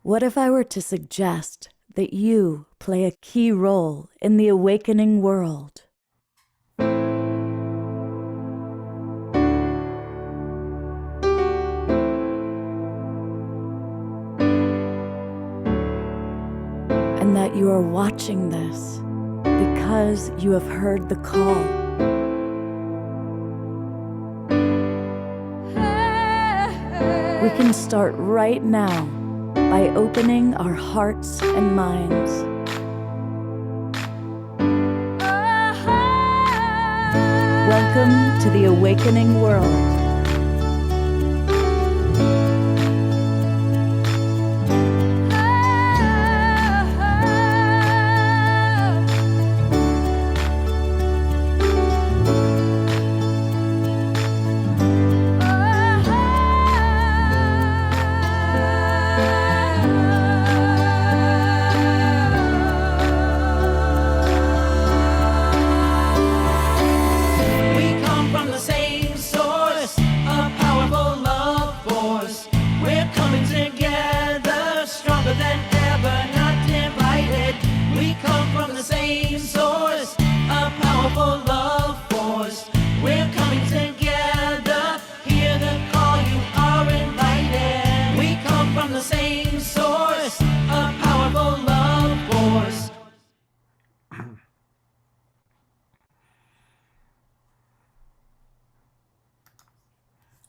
What if I were to suggest that you play a key role in the awakening world? And that you are watching this because you have heard the call. We can start right now by opening our hearts and minds. Welcome to the awakening world.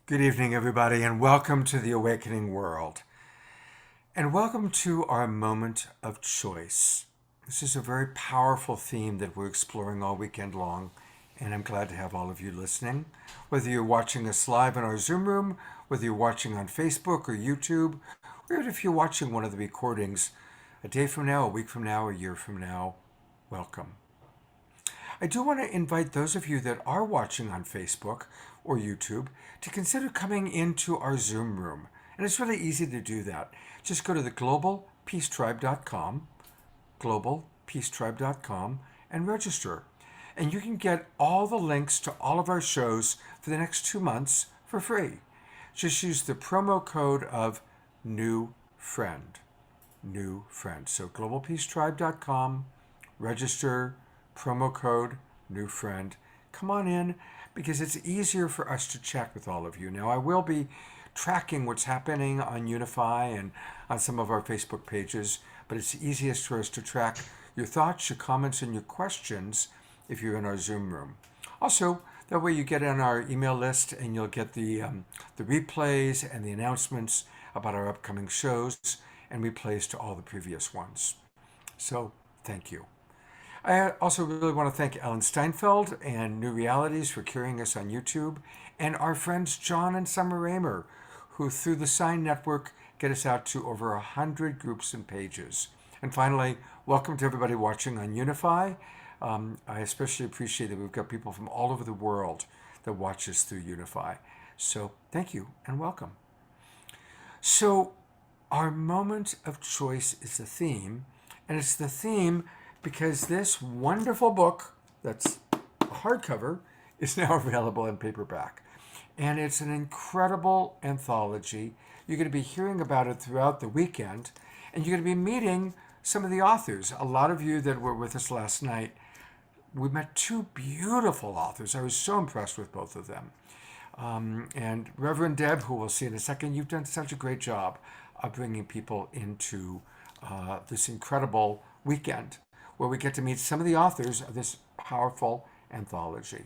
Good evening, everybody, and welcome to the Awakening World. And welcome to our moment of choice. This is a very powerful theme that we're exploring all weekend long, and I'm glad to have all of you listening. Whether you're watching us live in our Zoom room, whether you're watching on Facebook or YouTube, or even if you're watching one of the recordings a day from now, a week from now, a year from now, welcome. I do want to invite those of you that are watching on Facebook or YouTube to consider coming into our Zoom room. And it's really easy to do that. Just go to the globalpeacetribe.com, and register. And you can get all the links to all of our shows for the next 2 months for free. Just use the promo code of New Friend. New Friend. So globalpeacetribe.com, register, promo code New Friend. Come on in, because it's easier for us to chat with all of you. Now, I will be tracking what's happening on Unify and on some of our Facebook pages, but it's easiest for us to track your thoughts, your comments, and your questions if you're in our Zoom room. Also, that way you get on our email list and you'll get the replays and the announcements about our upcoming shows and replays to all the previous ones. So, thank you. I also really want to thank Ellen Steinfeld and New Realities for carrying us on YouTube, and our friends John and Summer Raymer, who through the Sign Network get us out to over 100 groups and pages. And finally, welcome to everybody watching on Unify. I especially appreciate that we've got people from all over the world that watch us through Unify. So thank you and welcome. So our moment of choice is the theme, and it's the theme because this wonderful book that's a hardcover is now available in paperback. And it's an incredible anthology. You're going to be hearing about it throughout the weekend, and you're going to be meeting some of the authors. A lot of you that were with us last night, we met two beautiful authors. I was so impressed with both of them. And Reverend Deb, who we'll see in a second, you've done such a great job of bringing people into this incredible weekend where we get to meet some of the authors of this powerful anthology.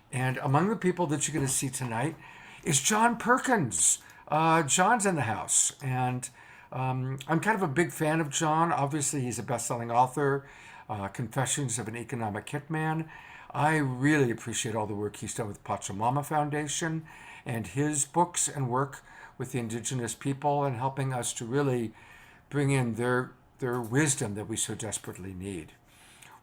And among the people that you're going to see tonight is John Perkins. John's in the house, and I'm kind of a big fan of John. Obviously, he's a best-selling author, Confessions of an Economic Hitman. I really appreciate all the work he's done with Pachamama Foundation and his books and work with the indigenous people and helping us to really bring in their wisdom that we so desperately need.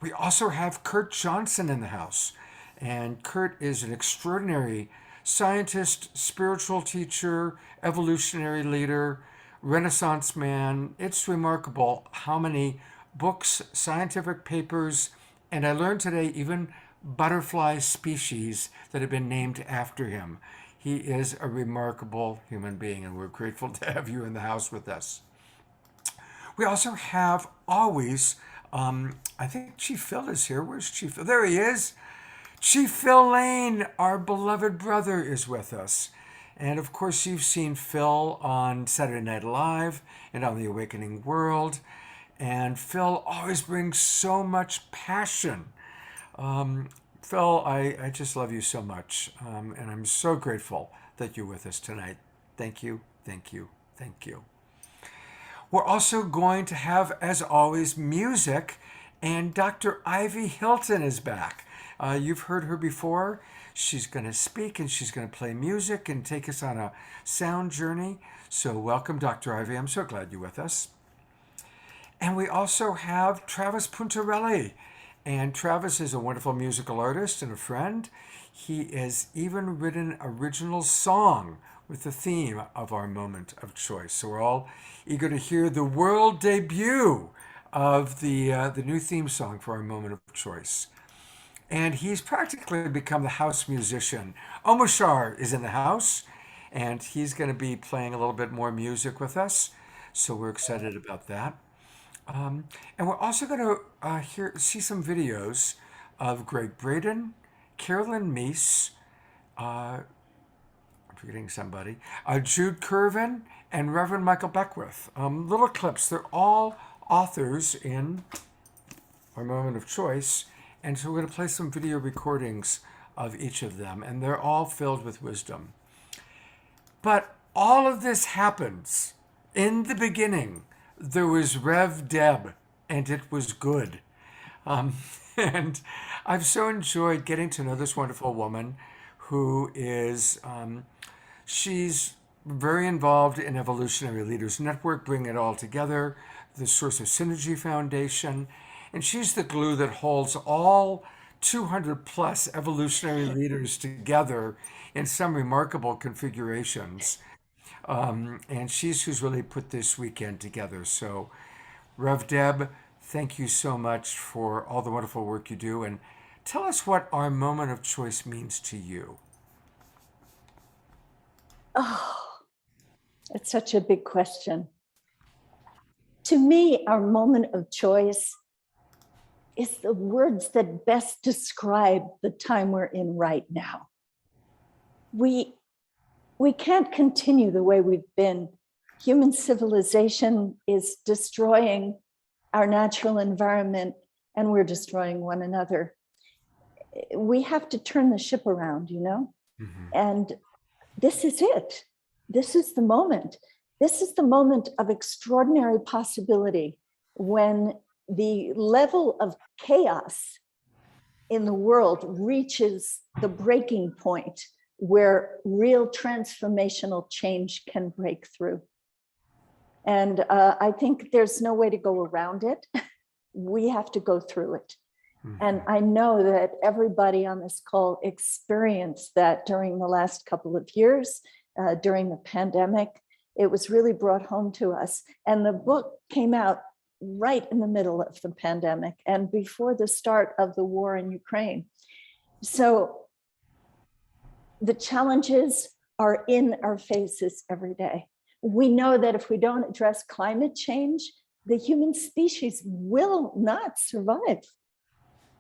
We also have Kurt Johnson in the house. And Kurt is an extraordinary scientist, spiritual teacher, evolutionary leader, Renaissance man. It's remarkable how many books, scientific papers, and I learned today even butterfly species that have been named after him. He is a remarkable human being, and we're grateful to have you in the house with us. We also have always, I think Chief Phil is here. Where's Chief Phil? There he is. Chief Phil Lane, our beloved brother, is with us. And of course, you've seen Phil on Saturday Night Live and on The Awakening World. And Phil always brings so much passion. Phil, I just love you so much. And I'm so grateful that you're with us tonight. Thank you, thank you, thank you. We're also going to have, as always, music, and Dr. Ivy Hilton is back. You've heard her before. She's going to speak and she's going to play music and take us on a sound journey. So, welcome, Dr. Ivy. I'm so glad you're with us. And we also have Travis Puntarelli. And Travis is a wonderful musical artist and a friend. He has even written original song with the theme of our moment of choice. So we're all eager to hear the world debut of the new theme song for our moment of choice. And he's practically become the house musician. Omoshar is in the house, and he's going to be playing a little bit more music with us. So we're excited about that. And we're also going to see some videos of Gregg Braden, Carolyn Meese, I'm forgetting somebody, Jude Curvin, and Reverend Michael Beckwith. Little clips. They're all authors in our moment of choice. And so we're going to play some video recordings of each of them, and they're all filled with wisdom. But all of this happens in the beginning. There was Rev Deb, and it was good. And I've so enjoyed getting to know this wonderful woman who is, she's very involved in Evolutionary Leaders Network, bringing it all together, the Source of Synergy Foundation. And she's the glue that holds all 200 plus evolutionary leaders together in some remarkable configurations. And she's who's really put this weekend together. So, Rev Deb, thank you so much for all the wonderful work you do. And tell us what our moment of choice means to you. Oh, it's such a big question. To me, our moment of choice is the words that best describe the time we're in right now. We can't continue the way we've been. Human civilization is destroying our natural environment, and we're destroying one another. We have to turn the ship around, you know? Mm-hmm. And this is it. This is the moment. This is the moment of extraordinary possibility when the level of chaos in the world reaches the breaking point where real transformational change can break through. And I think there's no way to go around it. We have to go through it. Mm-hmm. And I know that everybody on this call experienced that during the last couple of years, during the pandemic. It was really brought home to us. And the book came out right in the middle of the pandemic and before the start of the war in Ukraine. So the challenges are in our faces every day. We know that if we don't address climate change, the human species will not survive.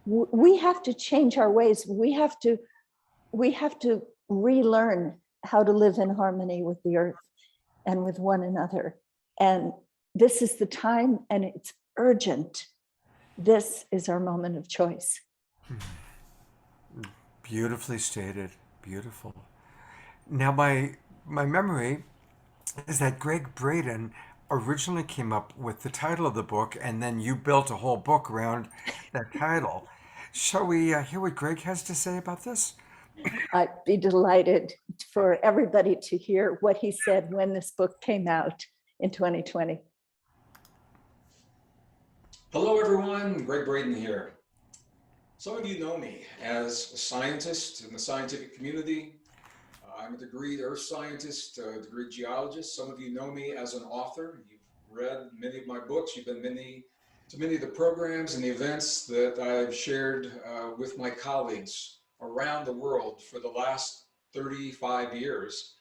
We have to change our ways. We have to relearn how to live in harmony with the earth and with one another. And this is the time, and it's urgent. This is our moment of choice. Beautifully stated. Beautiful. Now, my memory is that Gregg Braden originally came up with the title of the book, and then you built a whole book around that title. Shall we hear what Gregg has to say about this? I'd be delighted for everybody to hear what he said when this book came out in 2020. Hello, everyone. Gregg Braden here. Some of you know me as a scientist in the scientific community. I'm a degreed earth scientist, a degreed geologist. Some of you know me as an author. You've read many of my books. You've been to many of the programs and the events that I've shared with my colleagues around the world for the last 35 years.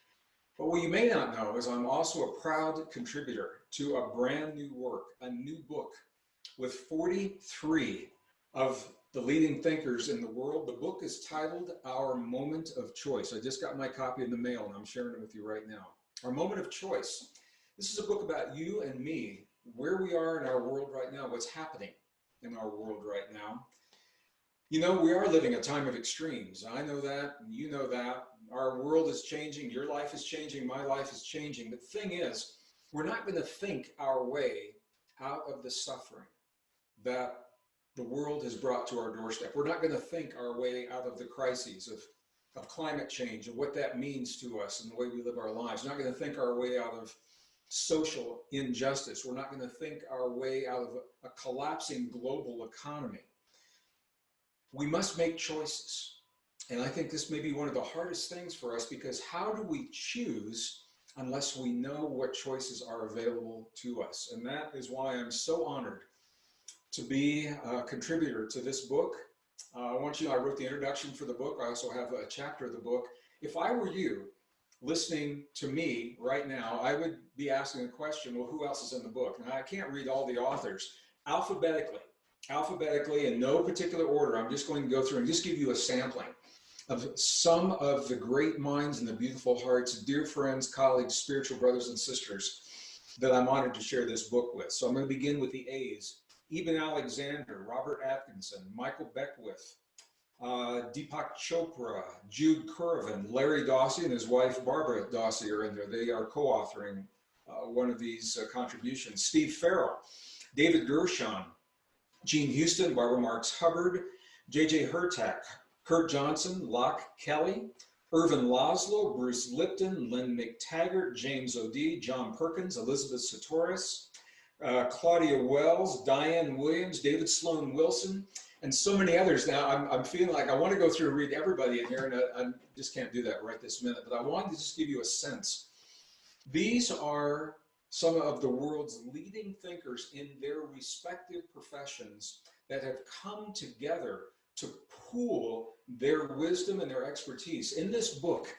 But what you may not know is I'm also a proud contributor to a brand new work, a new book with 43 of the leading thinkers in the world. The book is titled Our Moment of Choice. I just got my copy in the mail and I'm sharing it with you right now. Our Moment of Choice. This is a book about you and me, where we are in our world right now, what's happening in our world right now. You know, we are living a time of extremes. I know that, and you know that. Our world is changing, your life is changing, my life is changing. But the thing is, we're not going to think our way out of the suffering that the world has brought to our doorstep. We're not going to think our way out of the crises of climate change and what that means to us and the way we live our lives. We're not going to think our way out of social injustice. We're not going to think our way out of a collapsing global economy. We must make choices. And I think this may be one of the hardest things for us, because how do we choose unless we know what choices are available to us? And that is why I'm so honored to be a contributor to this book. I wrote the introduction for the book. I also have a chapter of the book. If I were you listening to me right now, I would be asking the question, well, who else is in the book? Now, I can't read all the authors alphabetically in no particular order. I'm just going to go through and just give you a sampling of some of the great minds and the beautiful hearts, dear friends, colleagues, spiritual brothers and sisters that I'm honored to share this book with. So I'm going to begin with the A's. Eben Alexander, Robert Atkinson, Michael Beckwith, Deepak Chopra, Jude Curran, Larry Dossey and his wife Barbara Dossey are in there. They are co-authoring one of these contributions. Steve Farrell, David Gershon, Gene Houston, Barbara Marx Hubbard, J.J. Hurtak, Kurt Johnson, Locke Kelly, Irvin Laszlo, Bruce Lipton, Lynn McTaggart, James O'D, John Perkins, Elizabeth Satorius, Claudia Wells, Diane Williams, David Sloan Wilson, and so many others. Now, I'm feeling like I want to go through and read everybody in here, and I just can't do that right this minute, but I wanted to just give you a sense. These are some of the world's leading thinkers in their respective professions that have come together to pool their wisdom and their expertise. In this book,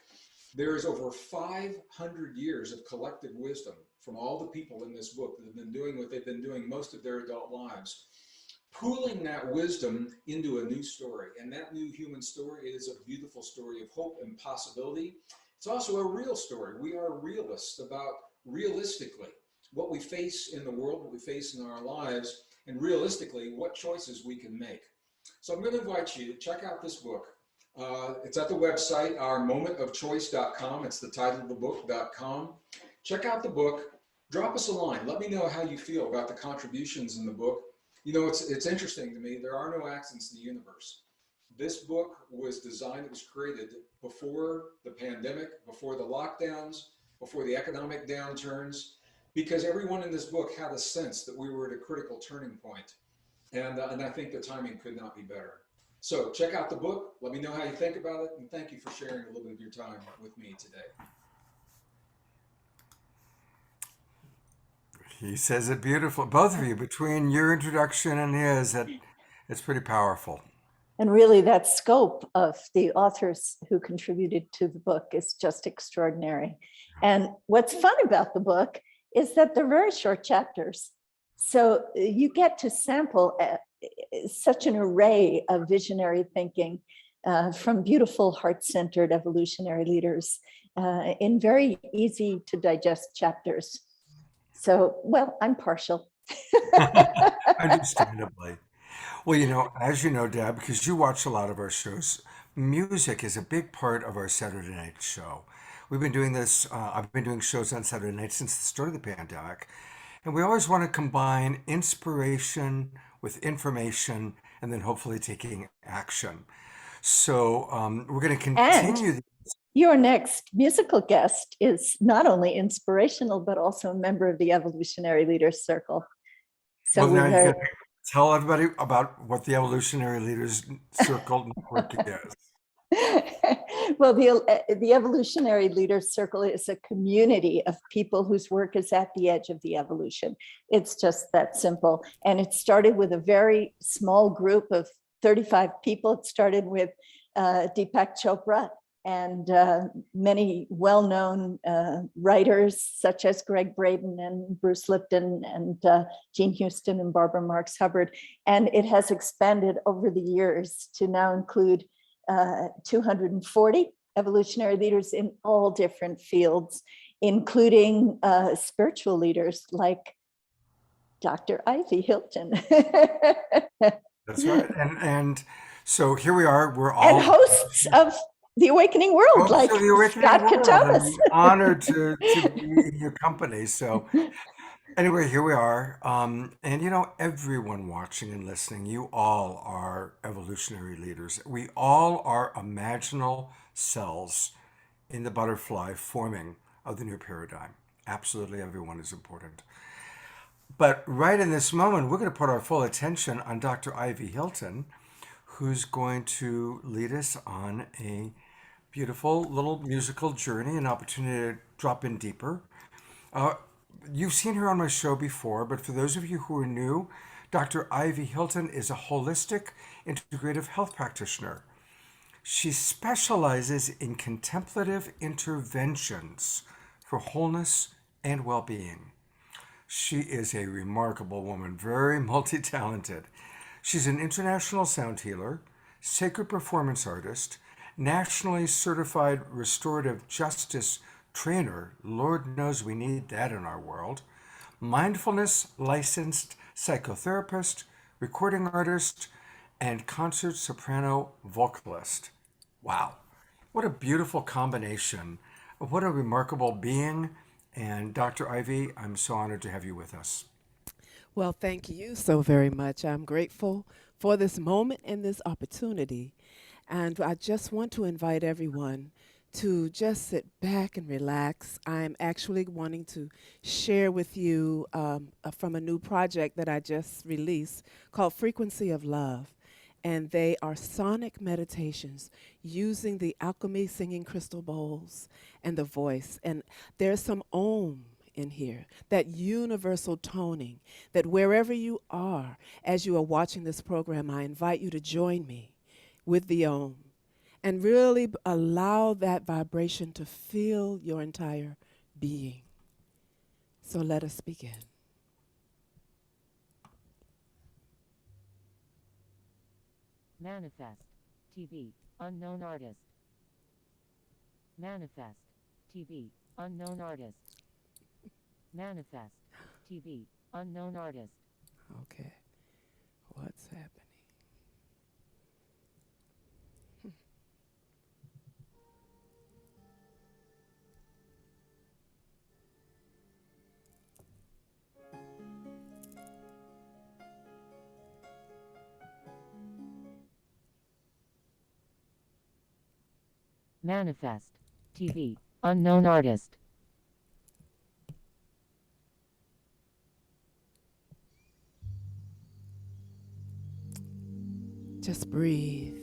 there is over 500 years of collective wisdom from all the people in this book that have been doing what they've been doing most of their adult lives, pooling that wisdom into a new story. And that new human story is a beautiful story of hope and possibility. It's also a real story. We are realists about realistically what we face in the world, what we face in our lives, and realistically what choices we can make. So I'm going to invite you to check out this book. It's at the website, ourmomentofchoice.com. It's the title of the book.com. Check out the book. Drop us a line. Let me know how you feel about the contributions in the book. You know, it's interesting to me. There are no accidents in the universe. This book was designed, it was created before the pandemic, before the lockdowns, before the economic downturns, because everyone in this book had a sense that we were at a critical turning point. And I think the timing could not be better. So check out the book. Let me know how you think about it. And thank you for sharing a little bit of your time with me today. He says it beautiful. Both of you, between your introduction and his, it's pretty powerful. And really, that scope of the authors who contributed to the book is just extraordinary. And what's fun about the book is that they're very short chapters. So you get to sample such an array of visionary thinking from beautiful heart-centered evolutionary leaders in very easy to digest chapters. So, well, I'm partial. Understandably. Well, you know, as you know, Deb, because you watch a lot of our shows, music is a big part of our Saturday night show. We've been doing this, I've been doing shows on Saturday night since the start of the pandemic. And we always want to combine inspiration with information and then hopefully taking action. So we're going to continue. And your next musical guest is not only inspirational, but also a member of the Evolutionary Leaders Circle. So Well, now you can tell everybody about what the Evolutionary Leaders Circle network is. Well, the Evolutionary Leaders Circle is a community of people whose work is at the edge of the evolution. It's just that simple. And it started with a very small group of 35 people. It started with Deepak Chopra and many well-known writers such as Gregg Braden and Bruce Lipton and Jean Houston and Barbara Marx Hubbard. And it has expanded over the years to now include 240 evolutionary leaders in all different fields, including spiritual leaders like Dr. Ivy Hilton. That's right. And so here we are. We're all and hosts of The Awakening World, like the Awakening Scott World, Catamas. and honored to be in your company. So anyway, here we are. And everyone watching and listening, you all are evolutionary leaders. We all are imaginal cells in the butterfly forming of the new paradigm. Absolutely everyone is important. But right in this moment, we're going to put our full attention on Dr. Ivy Hilton, who's going to lead us on a beautiful little musical journey, an opportunity to drop in deeper. You've seen her on my show before, but for those of you who are new, Dr. Ivy Hilton is a holistic integrative health practitioner. She specializes in contemplative interventions for wholeness and well-being. She is a remarkable woman, very multi-talented. She's an international sound healer, sacred performance artist, nationally certified restorative justice trainer. Lord knows we need that in our world. Mindfulness licensed psychotherapist, recording artist, and concert soprano vocalist. Wow, what a beautiful combination. What a remarkable being. And Dr. Ivy, I'm so honored to have you with us. Well, thank you so very much. I'm grateful for this moment and this opportunity. And I just want to invite everyone to just sit back and relax. I'm actually wanting to share with you from a new project that I just released called Frequency of Love. And they are sonic meditations using the alchemy singing crystal bowls and the voice. And there's some Om in here, that universal toning, that wherever you are, as you are watching this program, I invite you to join me with the Om and really allow that vibration to fill your entire being. So let us begin. Manifest TV, unknown artist. Manifest TV, unknown artist. Manifest TV, unknown artist. Okay, what's happening? Manifest TV, unknown artist. Just breathe.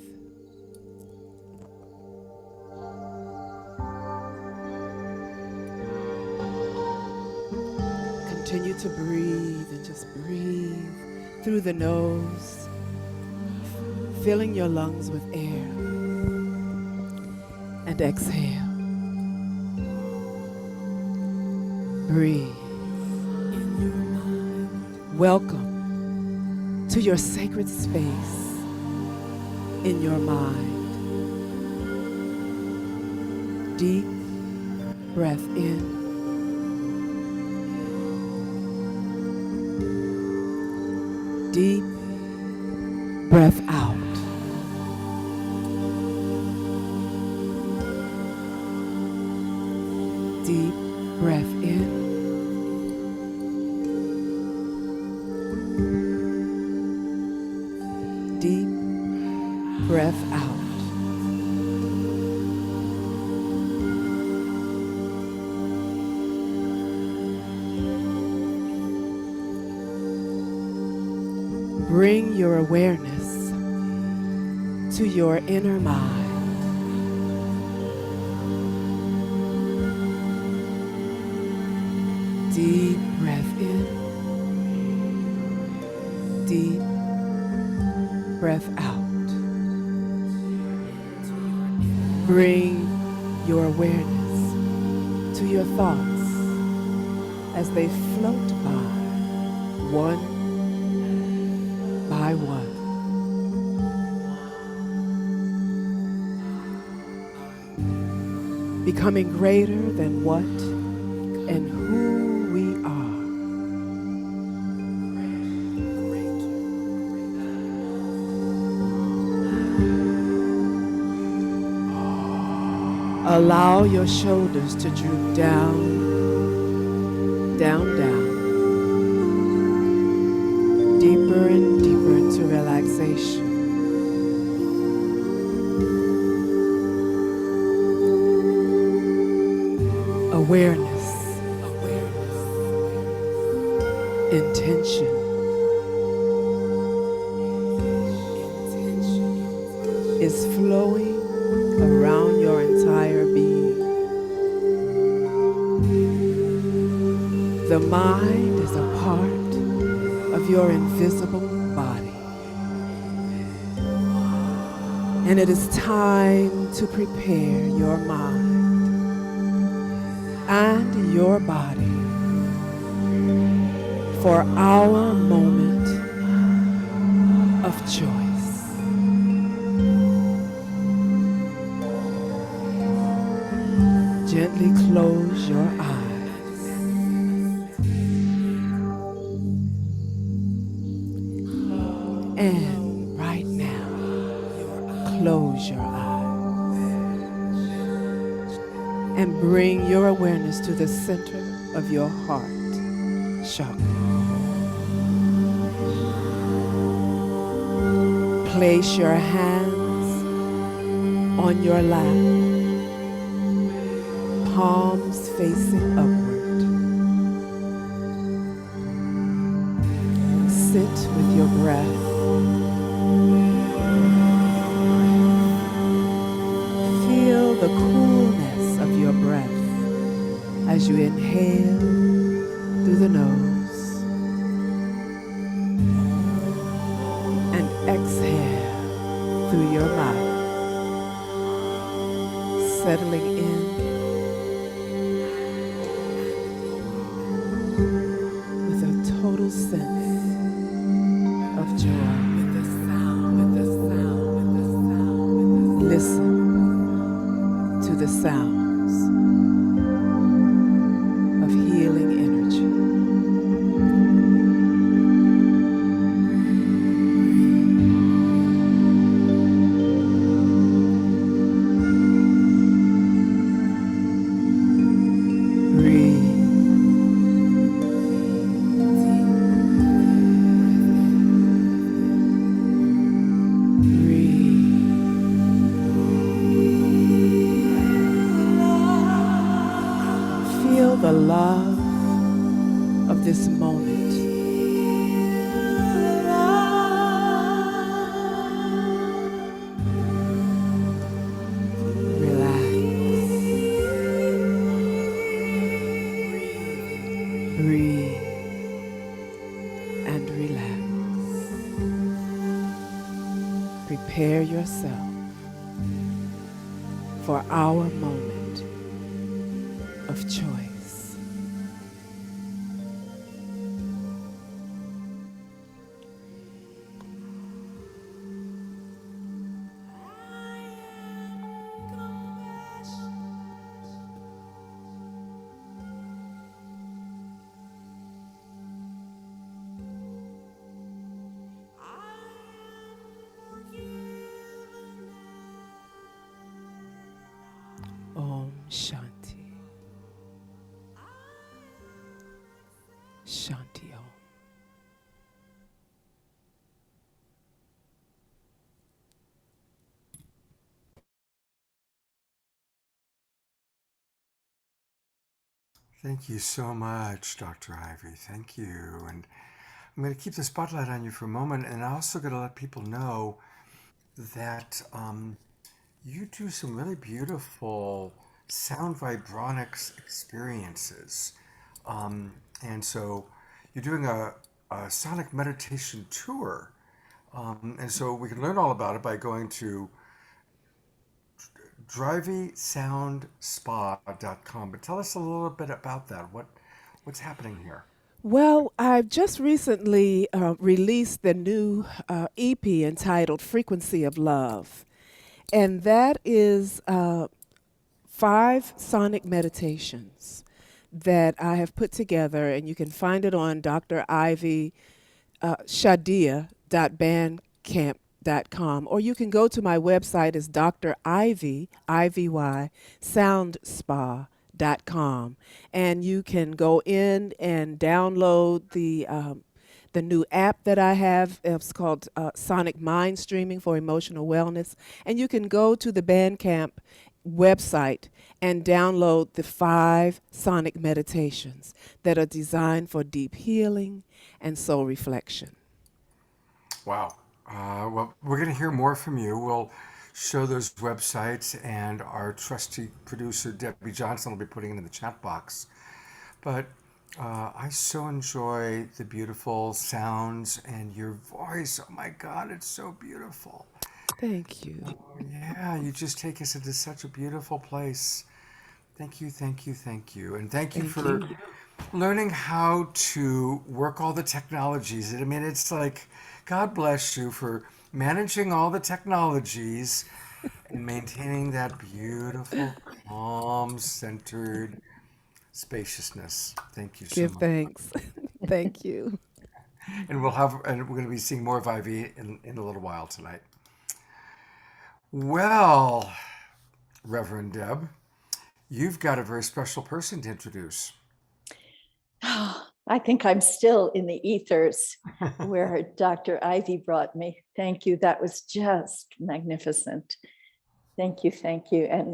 Continue to breathe and just breathe through the nose, filling your lungs with air. And exhale. Breathe. Welcome to your sacred space in your mind. Deep breath in. Deep breath out. Deep breath in. Deep breath out. Bring your awareness to your inner mind. Deep breath in. Deep breath out. Bring your awareness to your thoughts as they float by, one by one. Becoming greater than what and who we are. Allow your shoulders to droop down, down, down, deeper and deeper into relaxation. Awareness, intention, is flowing around your entire being. The mind is a part of your invisible body. And it is time to prepare your mind and your body for our moment of choice. Gently close your eyes. And right now, close your eyes. And bring your awareness to the center of your heart chakra. Place your hands on your lap, palms facing upward. Sit with your breath. Feel the coolness of your breath as you inhale through the nose and exhale through your mouth, settling in with a total sense of joy. Listen to the sounds of healing energy. The love of this moment. Relax. Breathe and relax. Prepare yourself for our moment of choice. Om Shanti. Shanti Om. Thank you so much, Dr. Ivy. Thank you. And I'm going to keep the spotlight on you for a moment, and I'm also going to let people know that you do some really beautiful sound vibronics experiences. And so you're doing a sonic meditation tour. And so we can learn all about it by going to DriveySoundSpa.com. But tell us a little bit about that. What's happening here? Well, I've just recently released the new EP entitled Frequency of Love. And that is 5 sonic meditations that I have put together, and you can find it on Dr. Ivy shadia.bandcamp.com, or you can go to my website is Dr. Ivy, IVY, soundspa.com, and you can go in and download the new app that I have. It's called Sonic Mind Streaming for Emotional Wellness, and you can go to the Bandcamp website and download the 5 sonic meditations that are designed for deep healing and soul reflection. Wow. Well, we're going to hear more from you. We'll show those websites, and our trusty producer, Debbie Johnson, will be putting it in the chat box. But I so enjoy the beautiful sounds and your voice. Oh my God, it's so beautiful. Thank you. Yeah, you just take us into such a beautiful place. Thank you, thank you, thank you. And thank you for learning how to work all the technologies. I mean, it's like, God bless you for managing all the technologies and maintaining that beautiful, calm, centered spaciousness. Thank you so Give much. thanks. Thank you. And we're going to be seeing more of Ivy in a little while tonight. Well, Reverend Deb, you've got a very special person to introduce. I think I'm still in the ethers where Dr. Ivy brought me. Thank you. That was just magnificent. Thank you,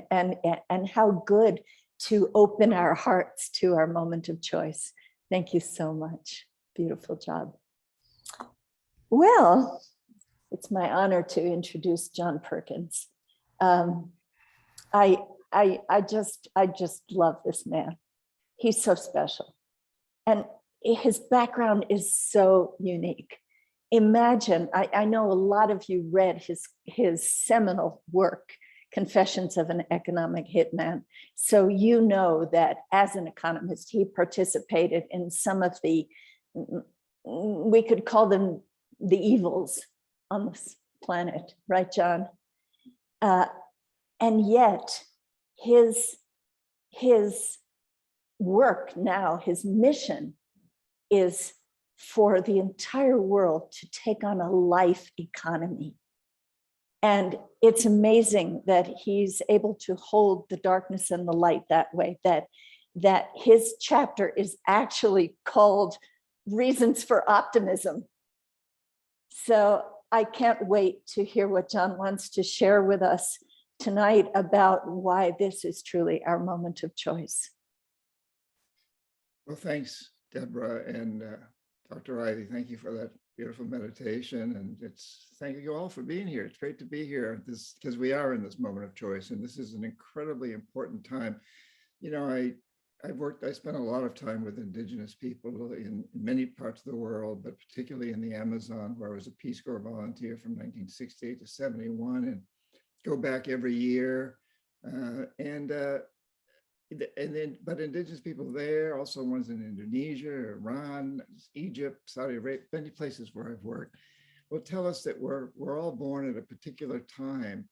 and how good to open our hearts to our moment of choice. Thank you so much. Beautiful job. Well, it's my honor to introduce John Perkins. I just love this man. He's so special, and his background is so unique. Imagine, I know a lot of you read his seminal work, Confessions of an Economic Hitman. So you know that as an economist, he participated in some of the, we could call them the evils on this planet, right, John? And yet his work now, his mission is for the entire world to take on a life economy. And it's amazing that he's able to hold the darkness and the light that way, that his chapter is actually called Reasons for Optimism. So I can't wait to hear what John wants to share with us tonight about why this is truly our moment of choice. Well, thanks, Deborah and Dr. Ivy. Thank you for that beautiful meditation, and thank you all for being here. It's great to be here because we are in this moment of choice, and this is an incredibly important time. You know, I spent a lot of time with Indigenous people in many parts of the world, but particularly in the Amazon, where I was a Peace Corps volunteer from 1968 to 71, and go back every year. But Indigenous people there, also ones in Indonesia, Iran, Egypt, Saudi Arabia, many places where I've worked, will tell us that we're all born at a particular time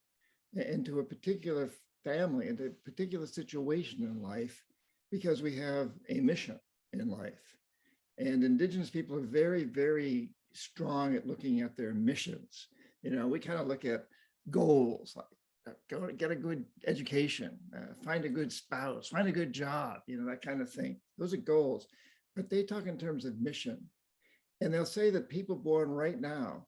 into a particular family, into a particular situation in life, because we have a mission in life. And Indigenous people are very, very strong at looking at their missions. You know, we kind of look at goals, like go get a good education, find a good spouse, find a good job, you know, that kind of thing. Those are goals, but they talk in terms of mission. And they'll say that people born right now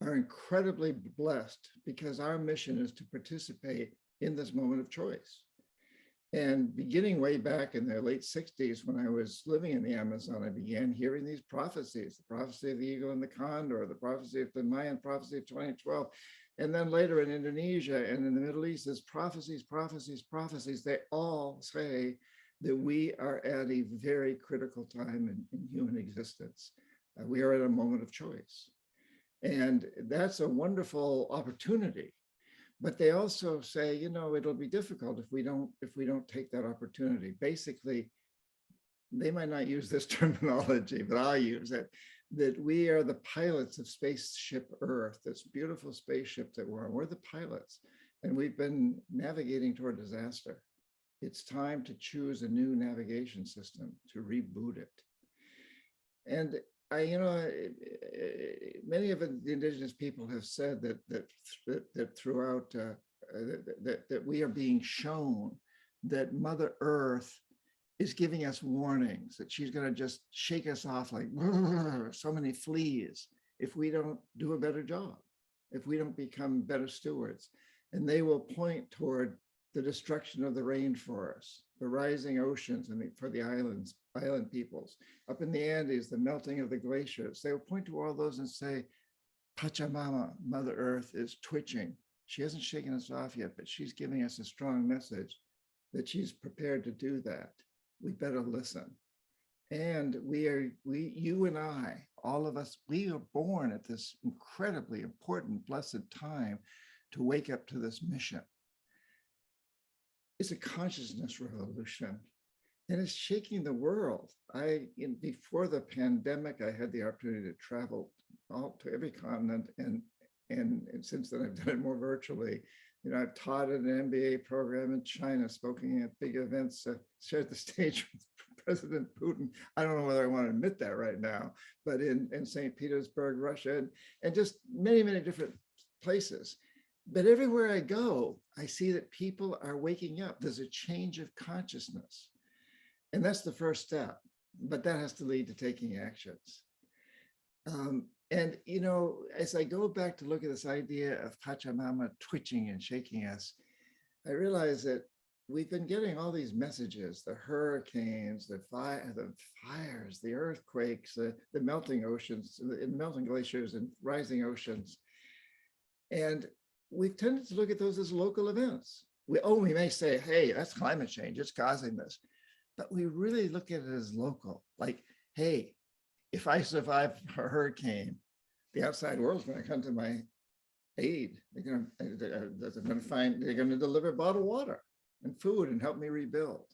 are incredibly blessed because our mission is to participate in this moment of choice. And beginning way back in the late 60s, when I was living in the Amazon, I began hearing these prophecies, the prophecy of the eagle and the condor, the prophecy of the Mayan prophecy of 2012. And then later in Indonesia and in the Middle East, there's prophecies. They all say that we are at a very critical time in human existence. We are at a moment of choice. And that's a wonderful opportunity. But they also say, you know, it'll be difficult if we don't take that opportunity. Basically, they might not use this terminology, but I'll use it, that we are the pilots of spaceship Earth, this beautiful spaceship that we're on. We're the pilots, and we've been navigating toward disaster. It's time to choose a new navigation system, to reboot it. And many of the indigenous people have said that throughout that we are being shown that Mother Earth is giving us warnings, that she's going to just shake us off like so many fleas if we don't do a better job, if we don't become better stewards. And they will point toward the destruction of the rainforests, the rising oceans for the island peoples. Up in the Andes, the melting of the glaciers. They will point to all those and say, Pachamama, Mother Earth, is twitching. She hasn't shaken us off yet, but she's giving us a strong message that she's prepared to do that. We better listen. And you and I, all of us, we are born at this incredibly important, blessed time to wake up to this mission. It's a consciousness revolution, and it's shaking the world. Before the pandemic, I had the opportunity to travel to every continent, and since then I've done it more virtually. You know, I've taught at an MBA program in China, spoken at big events, shared the stage with President Putin. I don't know whether I want to admit that right now, but in St. Petersburg, Russia, and just many, many different places. But everywhere I go, I see that people are waking up. There's a change of consciousness. And that's the first step, but that has to lead to taking actions. And, you know, as I go back to look at this idea of Pachamama twitching and shaking us, I realize that we've been getting all these messages, the hurricanes, the fires, the earthquakes, the melting oceans, the melting glaciers and rising oceans. And we've tended to look at those as local events. We may say, hey, that's climate change, it's causing this. But we really look at it as local, like, hey, if I survive a hurricane, the outside world's going to come to my aid. They're going to deliver bottled water and food and help me rebuild.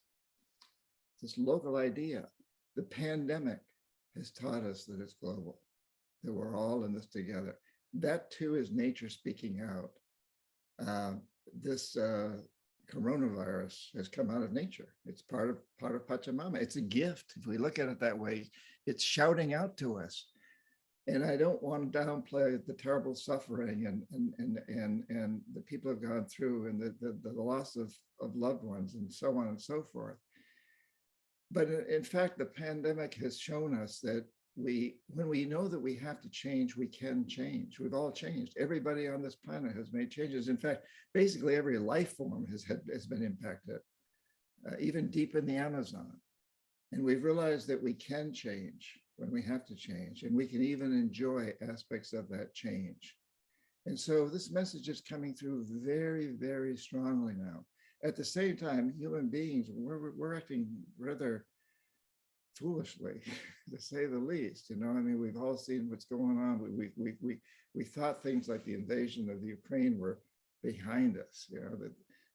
This local idea. The pandemic has taught us that it's global, that we're all in this together. That too is nature speaking out. This coronavirus has come out of nature. It's part of Pachamama. It's a gift. If we look at it that way, it's shouting out to us. And I don't want to downplay the terrible suffering and the people have gone through and the loss of loved ones and so on and so forth. But in fact, the pandemic has shown us that when we know that we have to change, we can change. We've all changed. Everybody on this planet has made changes. In fact, basically every life form has been impacted, even deep in the Amazon. And we've realized that we can change when we have to change, and we can even enjoy aspects of that change. And so this message is coming through very, very strongly now. At the same time, human beings, we're acting rather foolishly, to say the least. You know, I mean, we've all seen what's going on. We thought things like the invasion of the Ukraine were behind us. You know,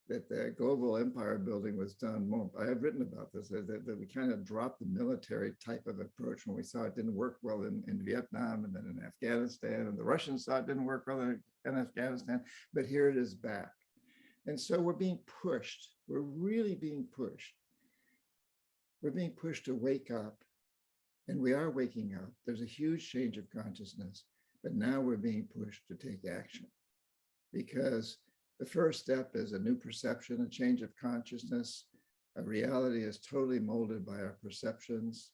that the global empire building was done. I have written about this, that we kind of dropped the military type of approach when we saw it didn't work well in Vietnam and then in Afghanistan, and the Russians saw it didn't work well in Afghanistan, but here it is back. And so we're being pushed. We're really being pushed. We're being pushed to wake up, and we are waking up. There's a huge change of consciousness, but now we're being pushed to take action, because the first step is a new perception, a change of consciousness. A reality is totally molded by our perceptions.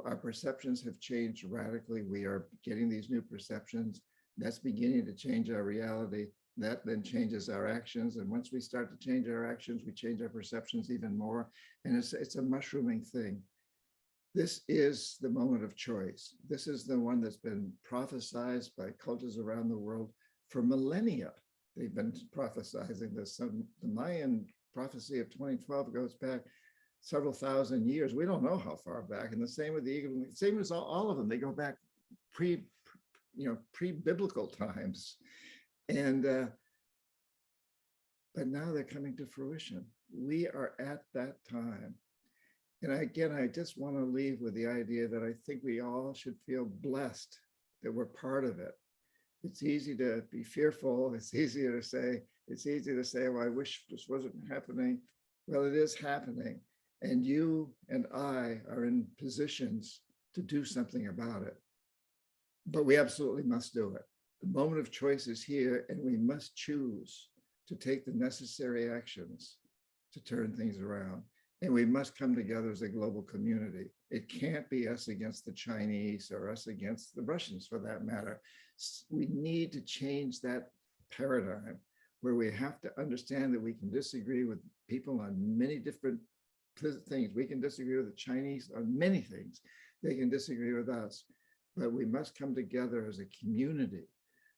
Our perceptions have changed radically. We are getting these new perceptions. That's beginning to change our reality. That then changes our actions. And once we start to change our actions, we change our perceptions even more. And it's a mushrooming thing. This is the moment of choice. This is the one that's been prophesized by cultures around the world for millennia. They've been prophesizing this. The Mayan prophecy of 2012 goes back several thousand years. We don't know how far back. And the same with the eagle, same as all of them. They go back pre-biblical times. And but now they're coming to fruition. We are at that time. And again, I just want to leave with the idea that I think we all should feel blessed that we're part of it. It's easy to be fearful. It's easy to say, well, I wish this wasn't happening. Well, it is happening. And you and I are in positions to do something about it. But we absolutely must do it. The moment of choice is here, and we must choose to take the necessary actions to turn things around. And we must come together as a global community. It can't be us against the Chinese or us against the Russians, for that matter. We need to change that paradigm where we have to understand that we can disagree with people on many different things. We can disagree with the Chinese on many things. They can disagree with us, but we must come together as a community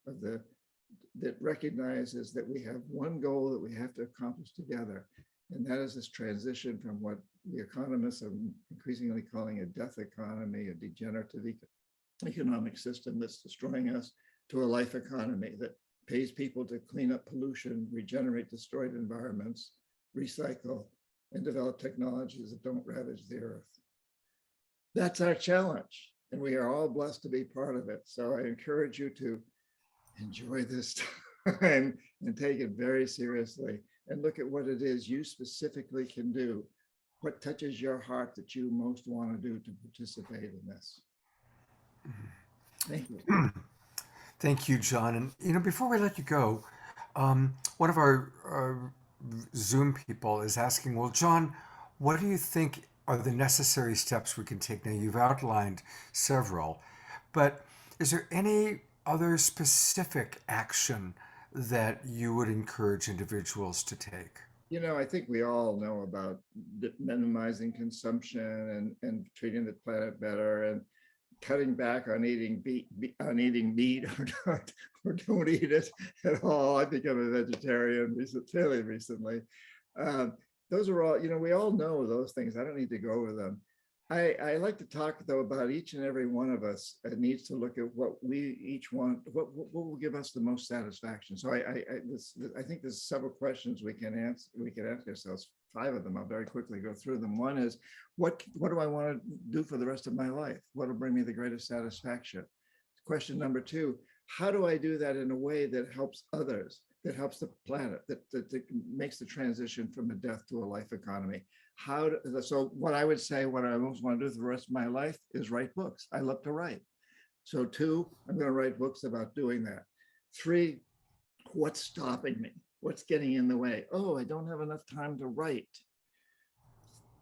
that recognizes that we have one goal that we have to accomplish together. And that is this transition from what the economists are increasingly calling a death economy, a degenerative economic system that's destroying us, to a life economy that pays people to clean up pollution, regenerate destroyed environments, recycle, and develop technologies that don't ravage the earth. That's our challenge, and we are all blessed to be part of it. So I encourage you to enjoy this time and take it very seriously, and look at what it is you specifically can do. What touches your heart that you most want to do to participate in this? Thank you. Thank you, John. And before we let you go, one of our Zoom people is asking, well, John, what do you think are the necessary steps we can take? Now, you've outlined several, but is there any other specific action that you would encourage individuals to take? I think we all know about minimizing consumption and treating the planet better, and cutting back on eating meat or don't eat it at all. I've become a vegetarian fairly recently. Those are all, we all know those things. I don't need to go over them. I like to talk, though, about each and every one of us needs to look at what we each want, what will give us the most satisfaction. So I think there's several questions we can ask ourselves. 5 of them. I'll very quickly go through them. One is, what do I want to do for the rest of my life? What will bring me the greatest satisfaction? Question number 2, how do I do that in a way that helps others, that helps the planet, that makes the transition from a death to a life economy? So what I would say, what I most want to do for the rest of my life is write books. I love to write. So 2, I'm going to write books about doing that. 3, what's stopping me? What's getting in the way? Oh, I don't have enough time to write.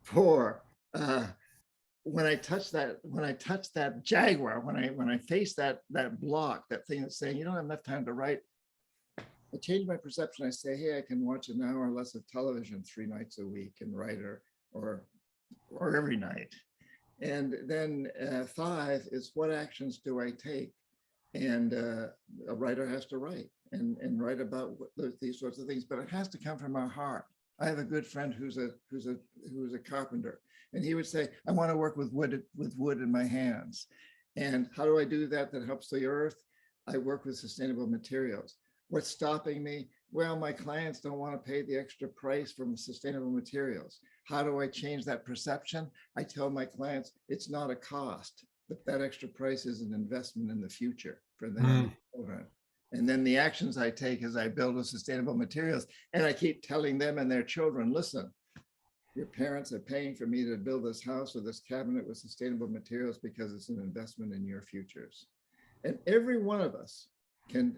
4, when I touch that jaguar, when I face that block, that thing that's saying you don't have enough time to write, I change my perception. I say, hey, I can watch an hour or less of television 3 nights a week and write or every night. And then 5 is, what actions do I take? And a writer has to write and write about these sorts of things, but it has to come from our heart. I have a good friend who's a carpenter, and he would say, I want to work with wood in my hands. And how do I do that helps the earth? I work with sustainable materials. What's stopping me? Well, my clients don't want to pay the extra price from sustainable materials. How do I change that perception? I tell my clients it's not a cost, but that extra price is an investment in the future for them and their children. And then the actions I take is I build with sustainable materials, and I keep telling them and their children, listen, your parents are paying for me to build this house or this cabinet with sustainable materials because it's an investment in your futures. And every one of us can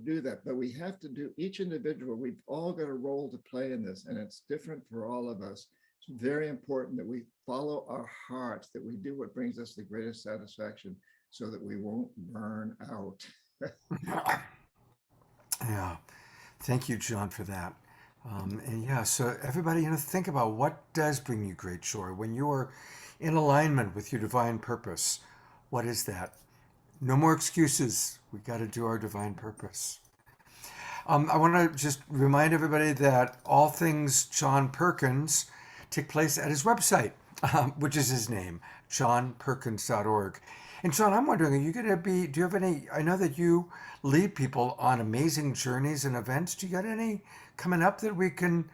do that, but we have to do, each individual, we've all got a role to play in this, and it's different for all of us. It's very important that we follow our hearts, that we do what brings us the greatest satisfaction so that we won't burn out. Yeah. Thank you, John, for that. And yeah, so everybody, think about what does bring you great joy when you're in alignment with your divine purpose. What is that? No more excuses. We got to do our divine purpose. I want to just remind everybody that all things John Perkins take place at his website, which is his name, johnperkins.org. And John, I'm wondering, are you going to be, do you have any, I know that you lead people on amazing journeys and events. Do you got any coming up that we can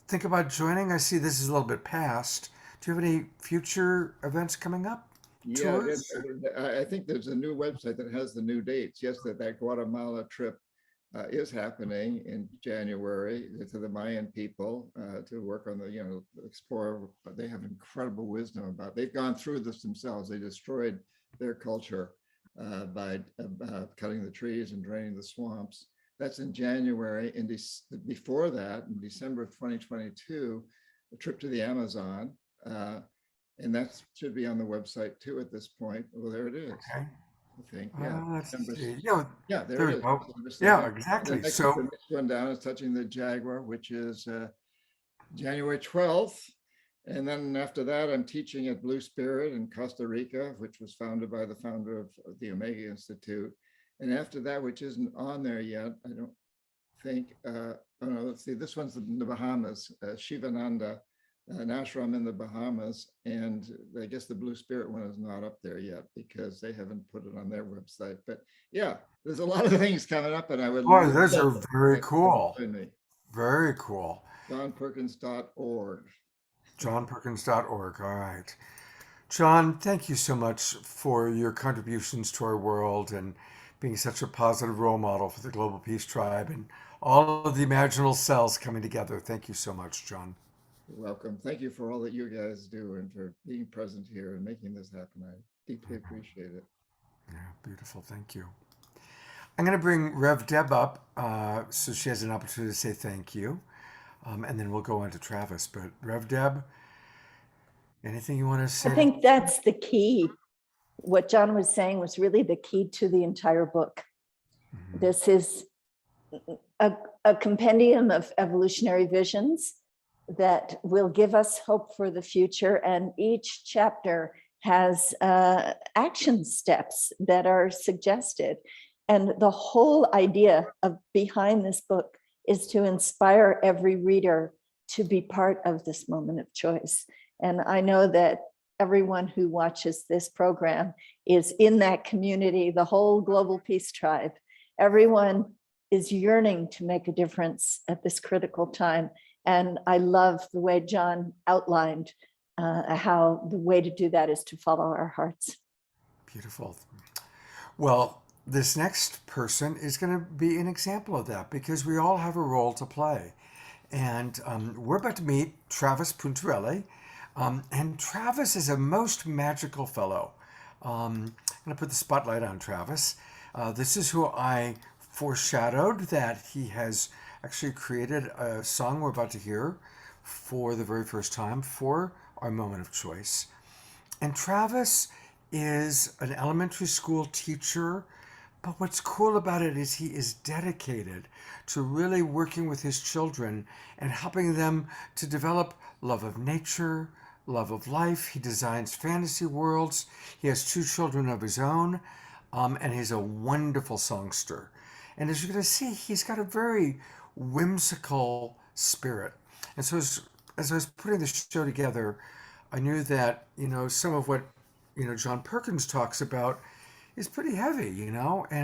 think about joining? I see this is a little bit past. Do you have any future events coming up? Yeah, Tours? I think there's a new website that has the new dates. Yes, that Guatemala trip is happening in January to the Mayan people to work on the, explore. They have incredible wisdom about. They've gone through this themselves. They destroyed their culture by cutting the trees and draining the swamps. That's in January. And before that, in December of 2022, a trip to the Amazon. And that should be on the website too at this point. Well, there it is. Okay. I think, yeah. Let's December, see. yeah, there there it we is. go. December Yeah, 2nd. exactly. The next one down is Touching the Jaguar, which is January 12th. And then after that, I'm teaching at Blue Spirit in Costa Rica, which was founded by the founder of the Omega Institute. And after that, which isn't on there yet, I don't think, oh no, let's see, this one's in the Bahamas, Shivananda, an ashram in the Bahamas. And I guess the Blue Spirit one is not up there yet because they haven't put it on their website. But yeah, there's a lot of things coming up, and I would Boy, love those are very to cool. join me. Very cool. JohnPerkins.org. JohnPerkins.org. All right. John, thank you so much for your contributions to our world and being such a positive role model for the Global Peace Tribe and all of the imaginal cells coming together. Thank you so much, John. You're welcome. Thank you for all that you guys do and for being present here and making this happen. I deeply appreciate it. Yeah, beautiful. Thank you. I'm going to bring Rev Deb up so she has an opportunity to say thank you. And then we'll go on to Travis. But Rev Deb, anything you want to say? I think that's the key. What John was saying was really the key to the entire book. Mm-hmm. This is a compendium of evolutionary visions that will give us hope for the future. And each chapter has action steps that are suggested. And the whole idea of behind this book is to inspire every reader to be part of this moment of choice. And I know that everyone who watches this program is in that community, the whole Global Peace Tribe. Everyone is yearning to make a difference at this critical time. And I love the way John outlined how the way to do that is to follow our hearts. Beautiful. Well, this next person is going to be an example of that because we all have a role to play. And we're about to meet Travis Puntarelli. And Travis is a most magical fellow. I'm going to put the spotlight on Travis. This is who I foreshadowed that he has actually created a song we're about to hear for the very first time for our moment of choice. And Travis is an elementary school teacher, but what's cool about it is he is dedicated to really working with his children and helping them to develop love of nature, love of life. He designs fantasy worlds. He has 2 children of his own, and he's a wonderful songster. And as you're going to see, he's got a very whimsical spirit. And so as I was putting the show together, I knew that, some of what, John Perkins talks about is pretty heavy, and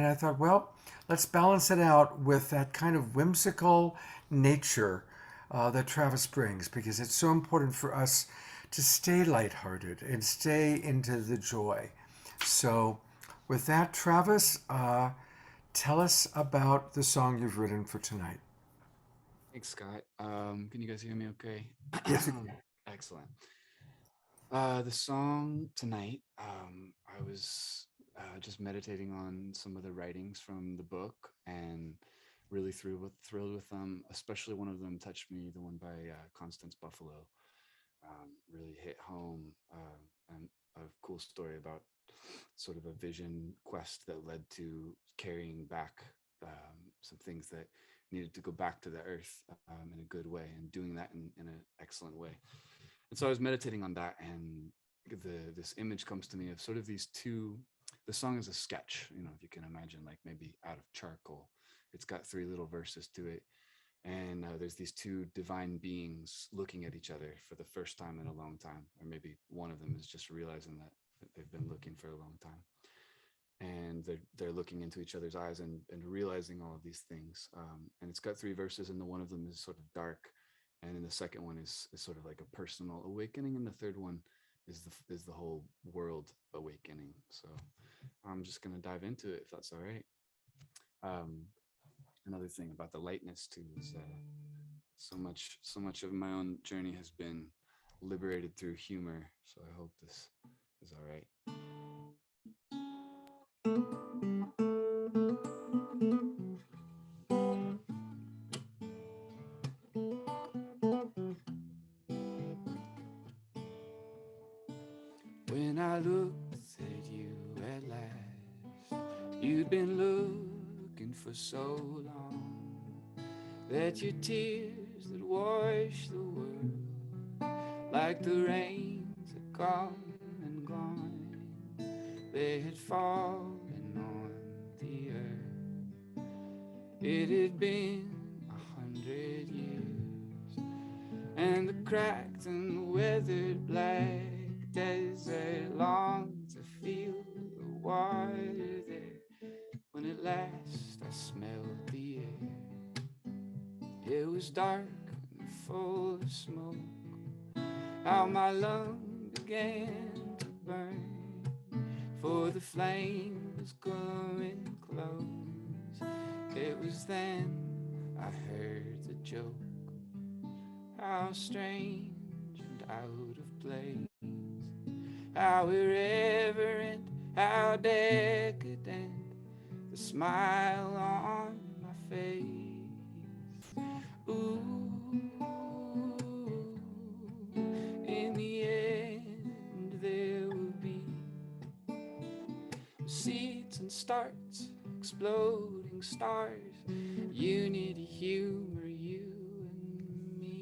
I thought, well, let's balance it out with that kind of whimsical nature that Travis brings, because it's so important for us to stay lighthearted and stay into the joy. So with that, Travis, tell us about the song you've written for tonight. Thanks, Scott. Can you guys hear me okay? Yes. Excellent. The song tonight, I was just meditating on some of the writings from the book and really thrilled with them. Especially one of them touched me, the one by Constance Buffalo. Really hit home, and a cool story about sort of a vision quest that led to carrying back some things that needed to go back to the earth in a good way, and doing that in an excellent way. And so I was meditating on that, and this image comes to me of sort of these two. The song is a sketch, if you can imagine, like maybe out of charcoal. It's got 3 little verses to it, and there's these 2 divine beings looking at each other for the first time in a long time, or maybe one of them is just realizing that they've been looking for a long time. and they're looking into each other's eyes and realizing all of these things. And it's got 3 verses, and the one of them is sort of dark, and then the second one is sort of like a personal awakening, and the third one is the whole world awakening. So I'm just gonna dive into it if that's all right. Another thing about the lightness too is so much of my own journey has been liberated through humor. So I hope this is all right. When I looked at you at last, you'd been looking for so long that your tears that washed the world like the rains had come and gone. They had fallen on the earth. It had been 100 years, and the cracked and weathered black desert longed to feel the water there. When at last I smelled the air, it was dark and full of smoke. How my lung began to burn, for the flame was coming close. It was then I heard the joke. How strange and out of place, how irreverent, how decadent, the smile on my face. Ooh, in the end there will be seeds and starts, exploding stars, unity, humor, you and me.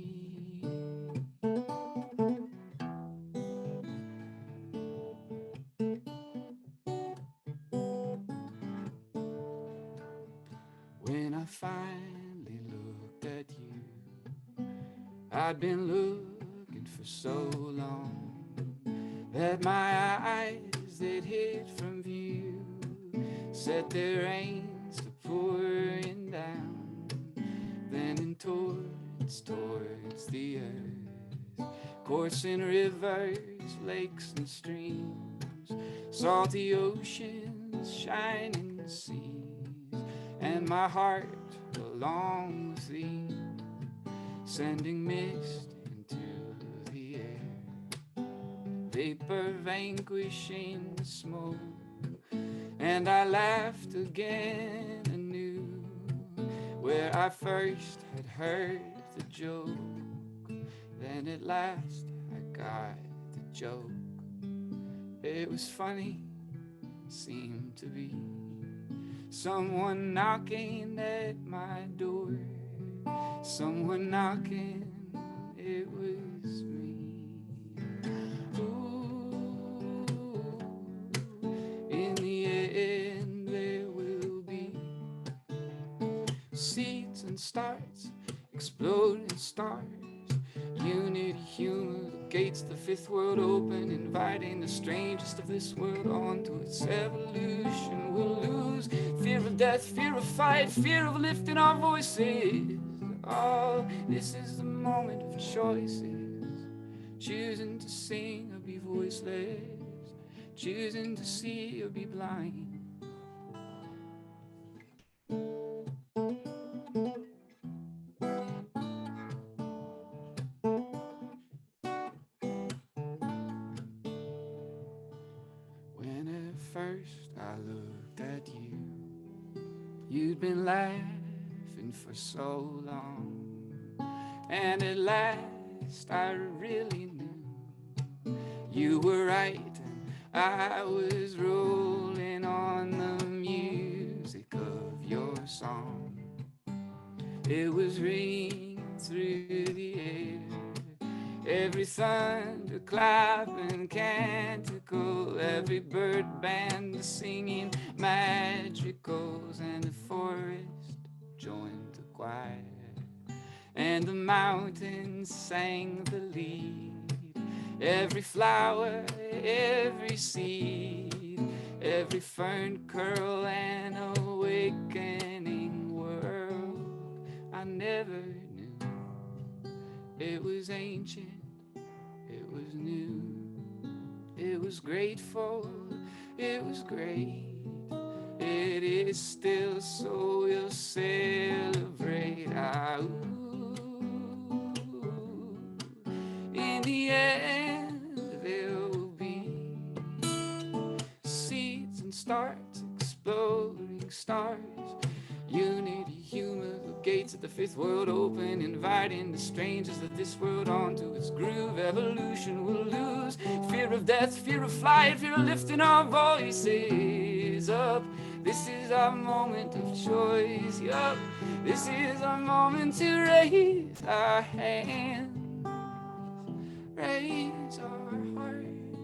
When I finally looked at you, I'd been looking for so long that my eyes, they'd hid from view, set their reins to pouring down, then in towards the earth, coursing rivers, lakes and streams, salty oceans, shining seas, and my heart along with thee, sending mist into the air, vapor vanquishing the smoke. And I laughed again anew, where I first had heard the joke. Then at last I got the joke. It was funny, seemed to be someone knocking at my door. Someone knocking, it was me. Ooh, in the end there will be seeds and starts, exploding stars, unity, humor, the gates, the fifth world open, inviting the strangest of this world onto its evolution. We'll lose fear of death, fear of fight, fear of lifting our voices. Oh, this is the moment of choices, choosing to sing or be voiceless, choosing to see or be blind. When at first I looked at you, you'd been laughing for so long, and at last I really knew you were right and I was rolling on the music of your song. It was ringing through the air, every thunderclap and canticle, every bird band singing magicals, and the forest joined the choir, and the mountains sang the lead. Every flower, every seed, every fern curl and awakening world I never knew. It was ancient, it was new, it was grateful, it was great. It is still, so we'll celebrate. In the end, there will be seeds and starts, exploding stars. Unity, humor, the gates of the fifth world open, inviting the strangers of this world onto its groove. Evolution will lose fear of death, fear of flight, fear of lifting our voices up. This is our moment of choice, yup. This is our moment to raise our hands, raise our hearts,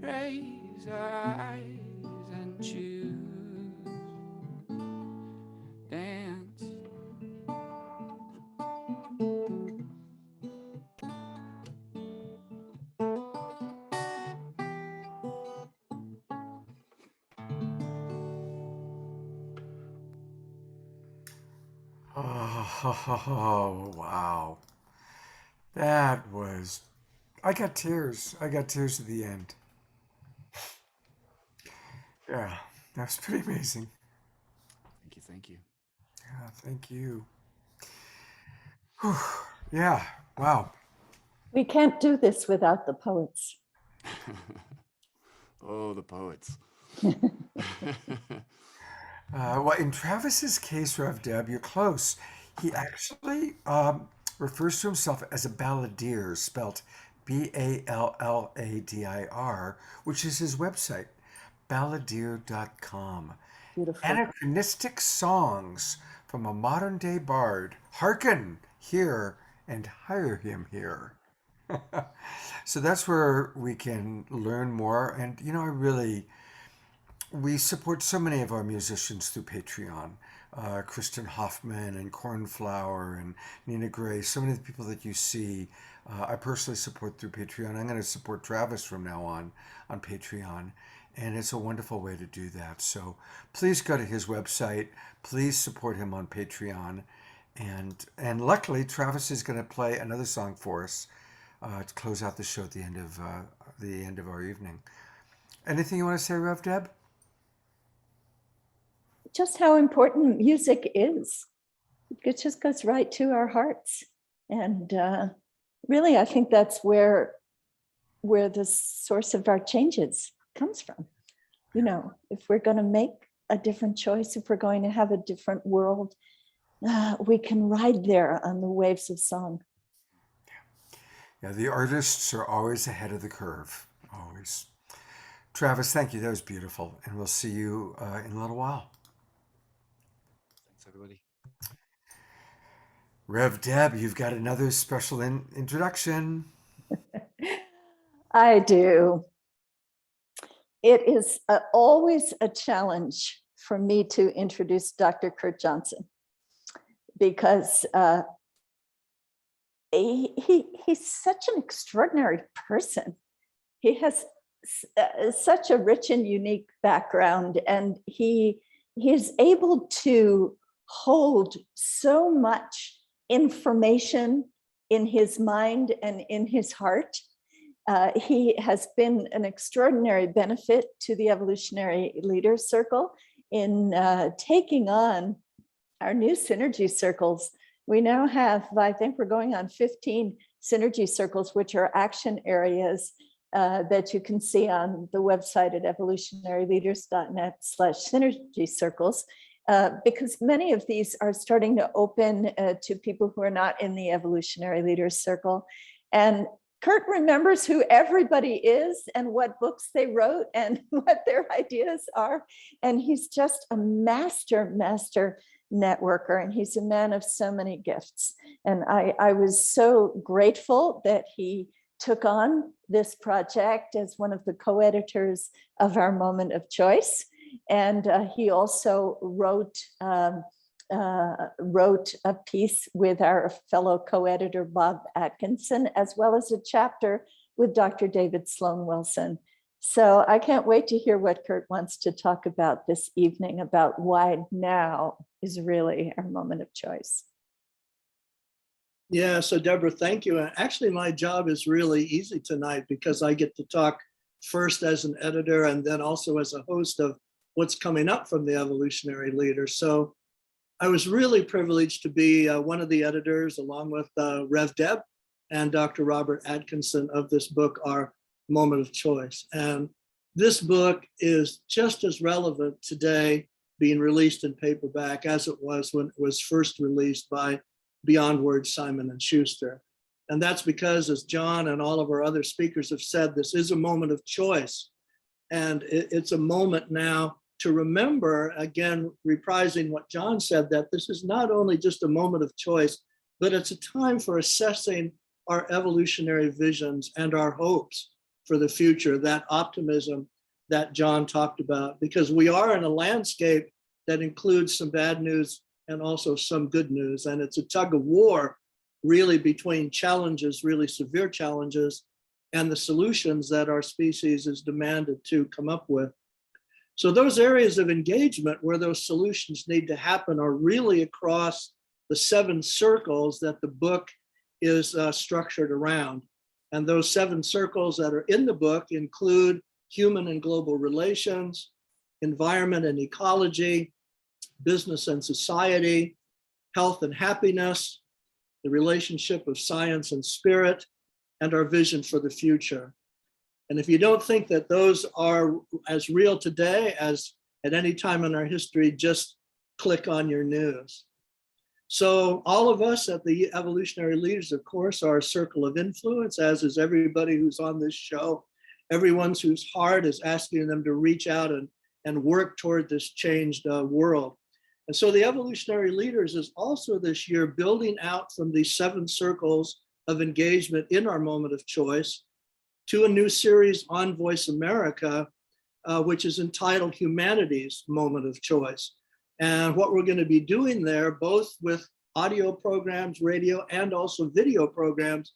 raise our eyes and choose. Dance. Oh, wow. That was, I got tears. I got tears at the end. Yeah, that was pretty amazing. Thank you. Thank you. Yeah, thank you. Whew. Yeah, wow. We can't do this without the poets. Oh, the poets. Well, in Travis's case, Rev Deb, you're close. He actually refers to himself as a balladeer, spelt Balladir, which is his website, balladeer.com. Beautiful. Anachronistic songs from a modern day bard. Hearken, hear, and hire him here. So that's where we can learn more. And, you know, we support so many of our musicians through Patreon. Kristen Hoffman and Cornflower and Nina Gray, so many of the people that you see, I personally support through Patreon. I'm going to support Travis from now on Patreon. And it's a wonderful way to do that. So please go to his website. Please support him on Patreon. And luckily, Travis is going to play another song for us to close out the show at the end of our evening. Anything you want to say, Rev Deb? Just how important music is. It just goes right to our hearts. And really, I think that's where the source of our changes comes from. You know, if we're going to make a different choice, if we're going to have a different world, we can ride there on the waves of song. Yeah, the artists are always ahead of the curve, always. Travis, thank you. That was beautiful. And we'll see you in a little while. Thanks, everybody. Rev Deb, you've got another special introduction. I do. It is always a challenge for me to introduce Dr. Kurt Johnson because he's such an extraordinary person. He has such a rich and unique background, and he is able to hold so much information in his mind and in his heart. He has been an extraordinary benefit to the Evolutionary Leaders Circle in taking on our new synergy circles. We now have, I think we're going on 15 synergy circles, which are action areas that you can see on the website at evolutionaryleaders.net/synergy circles, because many of these are starting to open to people who are not in the Evolutionary Leaders Circle. And Kurt remembers who everybody is and what books they wrote and what their ideas are. And he's just a master networker, and he's a man of so many gifts. And I was so grateful that he took on this project as one of the co-editors of our Moment of Choice. And he also wrote a piece with our fellow co-editor Bob Atkinson, as well as a chapter with Dr. David Sloan Wilson. So I can't wait to hear what Kurt wants to talk about this evening about why now is really our moment of choice. Yeah, so Deborah, thank you. Actually, my job is really easy tonight because I get to talk first as an editor and then also as a host of what's coming up from the Evolutionary Leaders. So I was really privileged to be one of the editors along with Rev Deb and Dr. Robert Atkinson of this book, Our Moment of Choice. And this book is just as relevant today being released in paperback as it was when it was first released by Beyond Words, Simon and Schuster. And that's because, as John and all of our other speakers have said, this is a moment of choice. And it's a moment now to remember, again, reprising what John said, that this is not only just a moment of choice, but it's a time for assessing our evolutionary visions and our hopes for the future, that optimism that John talked about, because we are in a landscape that includes some bad news and also some good news. And it's a tug of war really between challenges, really severe challenges, and the solutions that our species is demanded to come up with. So those areas of engagement where those solutions need to happen are really across the 7 circles that the book is structured around. And those 7 circles that are in the book include human and global relations, environment and ecology, business and society, health and happiness, the relationship of science and spirit, and our vision for the future. And if you don't think that those are as real today as at any time in our history, just click on your news. So all of us at the Evolutionary Leaders, of course, are a circle of influence, as is everybody who's on this show. Everyone whose heart is asking them to reach out and work toward this changed world. And so the Evolutionary Leaders is also this year building out from these 7 circles of engagement in our moment of choice to a new series on Voice America, which is entitled Humanity's Moment of Choice. And what we're going to be doing there, both with audio programs, radio, and also video programs,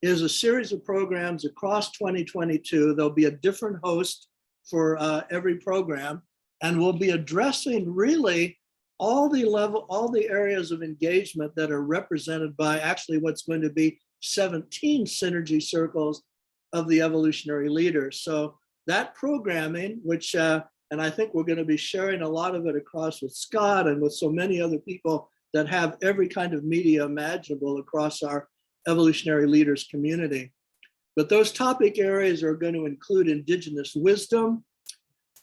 is a series of programs across 2022. There'll be a different host for every program, and we'll be addressing really all the areas of engagement that are represented by actually what's going to be 17 synergy circles of the Evolutionary Leaders. So that programming, which, and I think we're going to be sharing a lot of it across with Scott and with so many other people that have every kind of media imaginable across our Evolutionary Leaders community. But those topic areas are going to include Indigenous wisdom,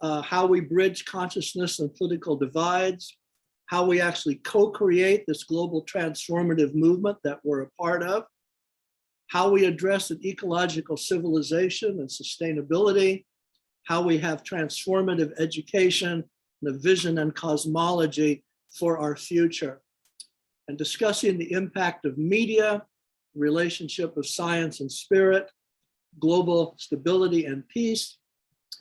how we bridge consciousness and political divides, how we actually co-create this global transformative movement that we're a part of, how we address an ecological civilization and sustainability, how we have transformative education, the vision and cosmology for our future, and discussing the impact of media, relationship of science and spirit, global stability and peace,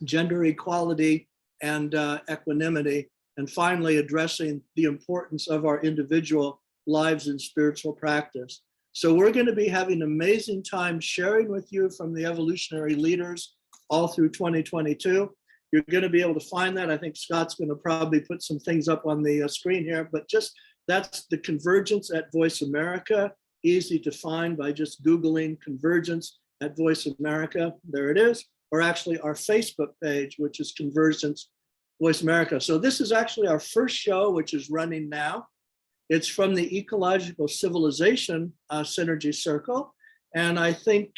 gender equality and equanimity, and finally addressing the importance of our individual lives in spiritual practice. So we're going to be having an amazing time sharing with you from the Evolutionary Leaders all through 2022. You're going to be able to find that. I think Scott's going to probably put some things up on the screen here, but just that's the Convergence at Voice America. Easy to find by just Googling Convergence at Voice America. There it is. Or actually our Facebook page, which is Convergence Voice America. So this is actually our first show, which is running now. It's from the Ecological Civilization Synergy Circle. And I think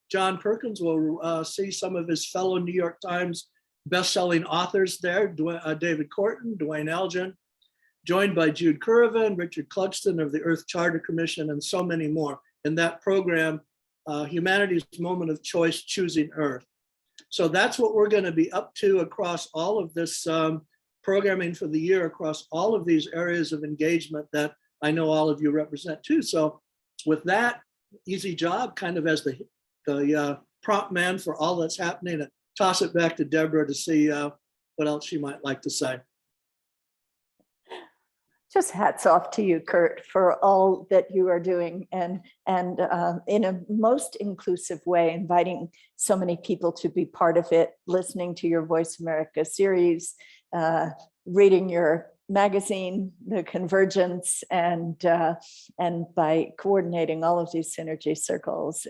John Perkins will see some of his fellow New York Times bestselling authors there, David Corton, Dwayne Elgin, joined by Jude Currivan, Richard Clugston of the Earth Charter Commission, and so many more in that program, Humanity's Moment of Choice, Choosing Earth. So that's what we're going to be up to across all of this programming for the year, across all of these areas of engagement that I know all of you represent too. So with that, easy job, kind of as the prompt man for all that's happening, and toss it back to Deborah to see what else she might like to say. Just hats off to you, Kurt, for all that you are doing, and in a most inclusive way, inviting so many people to be part of it, listening to your Voice America series, reading your magazine, The Convergence, and by coordinating all of these synergy circles.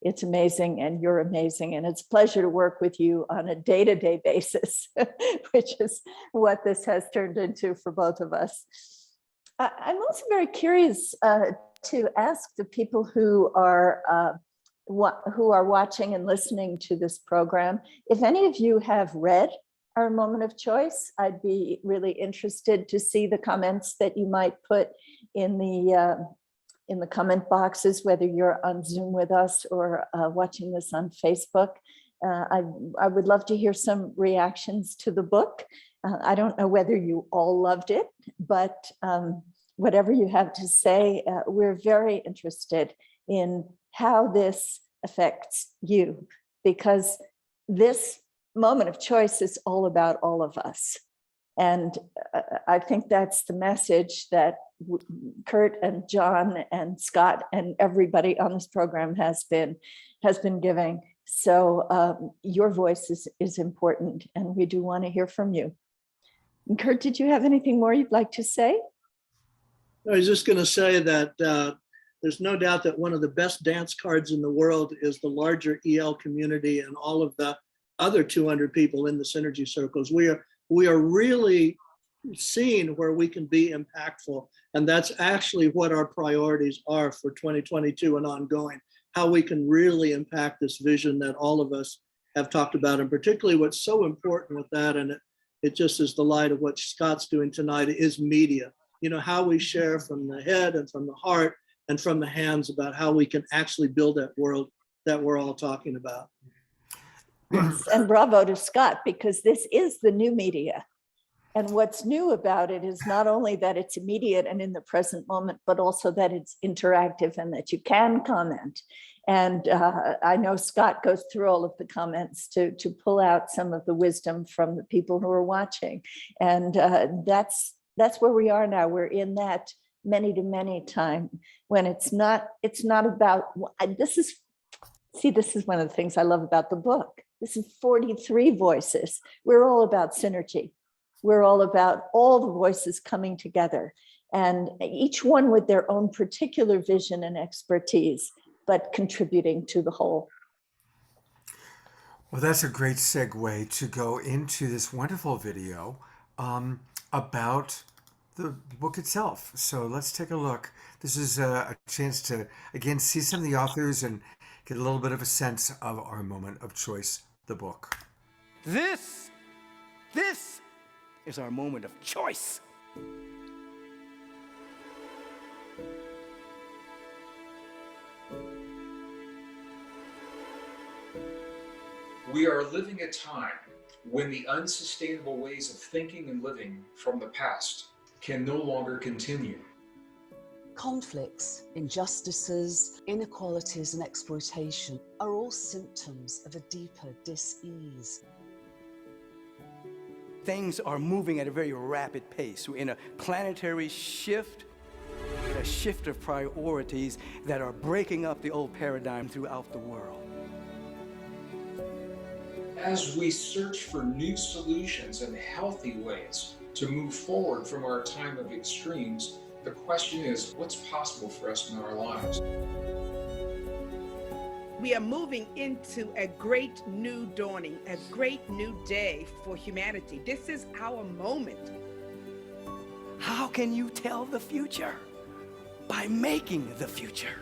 It's amazing, and you're amazing, and it's a pleasure to work with you on a day-to-day basis, which is what this has turned into for both of us. I'm also very curious to ask the people who are watching and listening to this program, if any of you have read Our Moment of Choice. I'd be really interested to see the comments that you might put in the comment boxes, whether you're on Zoom with us or watching this on Facebook. I would love to hear some reactions to the book. I don't know whether you all loved it, but whatever you have to say, we're very interested in how this affects you, because this moment of choice is all about all of us. And I think that's the message that Kurt and John and Scott and everybody on this program has been giving. So your voice is important, and we do want to hear from you. And Kurt, did you have anything more you'd like to say? I was just going to say that there's no doubt that one of the best dance cards in the world is the larger EL community and all of the other 200 people in the synergy circles. We are really seeing where we can be impactful. And that's actually what our priorities are for 2022 and ongoing, how we can really impact this vision that all of us have talked about. And particularly what's so important with that, and it just is the light of what Scott's doing tonight, is media. You know, how we share from the head and from the heart and from the hands about how we can actually build that world that we're all talking about. Yes, and bravo to Scott, because this is the new media. And what's new about it is not only that it's immediate and in the present moment, but also that it's interactive and that you can comment. And I know Scott goes through all of the comments to pull out some of the wisdom from the people who are watching. And that's where we are now. We're in that many to many time when it's not about, this is one of the things I love about the book. This is 43 voices. We're all about synergy. We're all about all the voices coming together, and each one with their own particular vision and expertise, but contributing to the whole. Well, that's a great segue to go into this wonderful video about the book itself. So let's take a look. This is a chance to, again, see some of the authors and get a little bit of a sense of Our Moment of Choice, the book. This is our moment of choice. We are living a time when the unsustainable ways of thinking and living from the past can no longer continue. Conflicts, injustices, inequalities, and exploitation are all symptoms of a deeper dis-ease. Things are moving at a very rapid pace. We're in a planetary shift, a shift of priorities that are breaking up the old paradigm throughout the world. As we search for new solutions and healthy ways to move forward from our time of extremes, the question is, what's possible for us in our lives? We are moving into a great new dawning, a great new day for humanity. This is our moment. How can you tell the future? By making the future.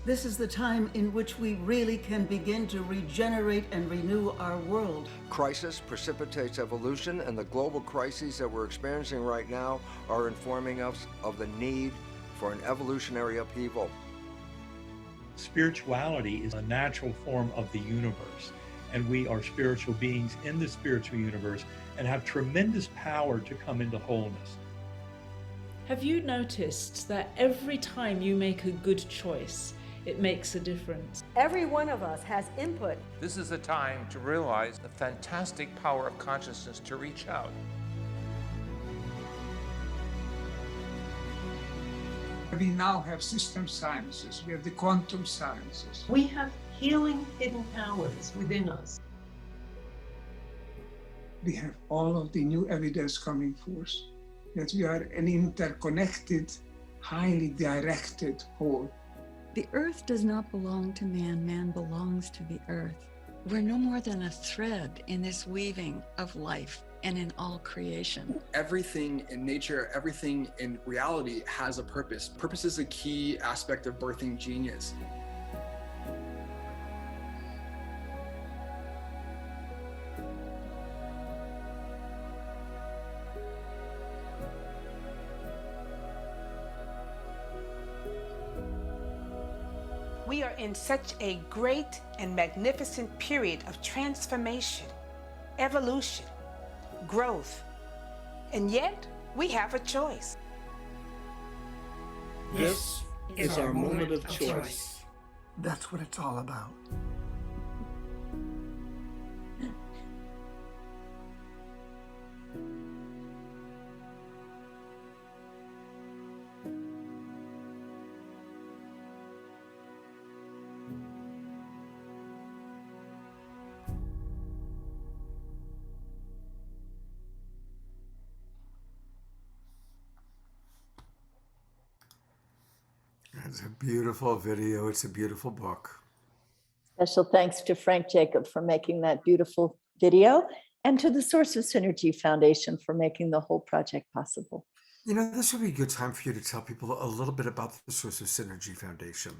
This is the time in which we really can begin to regenerate and renew our world. Crisis precipitates evolution, and the global crises that we're experiencing right now are informing us of the need for an evolutionary upheaval. Spirituality is a natural form of the universe, and we are spiritual beings in the spiritual universe and have tremendous power to come into wholeness. Have you noticed that every time you make a good choice, it makes a difference? Every one of us has input. This is a time to realize the fantastic power of consciousness to reach out. We now have system sciences, we have the quantum sciences. We have healing hidden powers within us. We have all of the new evidence coming forth that we are an interconnected, highly directed whole. The earth does not belong to man, man belongs to the earth. We're no more than a thread in this weaving of life and in all creation. Everything in nature, everything in reality has a purpose. Purpose is a key aspect of birthing genius. We are in such a great and magnificent period of transformation, evolution, growth, and yet we have a choice. This is our moment of choice. That's what it's all about. It's a beautiful video. It's a beautiful book. Special thanks to Frank Jacob for making that beautiful video, and to the Source of Synergy Foundation for making the whole project possible. You know, this would be a good time for you to tell people a little bit about the Source of Synergy Foundation.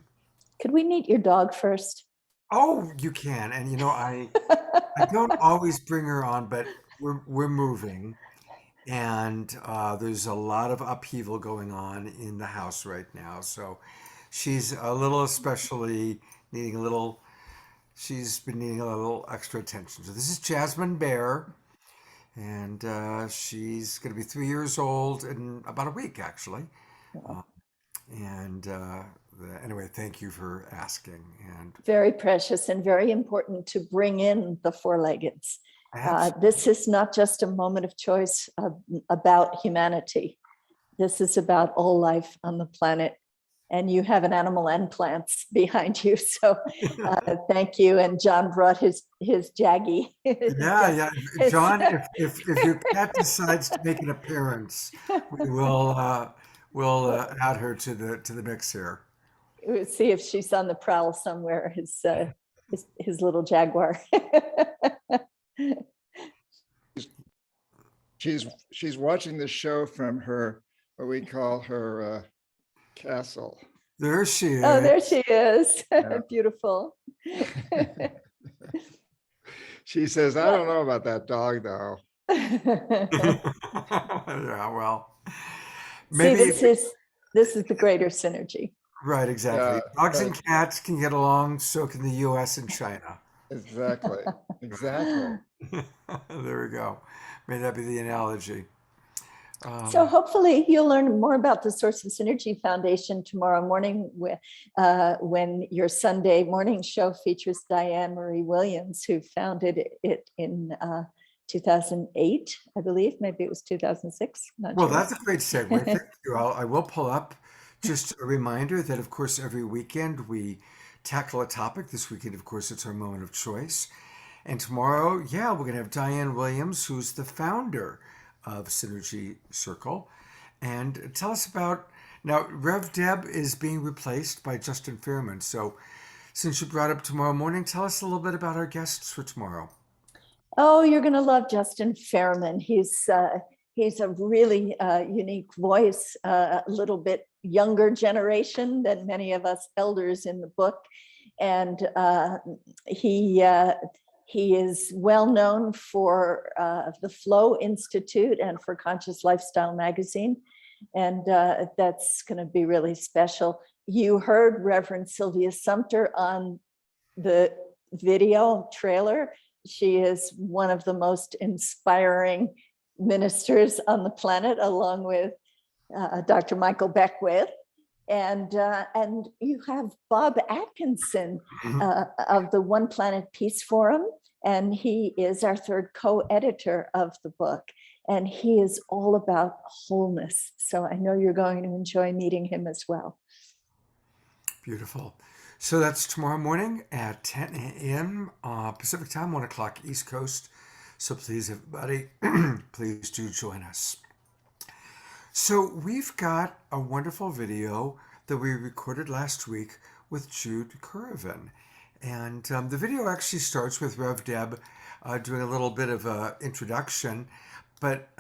Could we meet your dog first? Oh, you can. And you know, I don't always bring her on, but we're moving, and there's a lot of upheaval going on in the house right now. So she's a little, especially needing a little. She's been needing a little extra attention. So this is Jasmine Bear, and she's going to be 3 years old in about a week, actually. Anyway, thank you for asking. And Very precious and very important to bring in the four-leggeds. This is not just a moment of choice about humanity. This is about all life on the planet. And you have an animal and plants behind you. So thank you. And John brought his Jaggy. yeah. John, if your cat decides to make an appearance, we will add her to the mix here. We'll see if she's on the prowl somewhere, his little Jaguar. She's watching the show from her, what we call her castle. There she is. Oh, there she is. Yeah. Beautiful. She says, I don't know about that dog, though. Yeah, well, maybe see, this is the greater synergy. Right, exactly. Dogs and cats can get along, so can the US and China. Exactly. There we go. May that be the analogy. So hopefully you'll learn more about the Source of Synergy Foundation tomorrow morning when your Sunday morning show features Diane Marie Williams, who founded it in 2008, I believe. Maybe it was 2006. Well, sure. That's a great segue. Thank you. I will pull up just a reminder that, of course, every weekend we tackle a topic. This weekend, of course, it's our moment of choice. And tomorrow, we're going to have Diane Williams, who's the founder of Synergy Circle. And tell us about, now, Rev Deb is being replaced by Justin Fairman. So since you brought up tomorrow morning, tell us a little bit about our guests for tomorrow. Oh, you're going to love Justin Fairman. He's a really unique voice, a little bit younger generation than many of us elders in the book. And he is well known for the Flow Institute and for Conscious Lifestyle magazine. And that's going to be really special. You heard Reverend Sylvia Sumter on the video trailer. She is one of the most inspiring ministers on the planet, along with Dr. Michael Beckwith. And you have Bob Atkinson of the One Planet Peace Forum, and he is our third co-editor of the book. And he is all about wholeness. So I know you're going to enjoy meeting him as well. Beautiful. So that's tomorrow morning at 10 a.m. Pacific time, 1 o'clock East Coast. So please, everybody, please do join us. So we've got a wonderful video that we recorded last week with Jude Currivan. And the video actually starts with Rev Deb doing a little bit of an introduction. But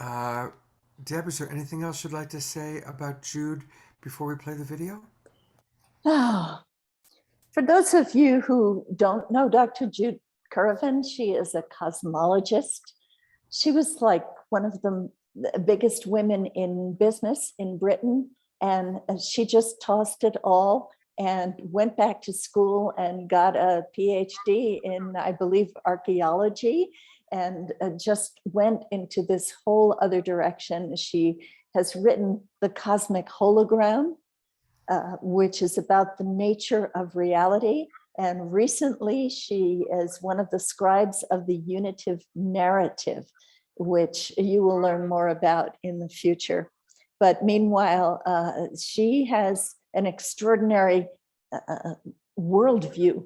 Deb, is there anything else you'd like to say about Jude before we play the video? Oh, for those of you who don't know Dr. Jude Currivan, she is a cosmologist. She was like one of the biggest women in business in Britain, and she just tossed it all and went back to school and got a PhD in, I believe, archaeology, and just went into this whole other direction. She has written The Cosmic Hologram, which is about the nature of reality. And recently, she is one of the scribes of the unitive narrative, which you will learn more about in the future. But meanwhile, she has an extraordinary worldview.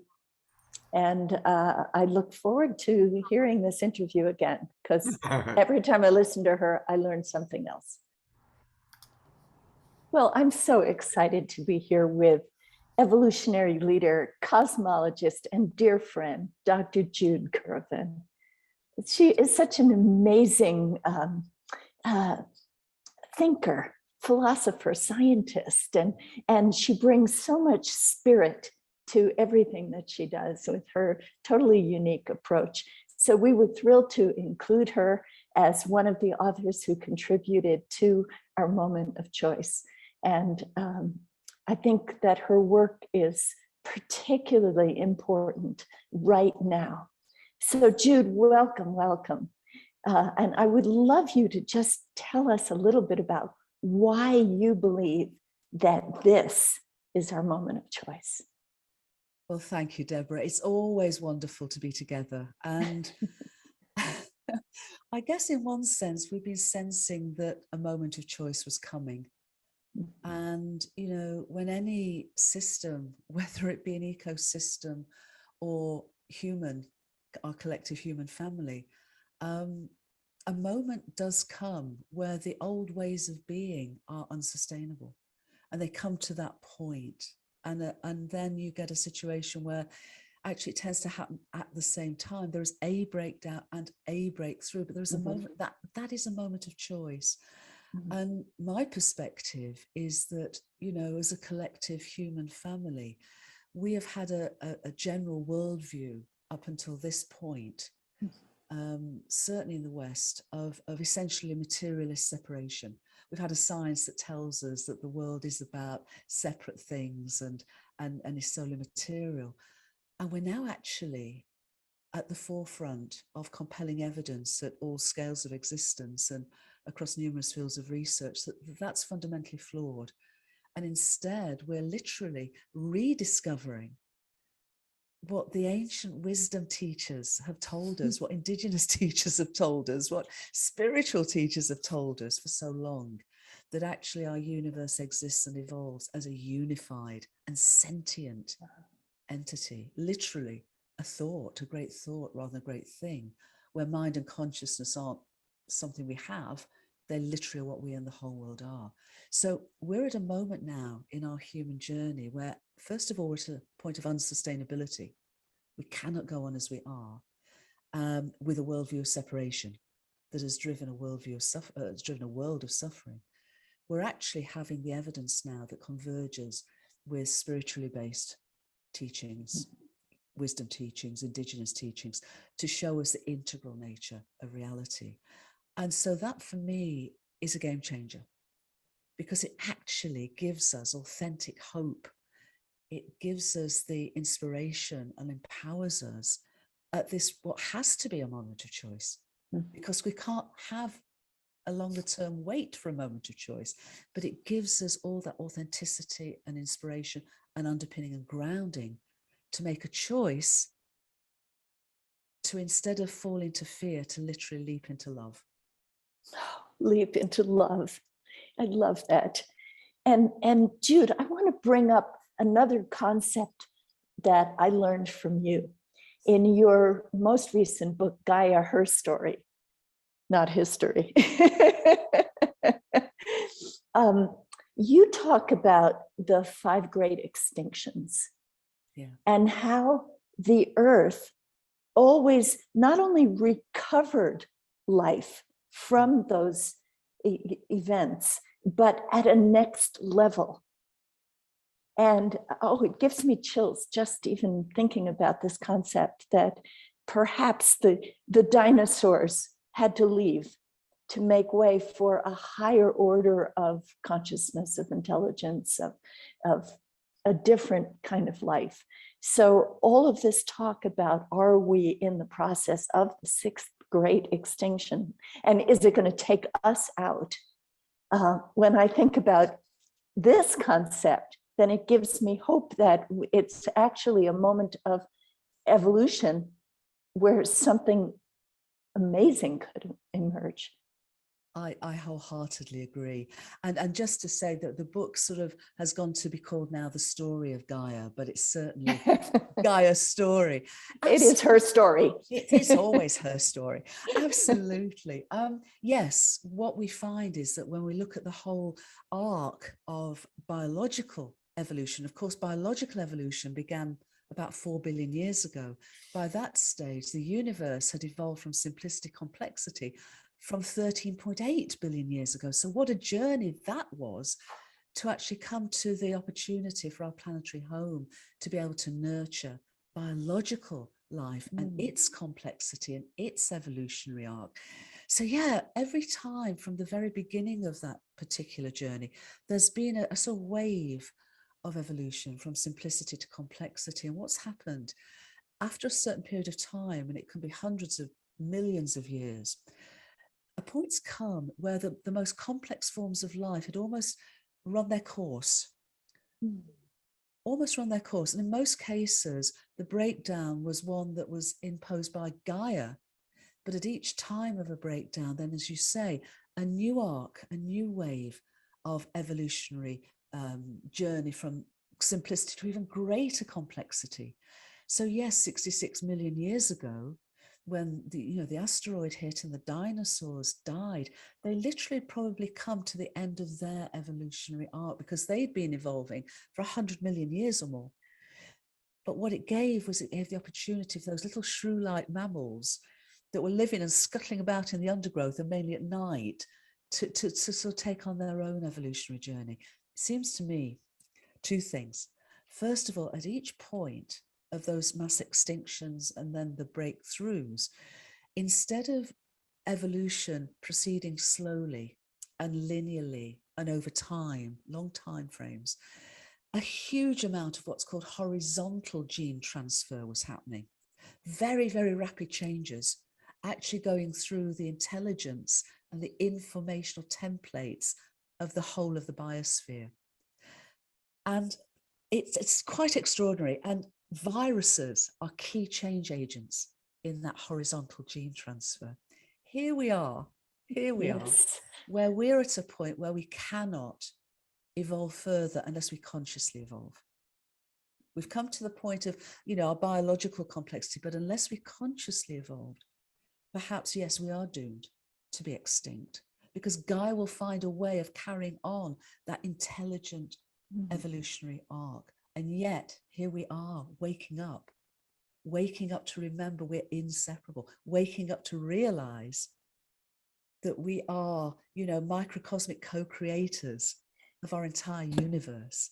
And I look forward to hearing this interview again, because every time I listen to her, I learn something else. Well, I'm so excited to be here with evolutionary leader, cosmologist, and dear friend, Dr. Jude Currivan. She is such an amazing thinker, philosopher, scientist, and she brings so much spirit to everything that she does with her totally unique approach. So we were thrilled to include her as one of the authors who contributed to our moment of choice. And I think that her work is particularly important right now. So Jude, welcome, welcome. And I would love you to just tell us a little bit about why you believe that this is our moment of choice. Well, thank you, Deborah. It's always wonderful to be together. And I guess in one sense, we've been sensing that a moment of choice was coming. And, you know, when any system, whether it be an ecosystem or human, our collective human family, a moment does come where the old ways of being are unsustainable, and they come to that point. And then you get a situation where actually it tends to happen at the same time. There's a breakdown and a breakthrough, but there's a moment that is a moment of choice. And my perspective is that, you know, as a collective human family, we have had a general worldview up until this point, certainly in the West, of essentially materialist separation. We've had a science that tells us that the world is about separate things and is solely material. And we're now actually at the forefront of compelling evidence at all scales of existence and across numerous fields of research that's fundamentally flawed. And instead, we're literally rediscovering what the ancient wisdom teachers have told us, what indigenous teachers have told us, what spiritual teachers have told us for so long, that actually our universe exists and evolves as a unified and sentient entity, literally a thought, a great thought rather than a great thing, where mind and consciousness aren't something we have, they're literally what we and the whole world are. So we're at a moment now in our human journey where, first of all, we're at a point of unsustainability. We cannot go on as we are, with a worldview of separation that has driven a worldview of has driven a world of suffering. We're actually having the evidence now that converges with spiritually based teachings, wisdom teachings, indigenous teachings, to show us the integral nature of reality. And so that, for me, is a game changer, because it actually gives us authentic hope it gives us the inspiration and empowers us at this, what has to be a moment of choice, because we can't have a longer term wait for a moment of choice, but it gives us all that authenticity and inspiration and underpinning and grounding to make a choice to, instead of fall into fear, to literally leap into love. Leap into love. I love that. And Jude, I want to bring up another concept that I learned from you in your most recent book, Gaia, Her Story, not history. You talk about the 5 great extinctions, and how the earth always not only recovered life from those events, but at a next level. And it gives me chills just even thinking about this concept that perhaps the dinosaurs had to leave to make way for a higher order of consciousness, of intelligence, of a different kind of life. So all of this talk about, are we in the process of the 6th great extinction? And is it going to take us out? When I think about this concept, then it gives me hope that it's actually a moment of evolution where something amazing could emerge. I wholeheartedly agree. And just to say that the book sort of has gone to be called now The Story of Gaia, but it's certainly Gaia's story. It is her story. It's always her story. Absolutely. Yes, what we find is that when we look at the whole arc of biological evolution, of course, biological evolution began about 4 billion years ago. By that stage, the universe had evolved from simplistic complexity from 13.8 billion years ago. So what a journey that was to actually come to the opportunity for our planetary home to be able to nurture biological life and its complexity and its evolutionary arc. So yeah, every time from the very beginning of that particular journey, there's been a sort of wave of evolution from simplicity to complexity. And what's happened after a certain period of time, and it can be hundreds of millions of years, a point's come where the most complex forms of life had almost run their course. Almost run their course. And in most cases, the breakdown was one that was imposed by Gaia. But at each time of a breakdown, then, as you say, a new arc, a new wave of evolutionary journey from simplicity to even greater complexity. So yes, 66 million years ago, when the asteroid hit and the dinosaurs died, they literally probably come to the end of their evolutionary arc because they'd been evolving for 100 million years or more. But what it gave was it gave the opportunity for those little shrew-like mammals that were living and scuttling about in the undergrowth and mainly at night to sort of take on their own evolutionary journey. It seems to me 2 things. First of all, at each point of those mass extinctions and then the breakthroughs, instead of evolution proceeding slowly and linearly and over time, long time frames, a huge amount of what's called horizontal gene transfer was happening. Very, very rapid changes actually going through the intelligence and the informational templates of the whole of the biosphere. And it's quite extraordinary. And viruses are key change agents in that horizontal gene transfer. Here we are, where we're at a point where we cannot evolve further unless we consciously evolve. We've come to the point of, our biological complexity, but unless we consciously evolved, perhaps, yes, we are doomed to be extinct, because Gaia will find a way of carrying on that intelligent evolutionary arc. And yet here we are waking up to remember we're inseparable, waking up to realize that we are, microcosmic co-creators of our entire universe.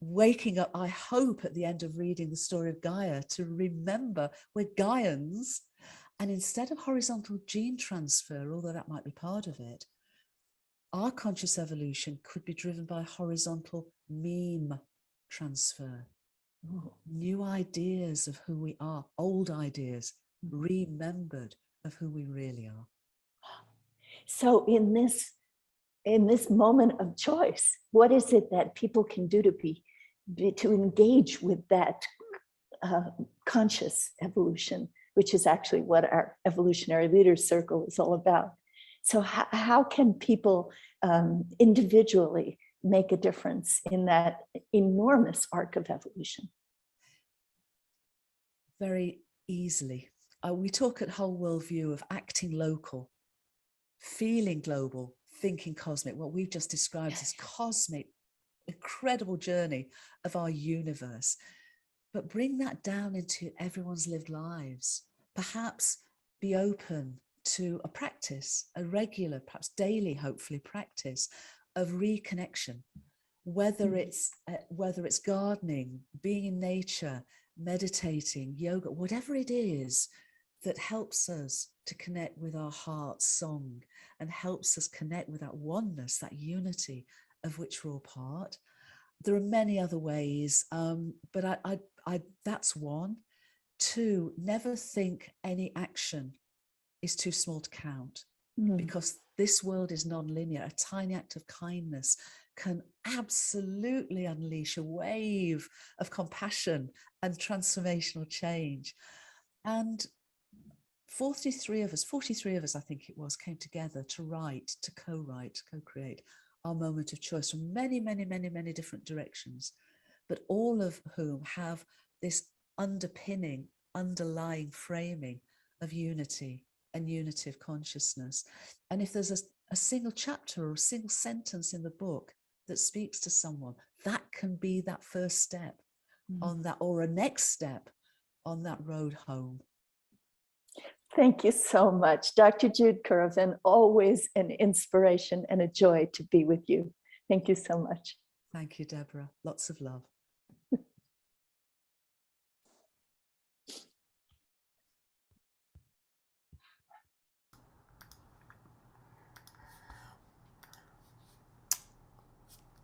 Waking up, I hope, at the end of reading the story of Gaia, to remember we're Gaians. And instead of horizontal gene transfer, although that might be part of it, our conscious evolution could be driven by horizontal meme transfer. New ideas of who we are, old ideas remembered of who we really are. So in this moment of choice, what is it that people can do to engage with that conscious evolution, which is actually what our Evolutionary Leaders Circle is all about? So how can people individually make a difference in that enormous arc of evolution? Very easily. We talk at Whole Worldview of acting local, feeling global, thinking cosmic, what we've just described as cosmic, incredible journey of our universe. But bring that down into everyone's lived lives. Perhaps be open to a practice, a regular, perhaps daily, hopefully, practice of reconnection, whether it's gardening, being in nature, meditating, yoga, whatever it is that helps us to connect with our heart's song and helps us connect with that oneness, that unity of which we're all part. There are many other ways, but that's one. Two, never think any action is too small to count, because this world is non-linear. A tiny act of kindness can absolutely unleash a wave of compassion and transformational change. And 43 of us, I think it was, came together to write, to co-write, co-create our moment of choice from many, many, many, many different directions, but all of whom have this underpinning, underlying framing of unity and unity of consciousness. And if there's a single chapter or a single sentence in the book that speaks to someone, that can be that first step on that, or a next step on that road home. Thank you so much, Dr. Jude Currivan. Always an inspiration and a joy to be with you. Thank you so much. Thank you, Deborah. Lots of love.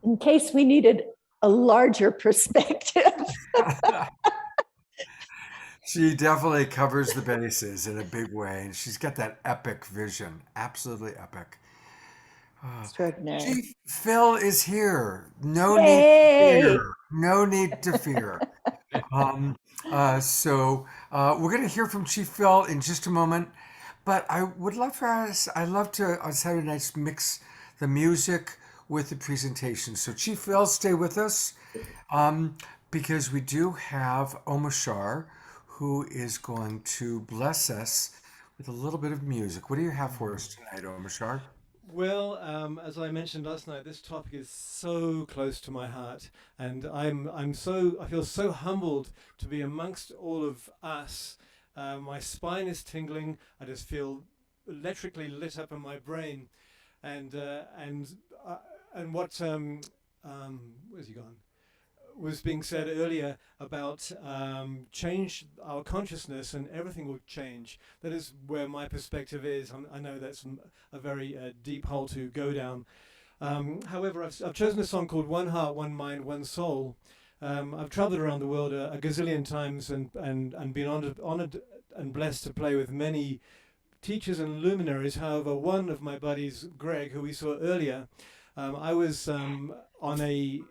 In case we needed a larger perspective. She definitely covers the bases in a big way, and she's got that epic vision, absolutely epic. Extraordinary. Chief Phil is here. No Yay! need to fear. No need to fear. So we're going to hear from Chief Phil in just a moment, but I would love for us, I love to on Saturday nights mix the music with the presentation. So Chief Phil, stay with us because we do have Omashar, who is going to bless us with a little bit of music. What do you have for us tonight, Omashar? Well, as I mentioned last night, this topic is so close to my heart, and I feel so humbled to be amongst all of us. My spine is tingling. I just feel electrically lit up in my brain, and what where's he gone? Was being said earlier about change our consciousness and everything will change. That is where my perspective is. I know that's a very deep hole to go down. However, I've chosen a song called One Heart, One Mind, One Soul. I've traveled around the world a gazillion times and been honored and blessed to play with many teachers and luminaries. However, one of my buddies, Gregg, who we saw earlier, I was on a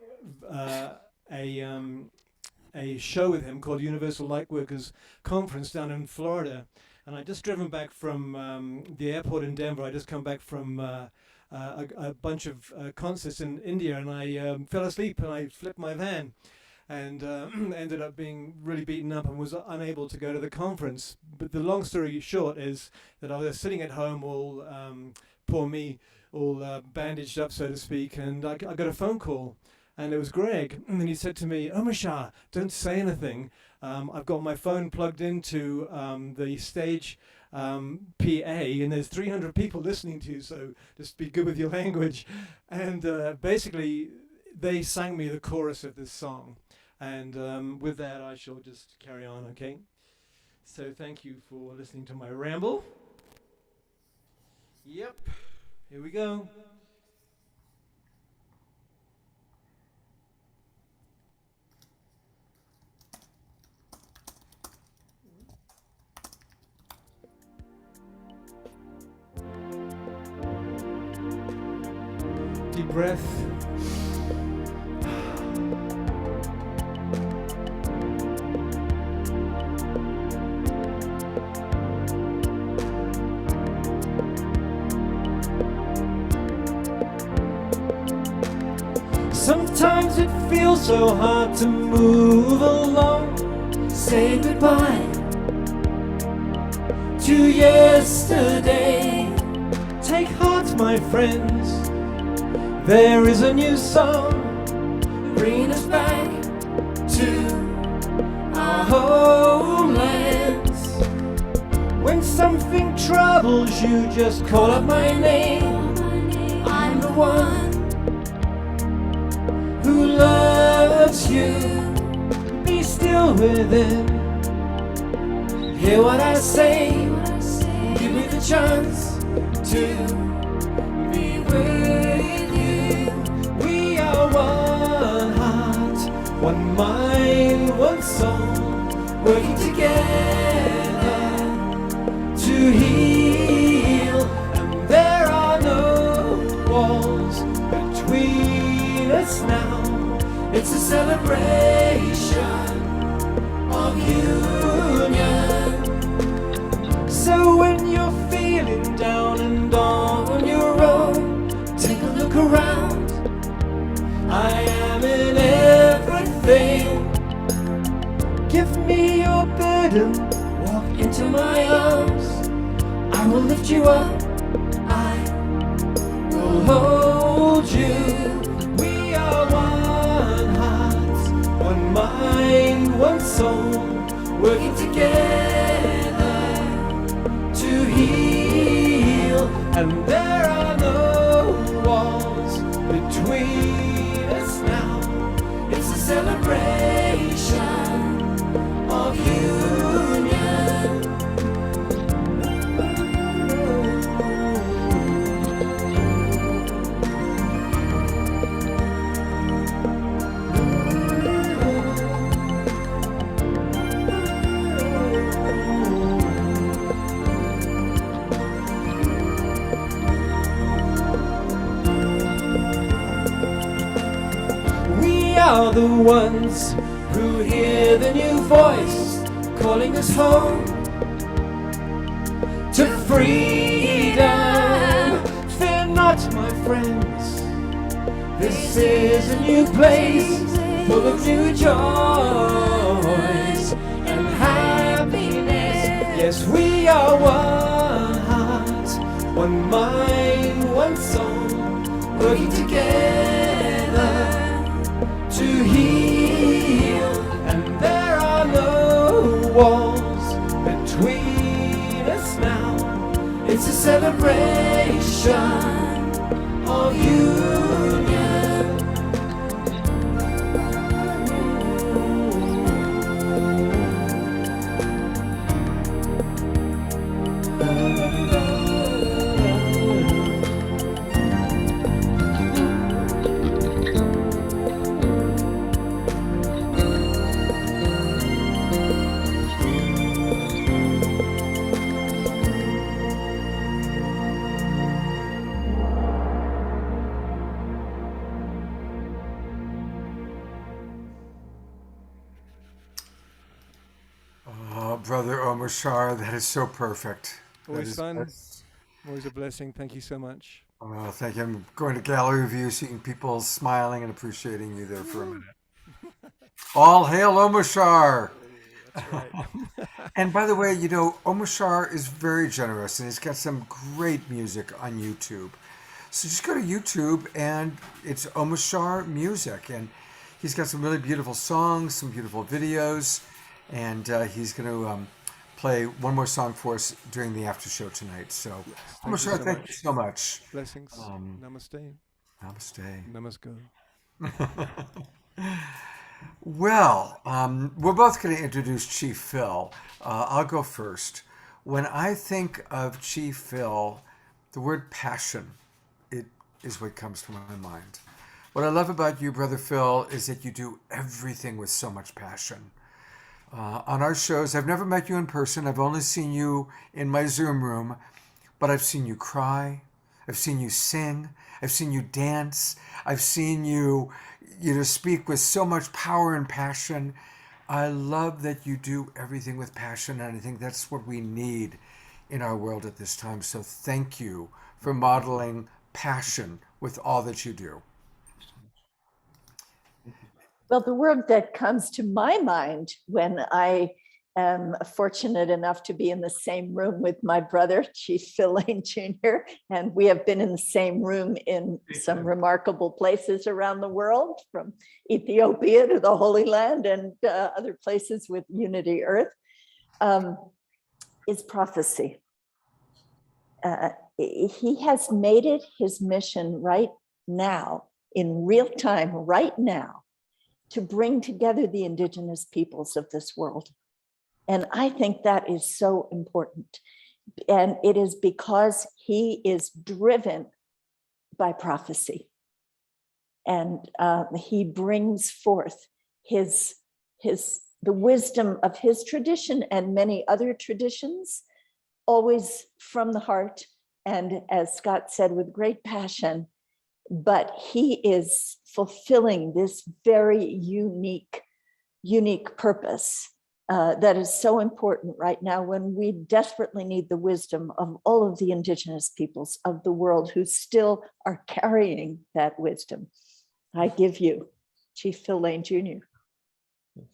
show with him called Universal Lightworkers Conference down in Florida, and I just driven back from the airport in Denver. I just come back from a bunch of concerts in India, and I fell asleep and I flipped my van and ended up being really beaten up and was unable to go to the conference. But the long story short is that I was sitting at home all poor me, all bandaged up, so to speak, and I got a phone call. And it was Gregg, and then he said to me, Omashar, don't say anything. I've got my phone plugged into the stage PA, and there's 300 people listening to you, so just be good with your language. And basically, they sang me the chorus of this song. And with that, I shall just carry on, okay? So thank you for listening to my ramble. Yep, here we go. Deep breath. Sometimes it feels so hard to move along. Say goodbye to yesterday. Take heart, my friends. There is a new song bringing us back to our homelands. When something troubles you, just call out my name. I'm the one who loves you. Be still within. Hear what I say. Give me the chance to be with you. We are one heart, one mind, one soul, working together to heal. And there are no walls between us now. It's a celebration of union. So when you're feeling down and on your own, take a look around. I am in everything. Give me your burden, walk into my arms. I will lift you up, I will hold you. We are one heart, one mind, one soul, working together to heal. And there are no walls between us now. It's a celebration of union. We are the ones who hear the new voice calling us home to freedom. Fear not, my friends, this is a new place full of new joys and happiness. Yes, we are one heart, one mind, one soul, working together to heal. And there are no walls between us now. It's a celebration of union. Brother Omashar, that is so perfect. Always fun. Always a blessing. Thank you so much. Oh, thank you. I'm going to gallery view, seeing people smiling and appreciating you there for a minute. All hail Omashar! That's right. And by the way, you know, Omashar is very generous, and he's got some great music on YouTube. So just go to YouTube, and it's Omashar Music, and he's got some really beautiful songs, some beautiful videos. And he's going to play one more song for us during the after show tonight. So, Yes, thank you so much. Blessings. Namaste. Namaste. Namaskar. Well, we're both going to introduce Chief Phil. I'll go first. When I think of Chief Phil, the word passion, it is what comes to my mind. What I love about you, Brother Phil, is that you do everything with so much passion. On our shows, I've never met you in person. I've only seen you in my Zoom room, but I've seen you cry. I've seen you sing. I've seen you dance. I've seen you, speak with so much power and passion. I love that you do everything with passion, and I think that's what we need in our world at this time. So thank you for modeling passion with all that you do. Well, the word that comes to my mind when I am fortunate enough to be in the same room with my brother, Chief Phil Lane Jr., and we have been in the same room in some remarkable places around the world, from Ethiopia to the Holy Land and other places with Unity Earth, is prophecy. He has made it his mission right now, in real time, right now, to bring together the indigenous peoples of this world. And I think that is so important. And it is because he is driven by prophecy. And he brings forth the wisdom of his tradition and many other traditions, always from the heart. And as Scott said, with great passion, but he is fulfilling this very unique purpose that is so important right now, when we desperately need the wisdom of all of the indigenous peoples of the world who still are carrying that wisdom. I give you Chief Phil Lane Jr.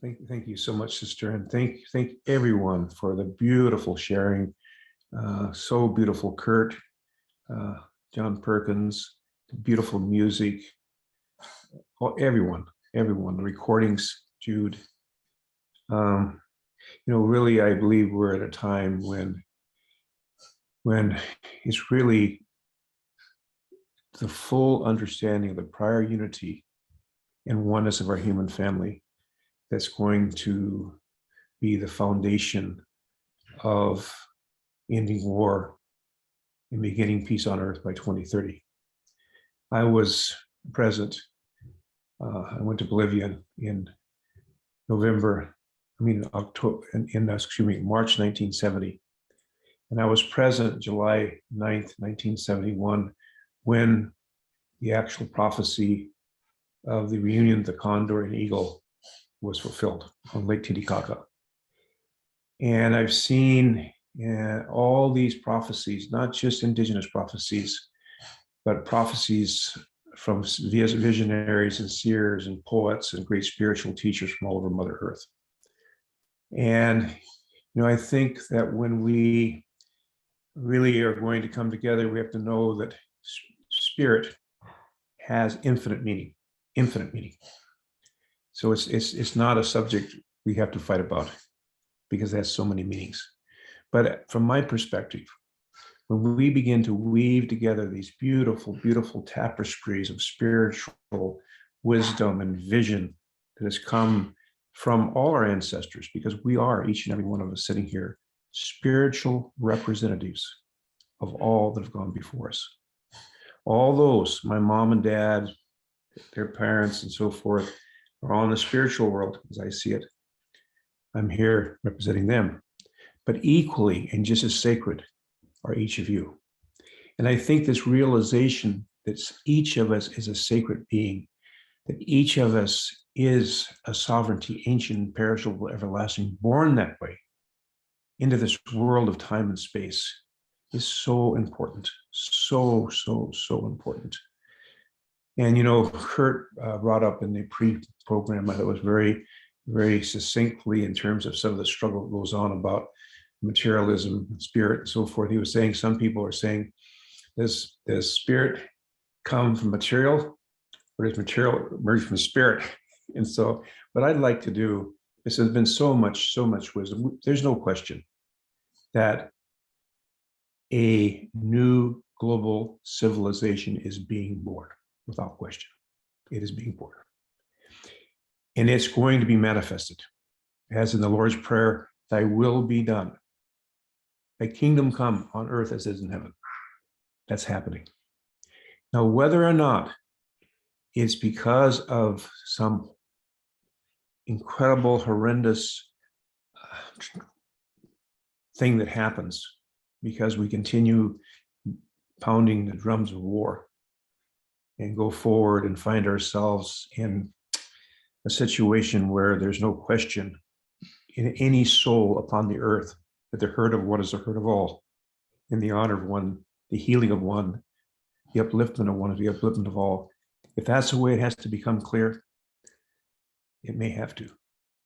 Thank you so much, sister, and thank everyone for the beautiful sharing. So beautiful, Kurt, John Perkins, beautiful music, everyone, the recordings, Jude. Really, I believe we're at a time when it's really the full understanding of the prior unity and oneness of our human family that's going to be the foundation of ending war and beginning peace on earth by 2030. I was present. I went to Bolivia in March 1970. And I was present July 9th, 1971, when the actual prophecy of the reunion of the condor and eagle was fulfilled on Lake Titicaca. And I've seen all these prophecies, not just indigenous prophecies, but prophecies from visionaries and seers and poets and great spiritual teachers from all over Mother Earth. And, I think that when we really are going to come together, we have to know that spirit has infinite meaning. So it's not a subject we have to fight about, because it has so many meanings. But from my perspective, when we begin to weave together these beautiful, beautiful tapestries of spiritual wisdom and vision that has come from all our ancestors, because we are, each and every one of us sitting here, spiritual representatives of all that have gone before us. All those, my mom and dad, their parents and so forth, are all in the spiritual world as I see it. I'm here representing them. But equally and just as sacred are each of you. And I think this realization that each of us is a sacred being, that each of us is a sovereignty, ancient, imperishable, everlasting, born that way into this world of time and space, is so important, so important. And Kurt brought up in the pre-program, I thought it was very, very succinctly in terms of some of the struggle that goes on about materialism, spirit, and so forth. He was saying some people are saying, does spirit come from material, or does material emerge from spirit? And so what I'd like to do, this has been so much wisdom. There's no question that a new global civilization is being born, without question. It is being born. And it's going to be manifested. As in the Lord's Prayer, thy will be done. Thy kingdom come on earth as it is in heaven. That's happening. Now, whether or not it's because of some incredible, horrendous thing that happens because we continue pounding the drums of war and go forward and find ourselves in a situation where there's no question in any soul upon the earth that the hurt of one is the hurt of all, in the honor of one, the healing of one, the upliftment of one is the upliftment of all. If that's the way it has to become clear, it may have to.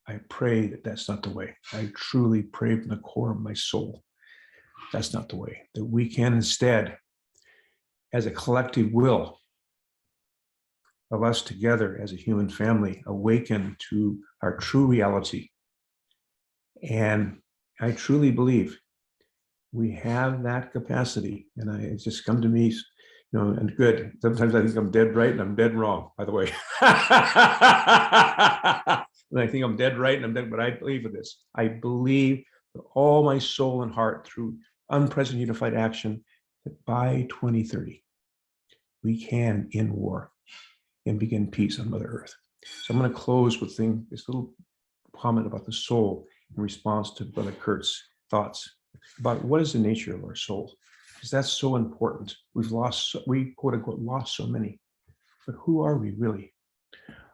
I pray that that's not the way. I truly pray from the core of my soul that's not the way, that we can instead, as a collective will of us together as a human family, awaken to our true reality. And I truly believe we have that capacity. And it's just come to me, and good. Sometimes I think I'm dead right and I'm dead wrong, by the way. And I think I'm dead right and I'm dead, but I believe in this. I believe with all my soul and heart through unprecedented unified action that by 2030, we can end war and begin peace on Mother Earth. So I'm going to close with this little comment about the soul in response to Brother Kurt's thoughts about what is the nature of our soul, because that's so important. We quote unquote lost so many, but who are we really?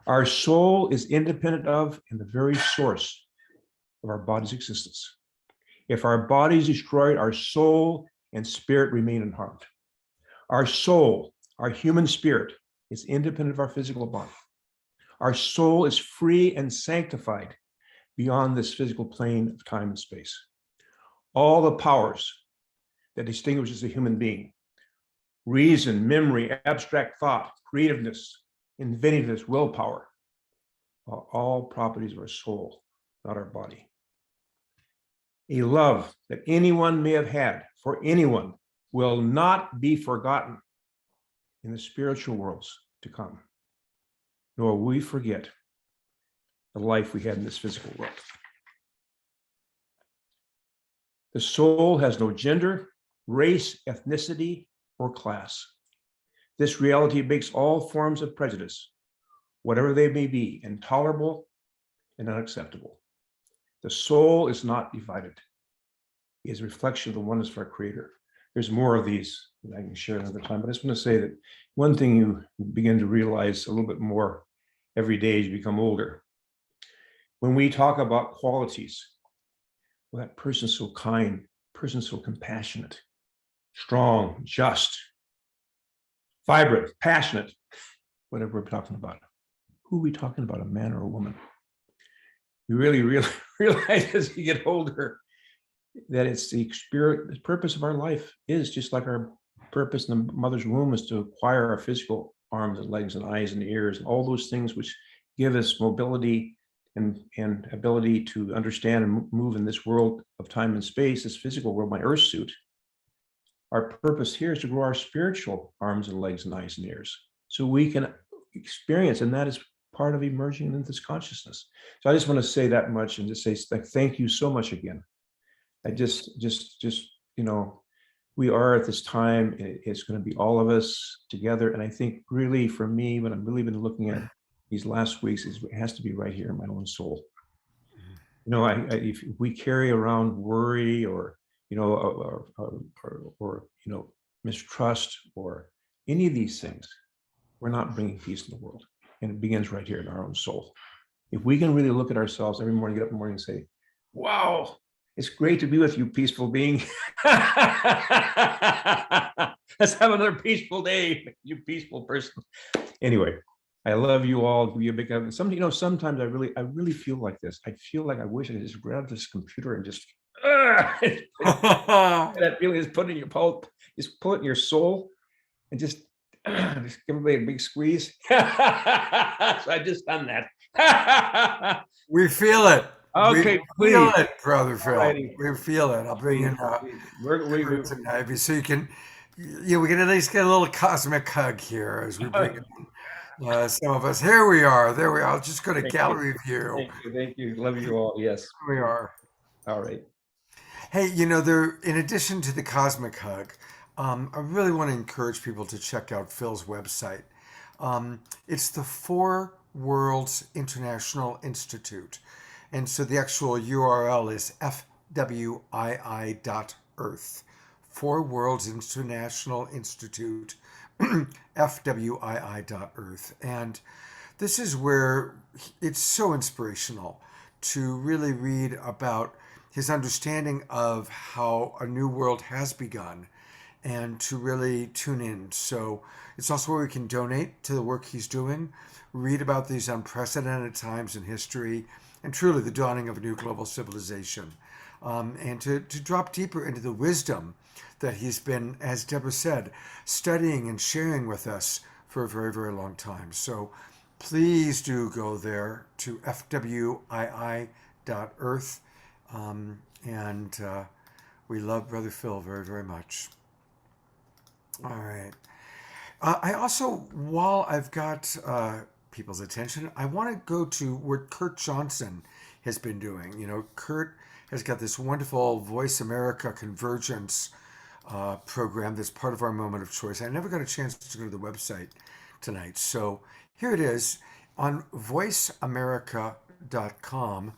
Our soul is independent of and the very source of our body's existence. If our body is destroyed, our soul and spirit remain unharmed. Our soul, our human spirit, is independent of our physical body. Our soul is free and sanctified beyond this physical plane of time and space. All the powers that distinguishes a human being, reason, memory, abstract thought, creativeness, inventiveness, willpower, are all properties of our soul, not our body. A love that anyone may have had for anyone will not be forgotten in the spiritual worlds to come, nor will we forget the life we had in this physical world. The soul has no gender, race, ethnicity, or class. This reality makes all forms of prejudice, whatever they may be, intolerable and unacceptable. The soul is not divided. It is a reflection of the oneness of our Creator. There's more of these that I can share another time, but I just want to say that one thing you begin to realize a little bit more every day as you become older. When we talk about qualities, well, that person's so kind, person's so compassionate, strong, just, vibrant, passionate, whatever we're talking about. Who are we talking about, a man or a woman? We really realize as we get older that it's the spirit, the purpose of our life is just like our purpose in the mother's womb is to acquire our physical arms and legs and eyes and ears and all those things which give us mobility and ability to understand and move in this world of time and space, this physical world, my earth suit. Our purpose here is to grow our spiritual arms and legs and eyes and ears so we can experience, and that is part of emerging into this consciousness. So I just want to say that much and just say thank you so much again. I just we are at this time, it's going to be all of us together. And I think really for me, when I've really been looking at these last weeks, it has to be right here in my own soul. If we carry around worry or mistrust or any of these things, we're not bringing peace in the world. And it begins right here in our own soul. If we can really look at ourselves every morning, get up in the morning and say, wow, it's great to be with you, peaceful being. Let's have another peaceful day, you peaceful person. Anyway, I love you all. Give you a big hug. Sometimes I really feel like this. I feel like I wish I could just grab this computer and just that feeling is put in your pulp, just pull it in your soul and just give everybody a big squeeze. So I just done that. We feel it. Okay, we please. feel it, Brother Phil. Alrighty. We feel it. I'll bring in we're tonight, so you can, we can at least get a little cosmic hug here as we bring in some of us. Here we are. There we are. I'll just go to gallery view. Thank you. Love you all. Yes. Here we are. All right. Hey, there, in addition to the cosmic hug, I really want to encourage people to check out Phil's website. It's the Four Worlds International Institute. And so the actual URL is fwii.earth, Four Worlds International Institute, FWII.earth. And this is where it's so inspirational to really read about his understanding of how a new world has begun and to really tune in. So it's also where we can donate to the work he's doing, read about these unprecedented times in history, and truly the dawning of a new global civilization. And to drop deeper into the wisdom that he's been, as Deborah said, studying and sharing with us for a very, very long time. So please do go there to fwii.earth. And we love Brother Phil very, very much. All right. I also, while I've got people's attention, I want to go to what Kurt Johnson has been doing. You know, Kurt has got this wonderful Voice America Convergence program that's part of our moment of choice. I never got a chance to go to the website tonight. So here it is on voiceamerica.com.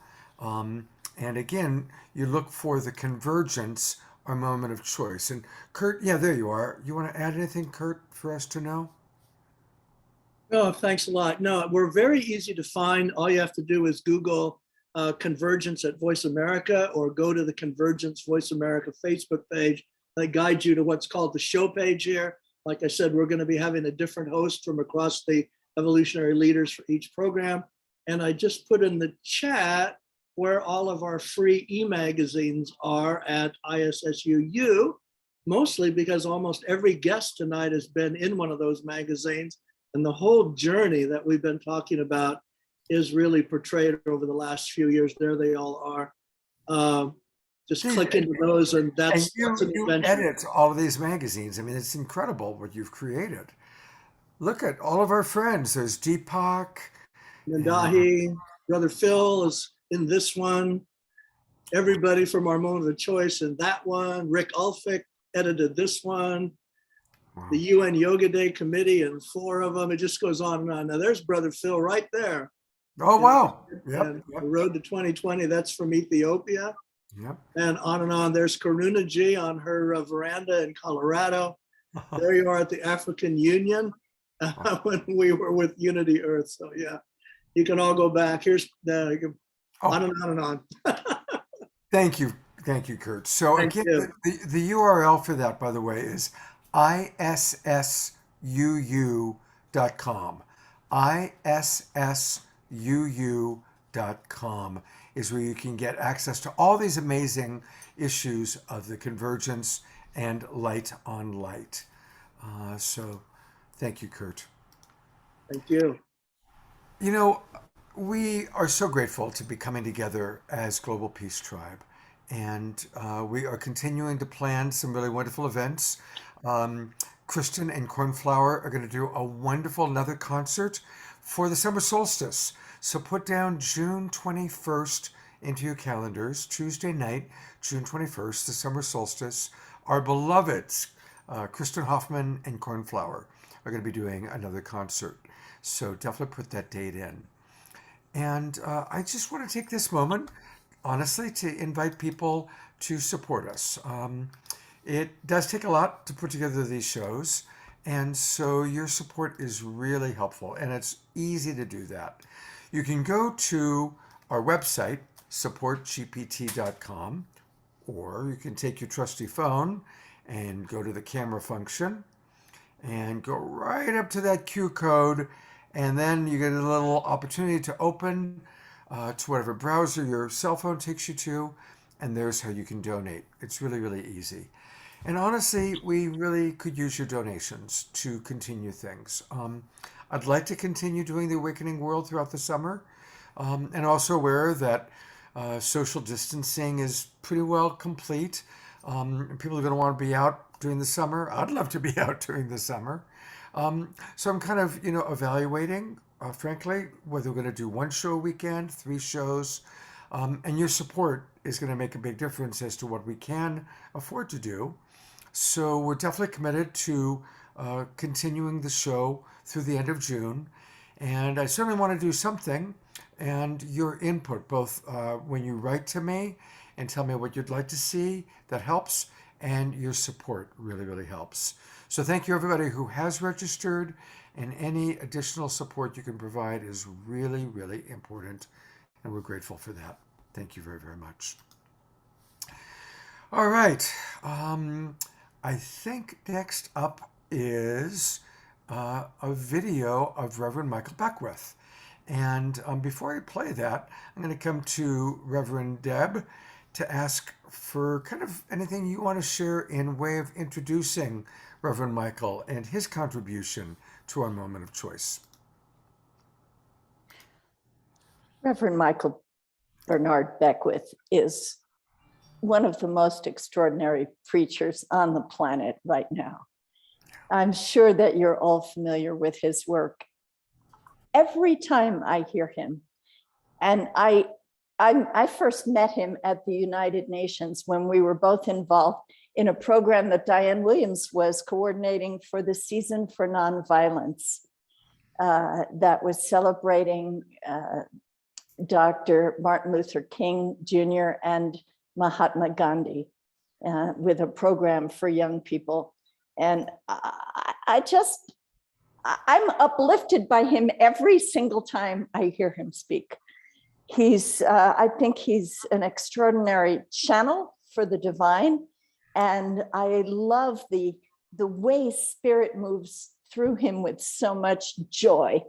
And again, you look for the Convergence, our moment of choice. And Kurt, yeah, there you are. You want to add anything, Kurt, for us to know? No, thanks a lot. No, we're very easy to find. All you have to do is Google Convergence at Voice America, or go to the Convergence Voice America Facebook page. They guide you to what's called the show page here. Like I said, we're going to be having a different host from across the evolutionary leaders for each program. And I just put in the chat where all of our free e-magazines are at ISSUU, mostly because almost every guest tonight has been in one of those magazines. And the whole journey that we've been talking about is really portrayed over the last few years. There they all are. Just click into those, and that's you an adventure. edit all of these magazines. I mean, it's incredible what you've created. Look at all of our friends. There's Deepak. Nandahi, Brother Phil is in this one. Everybody from our moment of choice in that one. Rick Ulfick edited this one. Wow. The UN Yoga Day Committee and 4 of them. It just goes on and on. Now there's Brother Phil right there. Oh, wow. Yep. The Road to 2020, that's from Ethiopia. Yep. And on. There's Karuna Ji on her veranda in Colorado. There you are at the African Union when we were with Unity Earth. So yeah, you can all go back. Here's on and on and on. Thank you, Kurt. So again, the URL for that, by the way, is ISSUU.com. ISSUU.com is where you can get access to all these amazing issues of the Convergence and Light on Light. So thank you, Kurt. Thank you. You know, we are so grateful to be coming together as Global Peace Tribe. And we are continuing to plan some really wonderful events. Kristen and Cornflower are going to do a wonderful another concert for the summer solstice. So put down June 21st into your calendars. Tuesday night, June 21st, the summer solstice. Our beloveds, Kristen Hoffman and Cornflower, are going to be doing another concert. So definitely put that date in. And I just want to take this moment, honestly, to invite people to support us. It does take a lot to put together these shows, and so your support is really helpful, and it's easy to do that. You can go to our website, supportgpt.com, or you can take your trusty phone and go to the camera function and go right up to that Q code, and then you get a little opportunity to open to whatever browser your cell phone takes you to, and there's how you can donate. It's really, really easy. And honestly, we really could use your donations to continue things. I'd like to continue doing the Awakening World throughout the summer, and also aware that social distancing is pretty well complete. People are going to want to be out during the summer. I'd love to be out during the summer. So I'm kind of, evaluating, frankly, whether we're going to do 1 show a weekend, 3 shows, and your support is going to make a big difference as to what we can afford to do. So we're definitely committed to continuing the show through the end of June. And I certainly want to do something, and your input, both when you write to me and tell me what you'd like to see, that helps, and your support really, really helps. So thank you everybody who has registered, and any additional support you can provide is really, really important, and we're grateful for that. Thank you very, very much. All right. I think next up is a video of Reverend Michael Beckwith. And before I play that, I'm going to come to Reverend Deb to ask for kind of anything you want to share in way of introducing Reverend Michael and his contribution to our moment of choice. Reverend Michael Bernard Beckwith is one of the most extraordinary preachers on the planet right now. I'm sure that you're all familiar with his work. Every time I hear him, and I first met him at the United Nations when we were both involved in a program that Diane Williams was coordinating for the Season for Nonviolence that was celebrating Dr. Martin Luther King Jr. and Mahatma Gandhi with a program for young people. And I'm uplifted by him every single time I hear him speak. I think he's an extraordinary channel for the divine. And I love the way Spirit moves through him with so much joy.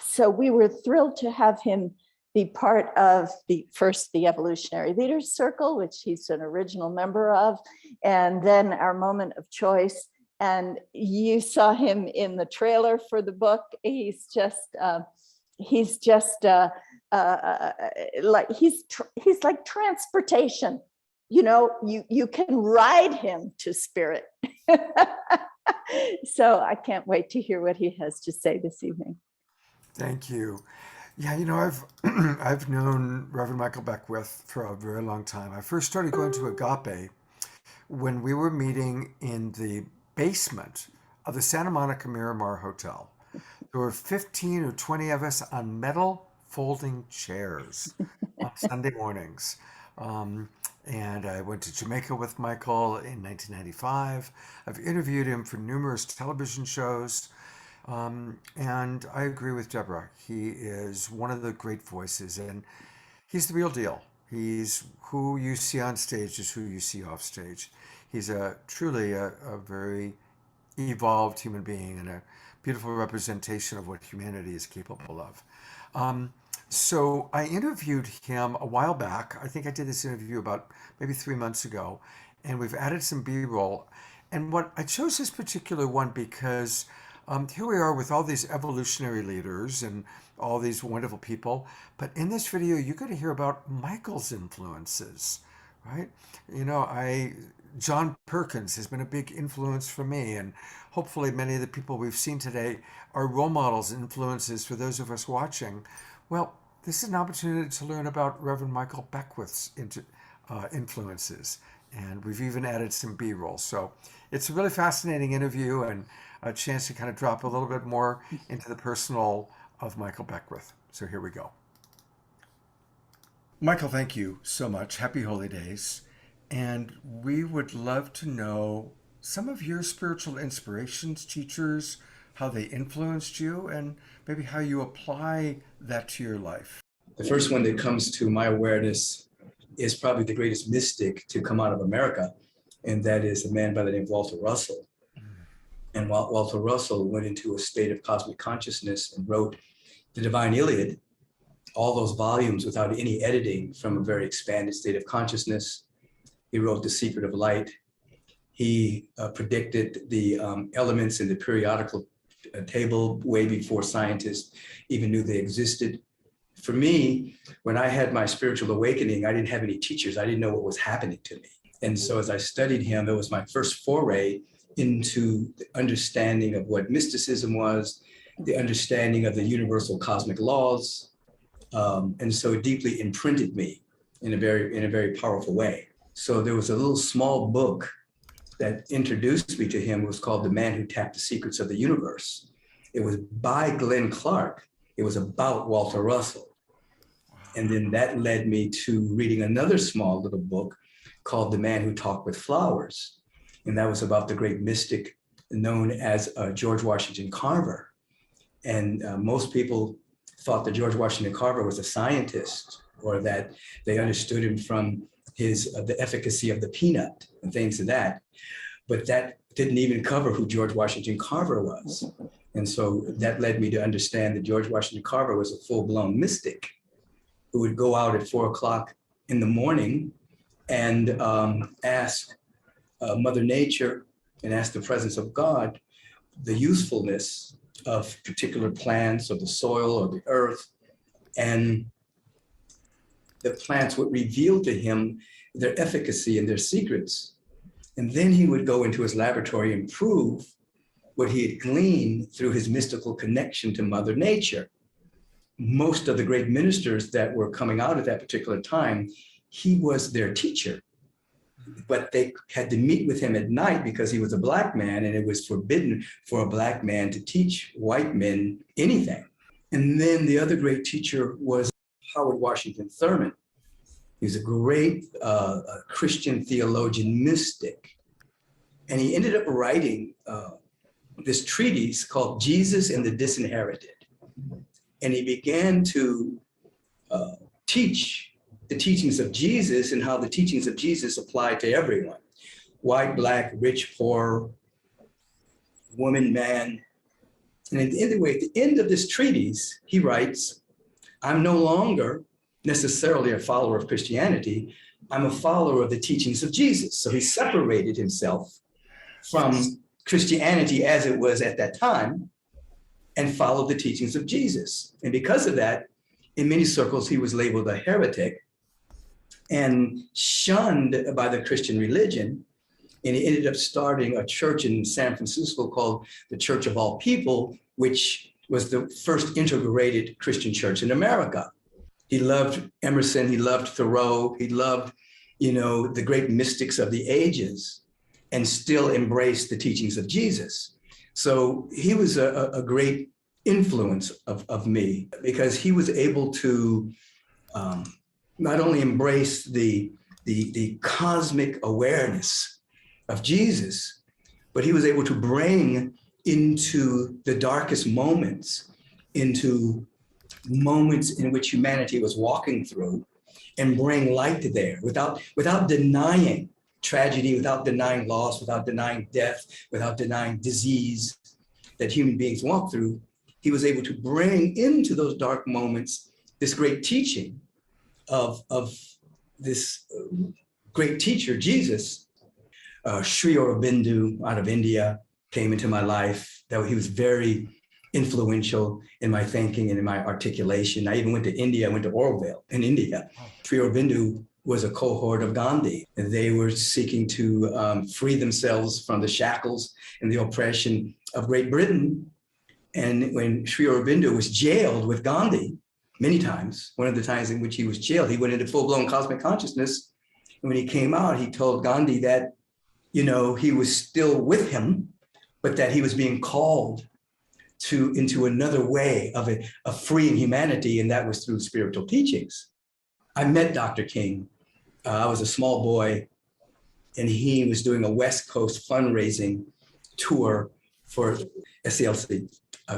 So we were thrilled to have him be part of the Evolutionary Leaders Circle, which he's an original member of, and then our moment of choice. And you saw him in the trailer for the book. He's like transportation. You know, you can ride him to Spirit. So I can't wait to hear what he has to say this evening. Thank you. Yeah, you know, I've known Reverend Michael Beckwith for a very long time. I first started going to Agape when we were meeting in the basement of the Santa Monica Miramar Hotel. There were 15 or 20 of us on metal folding chairs on Sunday mornings. And I went to Jamaica with Michael in 1995. I've interviewed him for numerous television shows. And I agree with Deborah. He is one of the great voices, and he's the real deal. He's who you see on stage is who you see off stage. He's truly a very evolved human being and a beautiful representation of what humanity is capable of. So I interviewed him a while back. I think I did this interview about maybe 3 months ago, and we've added some B-roll. And what I chose this particular one because here we are with all these evolutionary leaders and all these wonderful people. But in this video, you're going to hear about Michael's influences, right? You know, John Perkins has been a big influence for me. And hopefully many of the people we've seen today are role models and influences for those of us watching. Well, this is an opportunity to learn about Reverend Michael Beckwith's influences. And we've even added some B-roll. So it's a really fascinating interview and a chance to kind of drop a little bit more into the personal of Michael Beckwith. So here we go. Michael, thank you so much. Happy Holy Days. And we would love to know some of your spiritual inspirations, teachers, how they influenced you, and maybe how you apply that to your life. The first one that comes to my awareness is probably the greatest mystic to come out of America, and that is a man by the name of Walter Russell. And Walter Russell went into a state of cosmic consciousness and wrote the Divine Iliad, all those volumes without any editing from a very expanded state of consciousness. He wrote The Secret of Light. He predicted the elements in the periodical table way before scientists even knew they existed. For me, when I had my spiritual awakening, I didn't have any teachers. I didn't know what was happening to me. And so as I studied him, it was my first foray into the understanding of what mysticism was, the understanding of the universal cosmic laws. And so it deeply imprinted me in a very powerful way. So there was a little small book that introduced me to him. It was called The Man Who Tapped the Secrets of the Universe. It was by Glenn Clark. It was about Walter Russell. And then that led me to reading another small little book called The Man Who Talked with Flowers. And that was about the great mystic known as George Washington Carver. And most people thought that George Washington Carver was a scientist, or that they understood him from the efficacy of the peanut and things of that. But that didn't even cover who George Washington Carver was. And so that led me to understand that George Washington Carver was a full-blown mystic who would go out at 4 o'clock in the morning and ask Mother Nature and ask the presence of God the usefulness of particular plants or the soil or the earth. And the plants would reveal to him their efficacy and their secrets. And then he would go into his laboratory and prove what he had gleaned through his mystical connection to Mother Nature. Most of the great ministers that were coming out at that particular time, he was their teacher. But they had to meet with him at night because he was a Black man, and it was forbidden for a Black man to teach white men anything. And then the other great teacher was Howard Washington Thurman. He was a great Christian theologian mystic. And he ended up writing this treatise called Jesus and the Disinherited. And he began to teach the teachings of Jesus and how the teachings of Jesus apply to everyone: white, Black, rich, poor, woman, man. And at the end of this treatise, he writes, I'm no longer necessarily a follower of Christianity. I'm a follower of the teachings of Jesus. So he separated himself from Christianity as it was at that time and followed the teachings of Jesus. And because of that, in many circles, he was labeled a heretic and shunned by the Christian religion. And he ended up starting a church in San Francisco called the Church of All People, which was the first integrated Christian church in America. He loved Emerson, he loved Thoreau, he loved, the great mystics of the ages, and still embraced the teachings of Jesus. So he was a great influence of me, because he was able to not only embrace the cosmic awareness of Jesus, but he was able to bring into the darkest moments, into moments in which humanity was walking through, and bring light to there without denying tragedy, without denying loss, without denying death, without denying disease that human beings walk through. He was able to bring into those dark moments this great teaching of this great teacher, Jesus. Sri Aurobindo out of India came into my life. He was very influential in my thinking and in my articulation. I even went to India. I went to Oroville in India. Sri Aurobindo was a cohort of Gandhi, and they were seeking to free themselves from the shackles and the oppression of Great Britain. And when Sri Aurobindo was jailed with Gandhi many times, one of the times in which he was jailed, he went into full-blown cosmic consciousness. And when he came out, he told Gandhi that, he was still with him, but that he was being called into another way of freeing humanity, and that was through spiritual teachings. I met Dr. King. I was a small boy, and he was doing a West Coast fundraising tour for SCLC,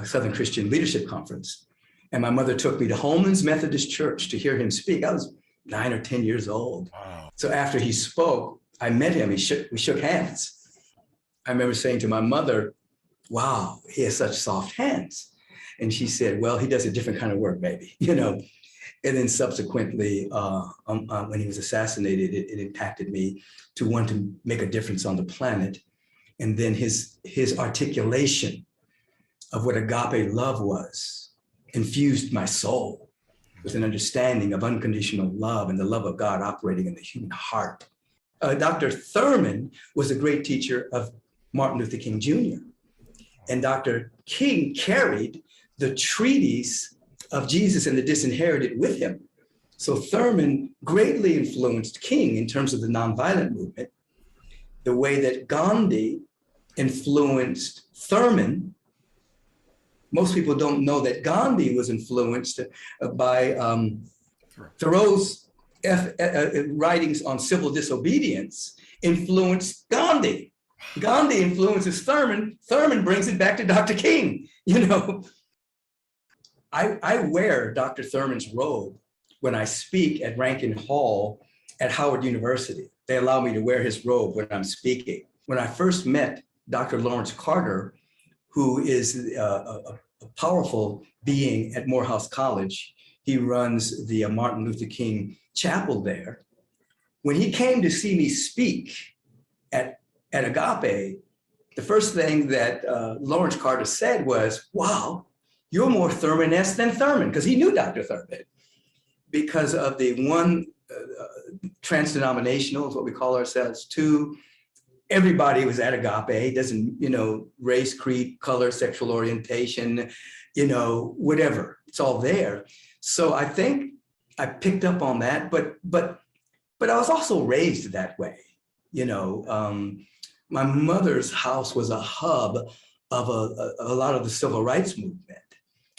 Southern Christian Leadership Conference. And my mother took me to Holman's Methodist Church to hear him speak. I was 9 or 10 years old. Wow. So after he spoke, I met him. We shook hands. I remember saying to my mother, wow, he has such soft hands. And she said, well, he does a different kind of work, baby, And then subsequently, when he was assassinated, it impacted me to want to make a difference on the planet. And then his articulation of what agape love was infused my soul with an understanding of unconditional love and the love of God operating in the human heart. Dr. Thurman was a great teacher of Martin Luther King Jr. And Dr. King carried the treatise of Jesus and the Disinherited with him. So Thurman greatly influenced King in terms of the nonviolent movement, the way that Gandhi influenced Thurman. Most people don't know that Gandhi was influenced by Thoreau's writings on civil disobedience influenced Gandhi. Gandhi influences Thurman. Thurman brings it back to Dr. King. I wear Dr. Thurman's robe when I speak at Rankin Hall at Howard University. They allow me to wear his robe when I'm speaking. When I first met Dr. Lawrence Carter, who is a powerful being at Morehouse College, he runs the Martin Luther King Chapel there. When he came to see me speak at Agape, the first thing that Lawrence Carter said was, wow, you're more Thurman-esque than Thurman, because he knew Dr. Thurman, because of the one, trans-denominational is what we call ourselves. Two, everybody was at Agape, doesn't, race, creed, color, sexual orientation, whatever, it's all there. So I think I picked up on that, but I was also raised that way. My mother's house was a hub of a lot of the civil rights movement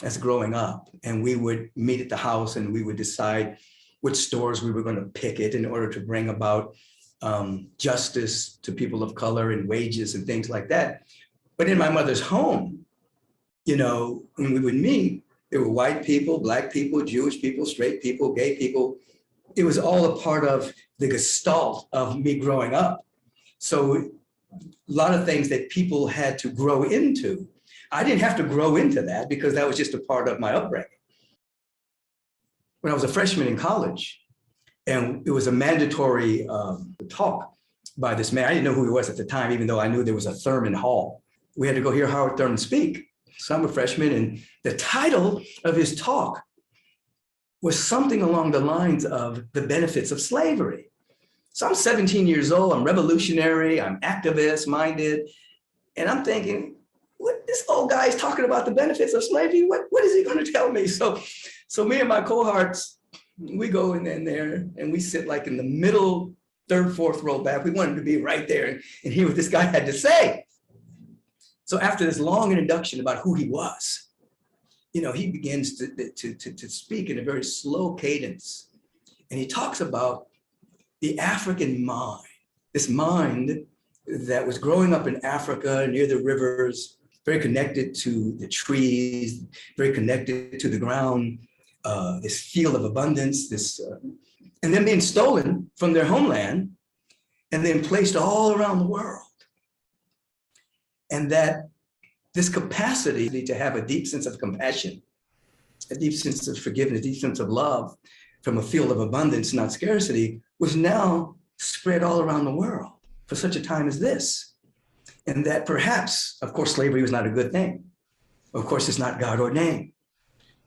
as growing up. And we would meet at the house and we would decide which stores we were going to picket in order to bring about justice to people of color and wages and things like that. But in my mother's home, when we would meet, there were white people, Black people, Jewish people, straight people, gay people. It was all a part of the gestalt of me growing up. So a lot of things that people had to grow into, I didn't have to grow into that because that was just a part of my upbringing. When I was a freshman in college, and it was a mandatory talk by this man. I didn't know who he was at the time, even though I knew there was a Thurman Hall. We had to go hear Howard Thurman speak. So I'm a freshman, and the title of his talk was something along the lines of the benefits of slavery. So I'm 17 years old, I'm revolutionary, I'm activist minded, and I'm thinking, what this old guy is talking about the benefits of slavery? What is he going to tell me? So me and my cohorts, we go in there and we sit like in the middle, third, fourth row back. We wanted to be right there and hear what this guy had to say. So after this long introduction about who he was, he begins to speak in a very slow cadence. And he talks about the African mind, this mind that was growing up in Africa near the rivers, very connected to the trees, very connected to the ground, this field of abundance, and then being stolen from their homeland and then placed all around the world. And that this capacity to have a deep sense of compassion, a deep sense of forgiveness, a deep sense of love from a field of abundance, not scarcity, was now spread all around the world for such a time as this. And that perhaps, of course, slavery was not a good thing. Of course, it's not God ordained.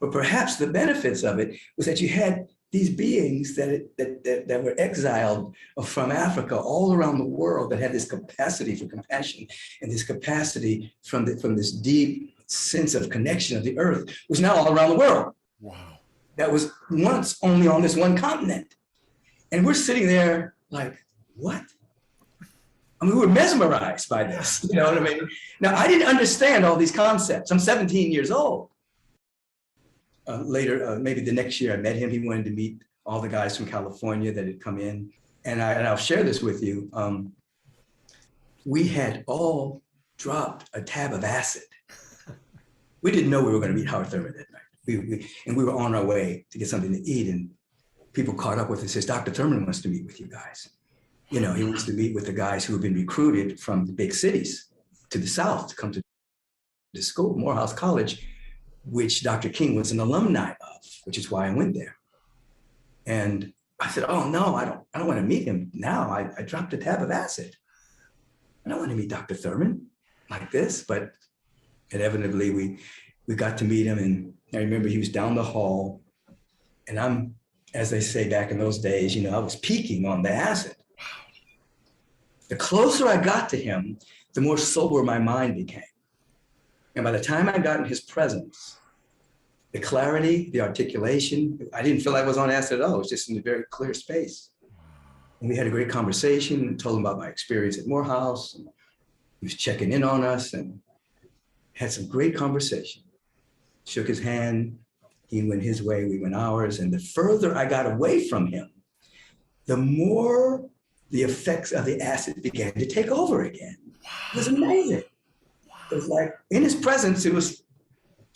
But perhaps the benefits of it was that you had these beings that were exiled from Africa all around the world that had this capacity for compassion and this capacity from this deep sense of connection of the earth was now all around the world. Wow. That was once only on this one continent. And we're sitting there like, what? I mean, we were mesmerized by this, you know what I mean? Now, I didn't understand all these concepts. I'm 17 years old. Later, maybe the next year I met him. He wanted to meet all the guys from California that had come in. And I'll share this with you. We had all dropped a tab of acid. We didn't know we were going to meet Howard Thurman that night. And we were on our way to get something to eat. And people caught up with us and says, Dr. Thurman wants to meet with you guys. You know, he wants to meet with the guys who have been recruited from the big cities to the South to come to the school, Morehouse College, which Dr. King was an alumni of, which is why I went there. And I said, oh no, I don't want to meet him now. I dropped a tab of acid. I don't want to meet Dr. Thurman like this, but inevitably we got to meet him. And I remember he was down the hall and I'm, as they say back in those days, you know, I was peaking on the acid. The closer I got to him, the more sober my mind became. And by the time I got in his presence, the clarity, the articulation, I didn't feel I was on acid at all. It was just in a very clear space. And we had a great conversation and told him about my experience at Morehouse. And he was checking in on us and had some great conversation. Shook his hand, he went his way, we went ours. And the further I got away from him, the more the effects of the acid began to take over again. Wow. It was amazing. It was like in his presence, it was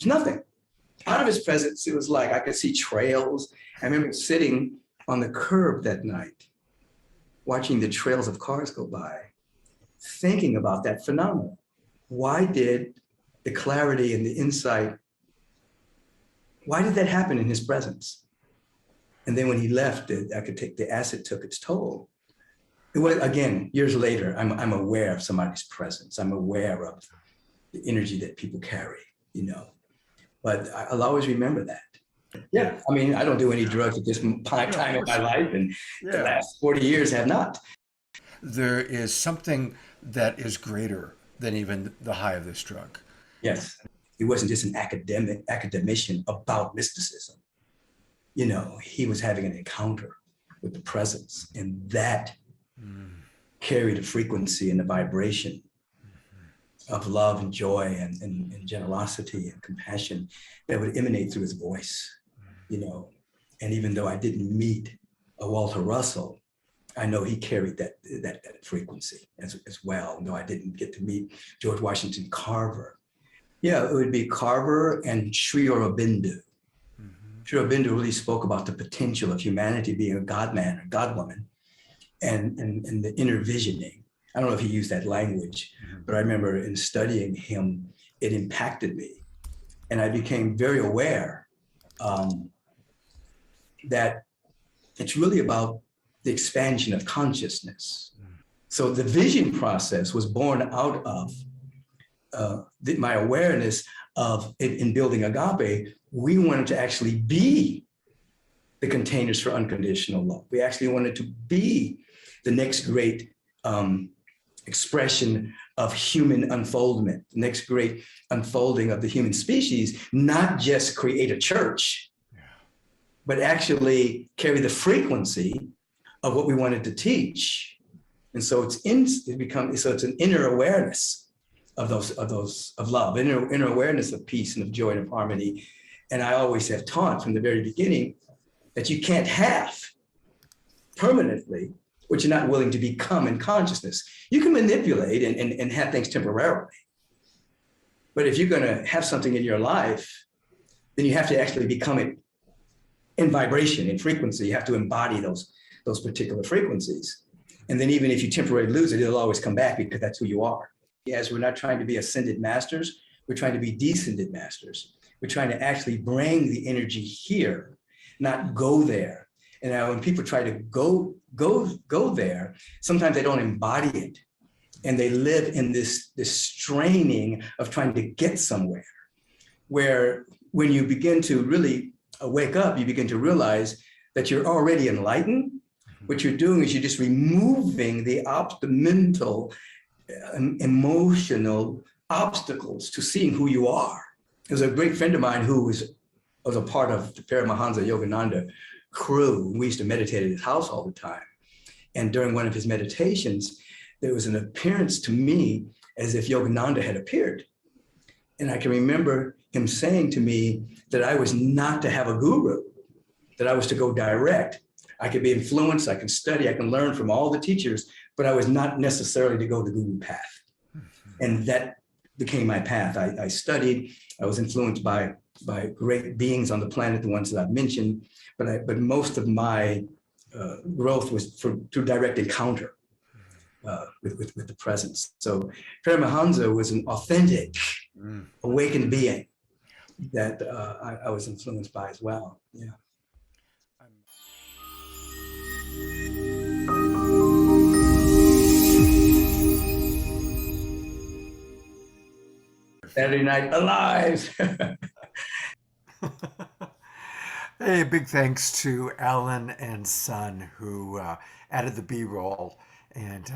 nothing. Out of his presence, it was like I could see trails. I remember sitting on the curb that night, watching the trails of cars go by, thinking about that phenomenon. Why did the clarity and the insight, why did that happen in his presence? And then when he left, the acid took its toll. It was, again, years later, I'm aware of somebody's presence. I'm aware of the energy that people carry, you know. But I'll always remember that. Yeah, I mean, I don't do any drugs at this time in my life, and the last 40 years have not. There is something that is greater than even the high of this drug. Yes, he wasn't just an academician about mysticism. You know, he was having an encounter with the presence, and that carried a frequency and a vibration of love and joy and generosity and compassion that would emanate through his voice, you know. And even though I didn't meet a Walter Russell, I know he carried that frequency as well, though I didn't get to meet George Washington Carver. Yeah, it would be Carver and Sri Aurobindo. Sri Aurobindo really spoke about the potential of humanity being a God-man or God-woman and the inner visioning. I don't know if he used that language, but I remember in studying him, it impacted me. And I became very aware that it's really about the expansion of consciousness. So the vision process was born out of my awareness of, in building Agape, we wanted to actually be the containers for unconditional love. We actually wanted to be the next great expression of human unfoldment, the next great unfolding of the human species, not just create a church, but actually carry the frequency of what we wanted to teach. And so it's an inner awareness of love, inner awareness of peace and of joy and of harmony. And I always have taught from the very beginning that you can't have permanently what you're not willing to become in consciousness. You can manipulate and have things temporarily. But if you're gonna have something in your life, then you have to actually become it in vibration, in frequency. You have to embody those particular frequencies. And then even if you temporarily lose it, it'll always come back because that's who you are. As we're not trying to be ascended masters, we're trying to be descended masters. We're trying to actually bring the energy here, not go there. And now when people try to go there, sometimes they don't embody it. And they live in this straining of trying to get somewhere, where when you begin to really wake up, you begin to realize that you're already enlightened. What you're doing is you're just removing the mental, emotional obstacles to seeing who you are. There's a great friend of mine who was a part of the Paramahansa Yogananda crew. We used to meditate at his house all the time. And during one of his meditations, there was an appearance to me as if Yogananda had appeared. And I can remember him saying to me that I was not to have a guru, that I was to go direct. I could be influenced, I can study, I can learn from all the teachers, but I was not necessarily to go the guru path. And that became my path. I studied, I was influenced by great beings on the planet, the ones that I've mentioned, but most of my growth was through direct encounter with the presence. So Paramahansa was an authentic, awakened being that I was influenced by as well. Yeah. Saturday Night Alive. Hey, big thanks to Alan and Son who added the B-roll, and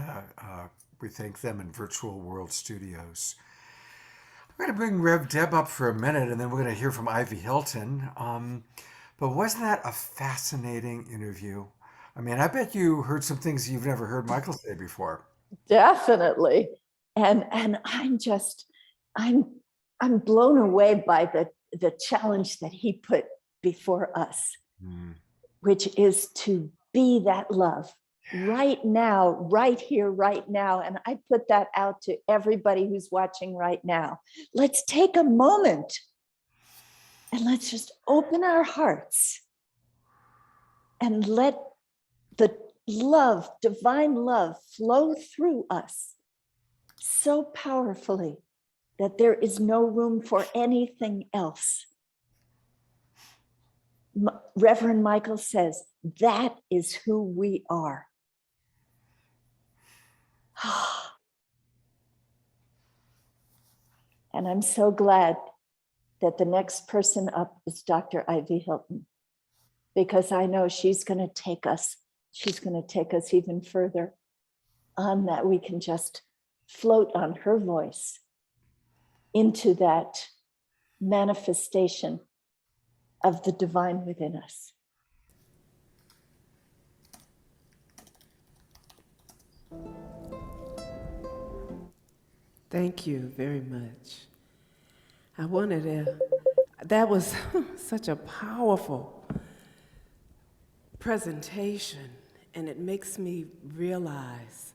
we thank them in Virtual World Studios. We're going to bring Rev Deb up for a minute, and then we're going to hear from Ivy Hilton. But wasn't that a fascinating interview? I mean, I bet you heard some things you've never heard Michael say before. Definitely. And I'm blown away by the challenge that he put before us, which is to be that love right now, right here, right now. And I put that out to everybody who's watching right now. Let's take a moment and let's just open our hearts and let the love, divine love, flow through us so powerfully that there is no room for anything else. Reverend Michael says, that is who we are. And I'm so glad that the next person up is Dr. Ivy Hilton, because I know she's going to take us even further on that. We can just float on her voice into that manifestation of the divine within us. Thank you very much. I wanted to, that was such a powerful presentation, and it makes me realize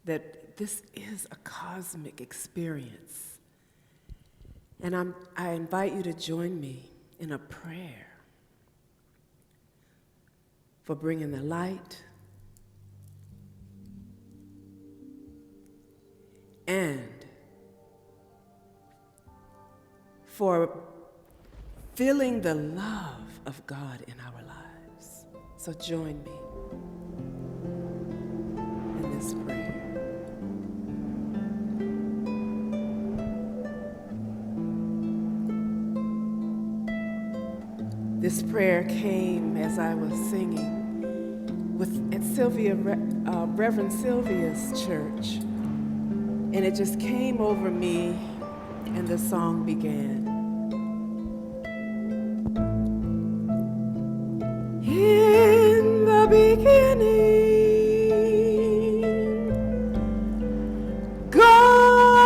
that this is a cosmic experience. And I invite you to join me in a prayer for bringing the light and for feeling the love of God in our lives. So join me in this prayer. This prayer came as I was singing at Reverend Sylvia's church, and it just came over me, and the song began. In the beginning, God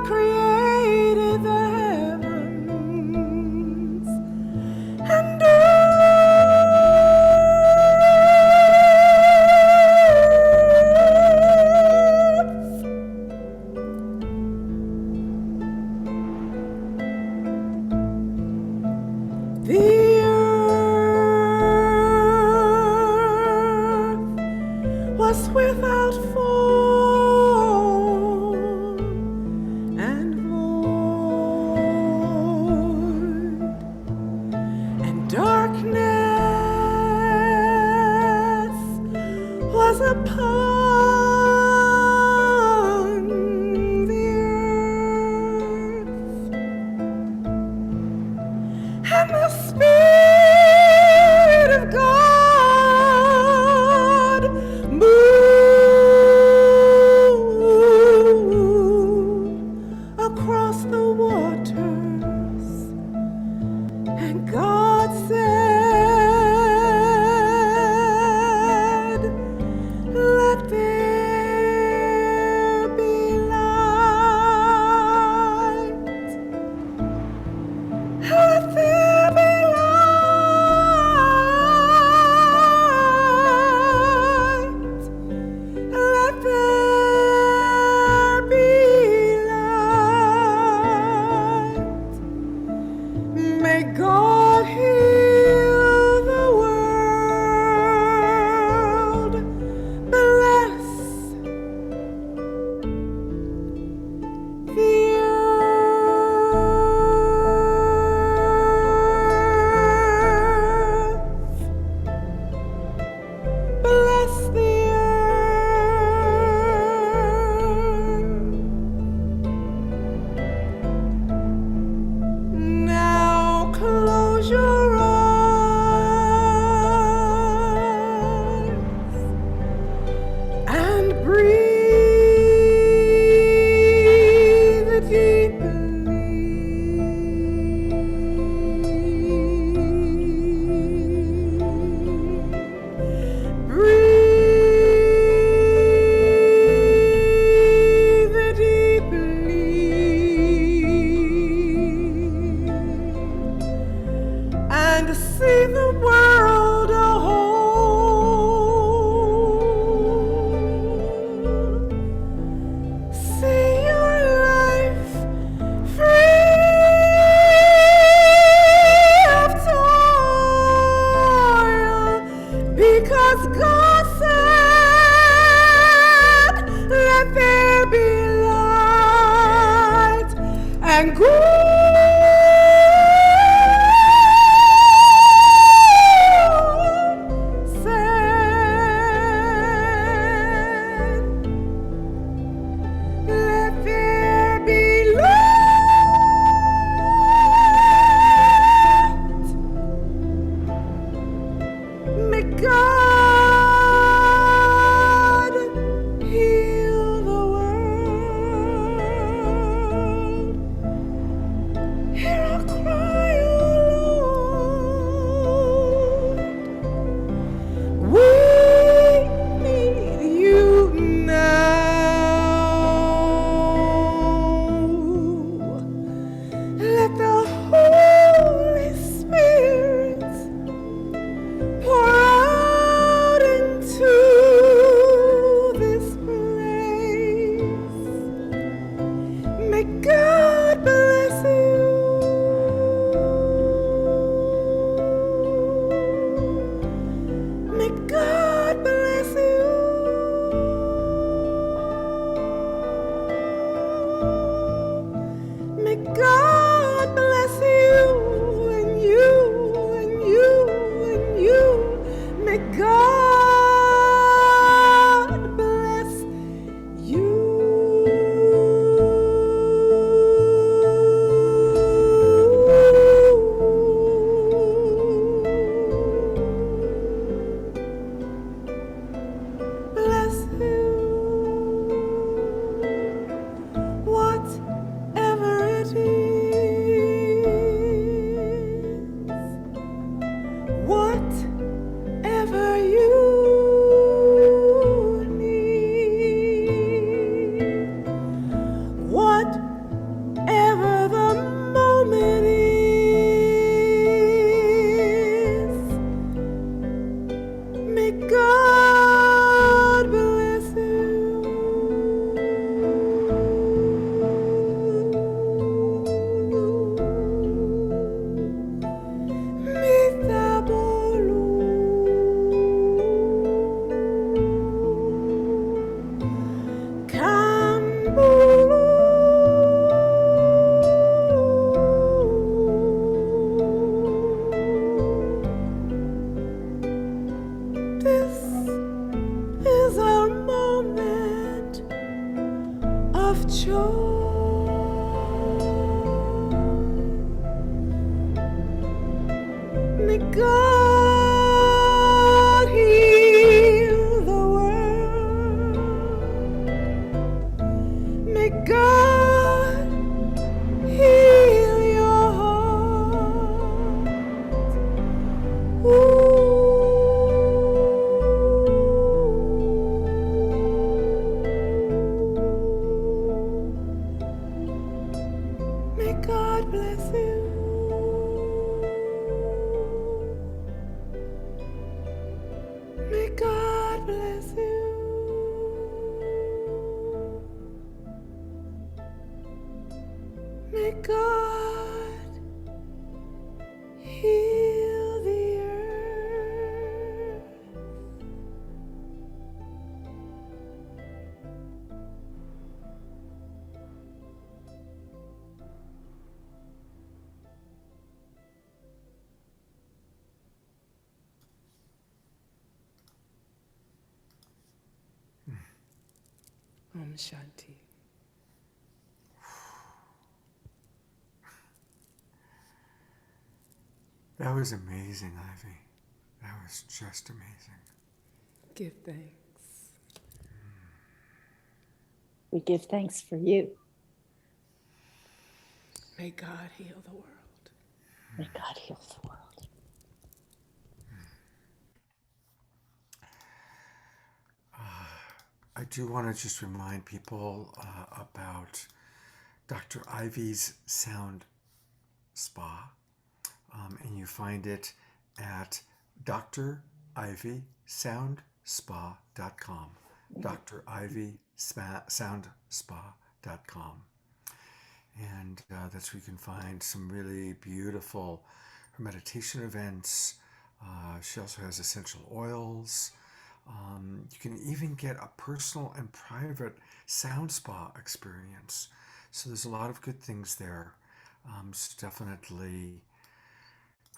created the heavens and the earth Om Shanti. That was amazing, Ivy. That was just amazing. Give thanks. We give thanks for you. May God heal the world. May God heal the world. I do want to just remind people about Dr. Ivy's Sound Spa, and you find it at drivysoundspa.com. drivysoundspa.com. And that's where you can find some really beautiful meditation events. She also has essential oils. You can even get a personal and private sound spa experience. So there's a lot of good things there. It's definitely,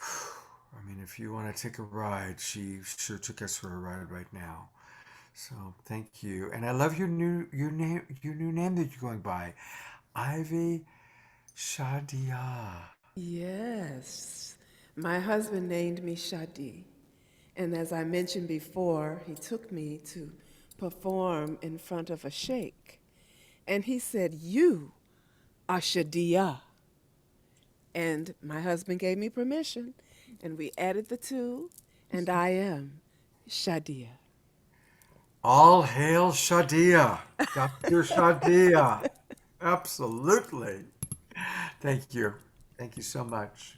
I mean, if you want to take a ride, she sure took us for a ride right now. So thank you. And I love your new name that you're going by, Ivy Shadia. Yes, my husband named me Shadi. And as I mentioned before, he took me to perform in front of a sheikh. And he said, "You are Shadia." And my husband gave me permission, and we added the two, and I am Shadia. All hail Shadia, Dr. Shadia. Absolutely. Thank you. Thank you so much.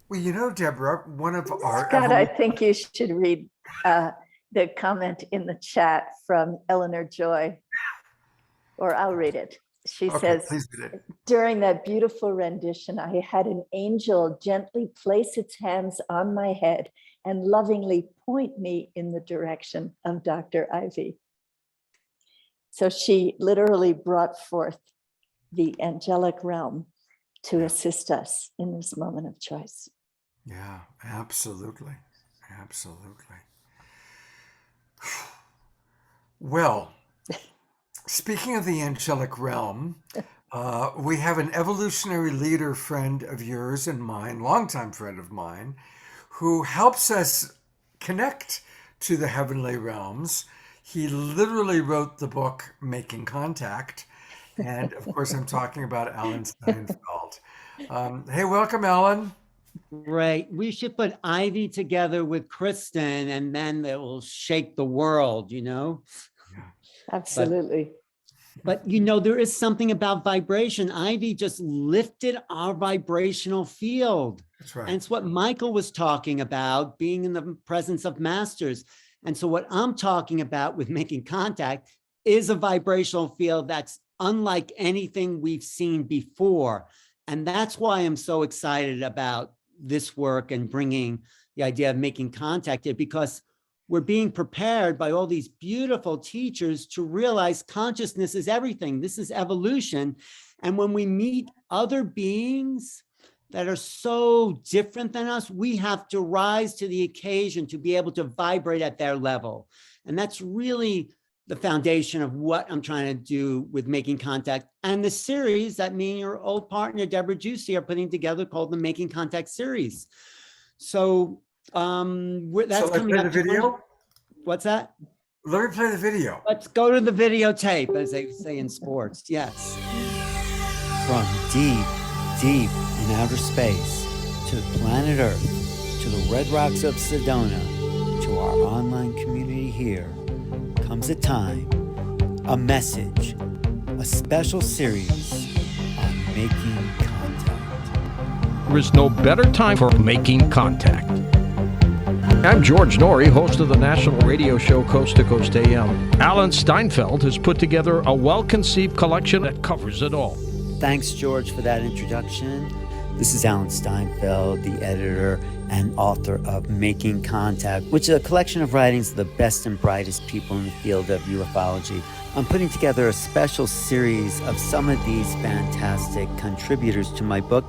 Well, you know, Deborah, one of our... Scott, I think you should read the comment in the chat from Eleanor Joy, or I'll read it. She says, please do it. During that beautiful rendition, I had an angel gently place its hands on my head and lovingly point me in the direction of Dr. Ivy. So she literally brought forth the angelic realm to assist us in this moment of choice. Yeah, absolutely. Absolutely. Well, speaking of the angelic realm, we have an evolutionary leader friend of yours and mine, longtime friend of mine, who helps us connect to the heavenly realms. He literally wrote the book Making Contact. And of course, I'm talking about Alan Steinfeld. Hey, welcome, Alan. Right. We should put Ivy together with Kristen, and then it will shake the world, you know? Absolutely. But you know, there is something about vibration. Ivy just lifted our vibrational field. That's right. And it's what Michael was talking about, being in the presence of masters. And so what I'm talking about with Making Contact is a vibrational field that's unlike anything we've seen before. And that's why I'm so excited about this work and bringing the idea of making contact here, because we're being prepared by all these beautiful teachers to realize consciousness is everything. This is evolution. And when we meet other beings that are so different than us, we have to rise to the occasion to be able to vibrate at their level. And that's really the foundation of what I'm trying to do with Making Contact and the series that me and your old partner, Deborah Juicy, are putting together called the Making Contact series. So that's coming up. The video? What's that? Let me play the video. Let's go to the videotape, as they say in sports. Yes. From deep, deep in outer space to planet Earth, to the red rocks of Sedona, to our online community here, comes a time, a message, a special series on Making Contact. There is no better time for Making Contact. I'm George Norrie, host of the national radio show Coast to Coast AM. Alan Steinfeld has put together a well-conceived collection that covers it all. Thanks, George, for that introduction. This is Alan Steinfeld, the editor and author of Making Contact, which is a collection of writings of the best and brightest people in the field of ufology. I'm putting together a special series of some of these fantastic contributors to my book.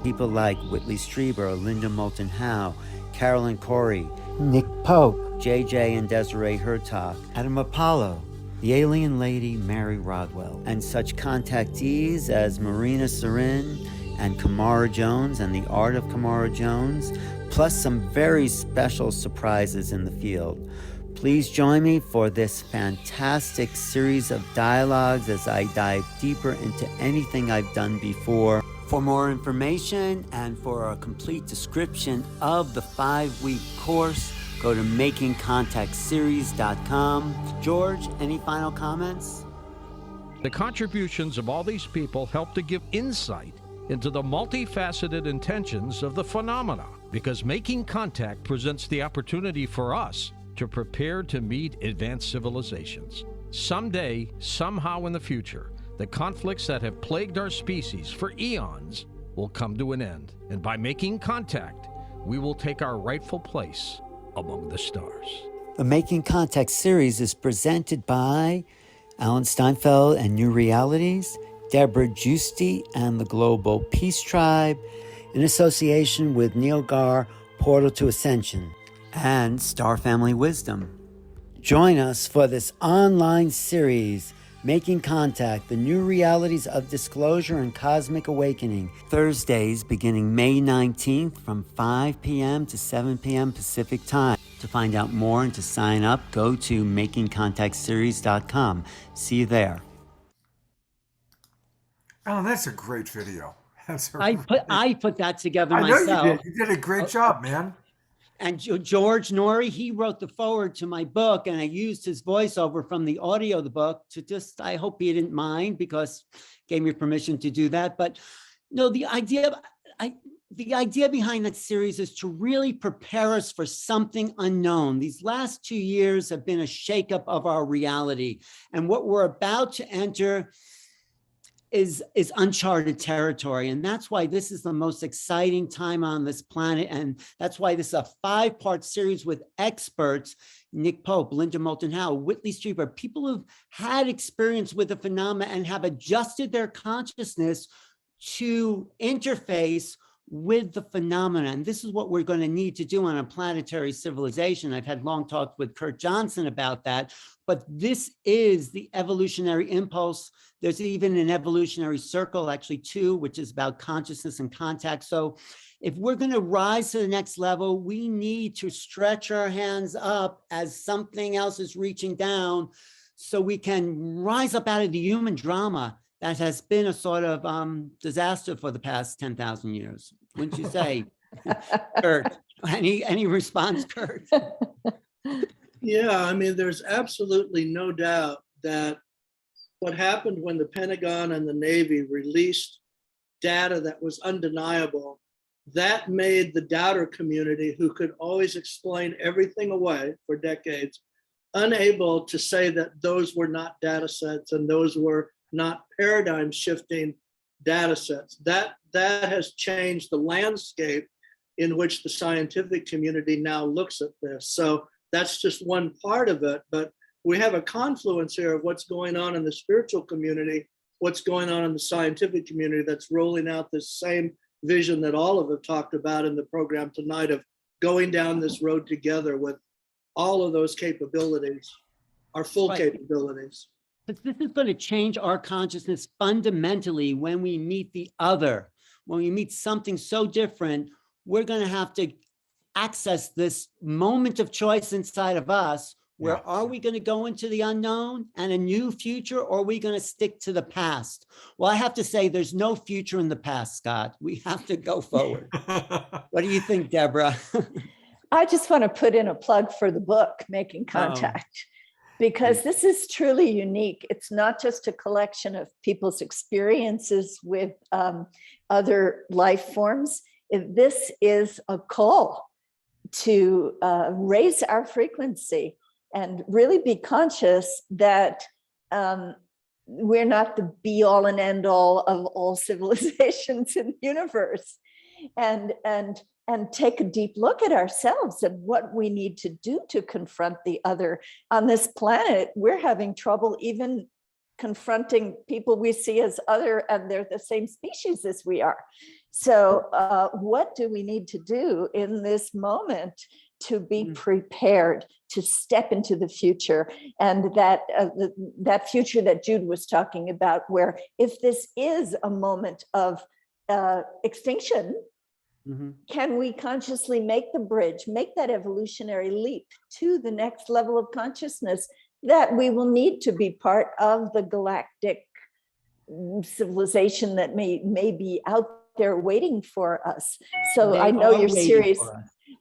People like Whitley Strieber, Linda Moulton Howe, Carolyn Corey, Nick Pope, JJ and Desiree Hertog, Adam Apollo, the alien lady Mary Rodwell, and such contactees as Marina Sarin and Kamara Jones and the art of Kamara Jones, plus some very special surprises in the field. Please join me for this fantastic series of dialogues as I dive deeper into anything I've done before. For more information and for a complete description of the 5-week course, go to makingcontactseries.com. George, any final comments? The contributions of all these people help to give insight into the multifaceted intentions of the phenomena, because Making Contact presents the opportunity for us to prepare to meet advanced civilizations. Someday, somehow in the future, the conflicts that have plagued our species for eons will come to an end. And by making contact, we will take our rightful place among the stars. The Making Contact series is presented by Alan Steinfeld and New Realities, Deborah Giusti and the Global Peace Tribe, in association with Neil Gar, Portal to Ascension, and Star Family Wisdom. Join us for this online series, Making Contact, the New Realities of Disclosure and Cosmic Awakening, Thursdays beginning May 19th from 5 p.m. to 7 p.m. Pacific Time. To find out more and to sign up, go to makingcontactseries.com. See you there. Oh, that's a great video. I put that together I know myself. you did. You did a great job, man. And George Norrie, he wrote the foreword to my book, and I used his voiceover from the audio of the book to just, I hope he didn't mind because he gave me permission to do that. But no, the idea behind that series is to really prepare us for something unknown. These last 2 years have been a shakeup of our reality. And what we're about to enter is uncharted territory. And that's why this is the most exciting time on this planet. And that's why this is a 5-part series with experts, Nick Pope, Linda Moulton Howe, Whitley Strieber, people who've had experience with the phenomena and have adjusted their consciousness to interface with the phenomena. And this is what we're going to need to do on a planetary civilization. I've had long talks with Kurt Johnson about that, but this is the evolutionary impulse. There's even an evolutionary circle, actually 2, which is about consciousness and contact. So if we're going to rise to the next level, we need to stretch our hands up as something else is reaching down so we can rise up out of the human drama that has been a sort of disaster for the past 10,000 years. Wouldn't you say, Kurt? Any response, Kurt? Yeah, I mean, there's absolutely no doubt that what happened when the Pentagon and the Navy released data that was undeniable, that made the doubter community, who could always explain everything away for decades, unable to say that those were not data sets and those were not paradigm shifting data sets. That has changed the landscape in which the scientific community now looks at this. So that's just one part of it, but we have a confluence here of what's going on in the spiritual community, what's going on in the scientific community that's rolling out this same vision that all of them talked about in the program tonight of going down this road together with all of those capabilities, our full capabilities. But this is going to change our consciousness fundamentally when we meet the other. When we meet something so different, we're going to have to access this moment of choice inside of us. Where are we going to go into the unknown and a new future, or are we going to stick to the past? Well, I have to say there's no future in the past, Scott. We have to go forward. What do you think, Deborah? I just want to put in a plug for the book, Making Contact, because this is truly unique. It's not just a collection of people's experiences with other life forms. This is a call to raise our frequency and really be conscious that we're not the be all and end all of all civilizations in the universe, and take a deep look at ourselves and what we need to do to confront the other. On this planet, we're having trouble even confronting people we see as other, and they're the same species as we are. So what do we need to do in this moment to be prepared to step into the future, and that future that Jude was talking about, where if this is a moment of extinction, can we consciously make the bridge, make that evolutionary leap to the next level of consciousness that we will need to be part of the galactic civilization that may be out there waiting for us? So I know your series.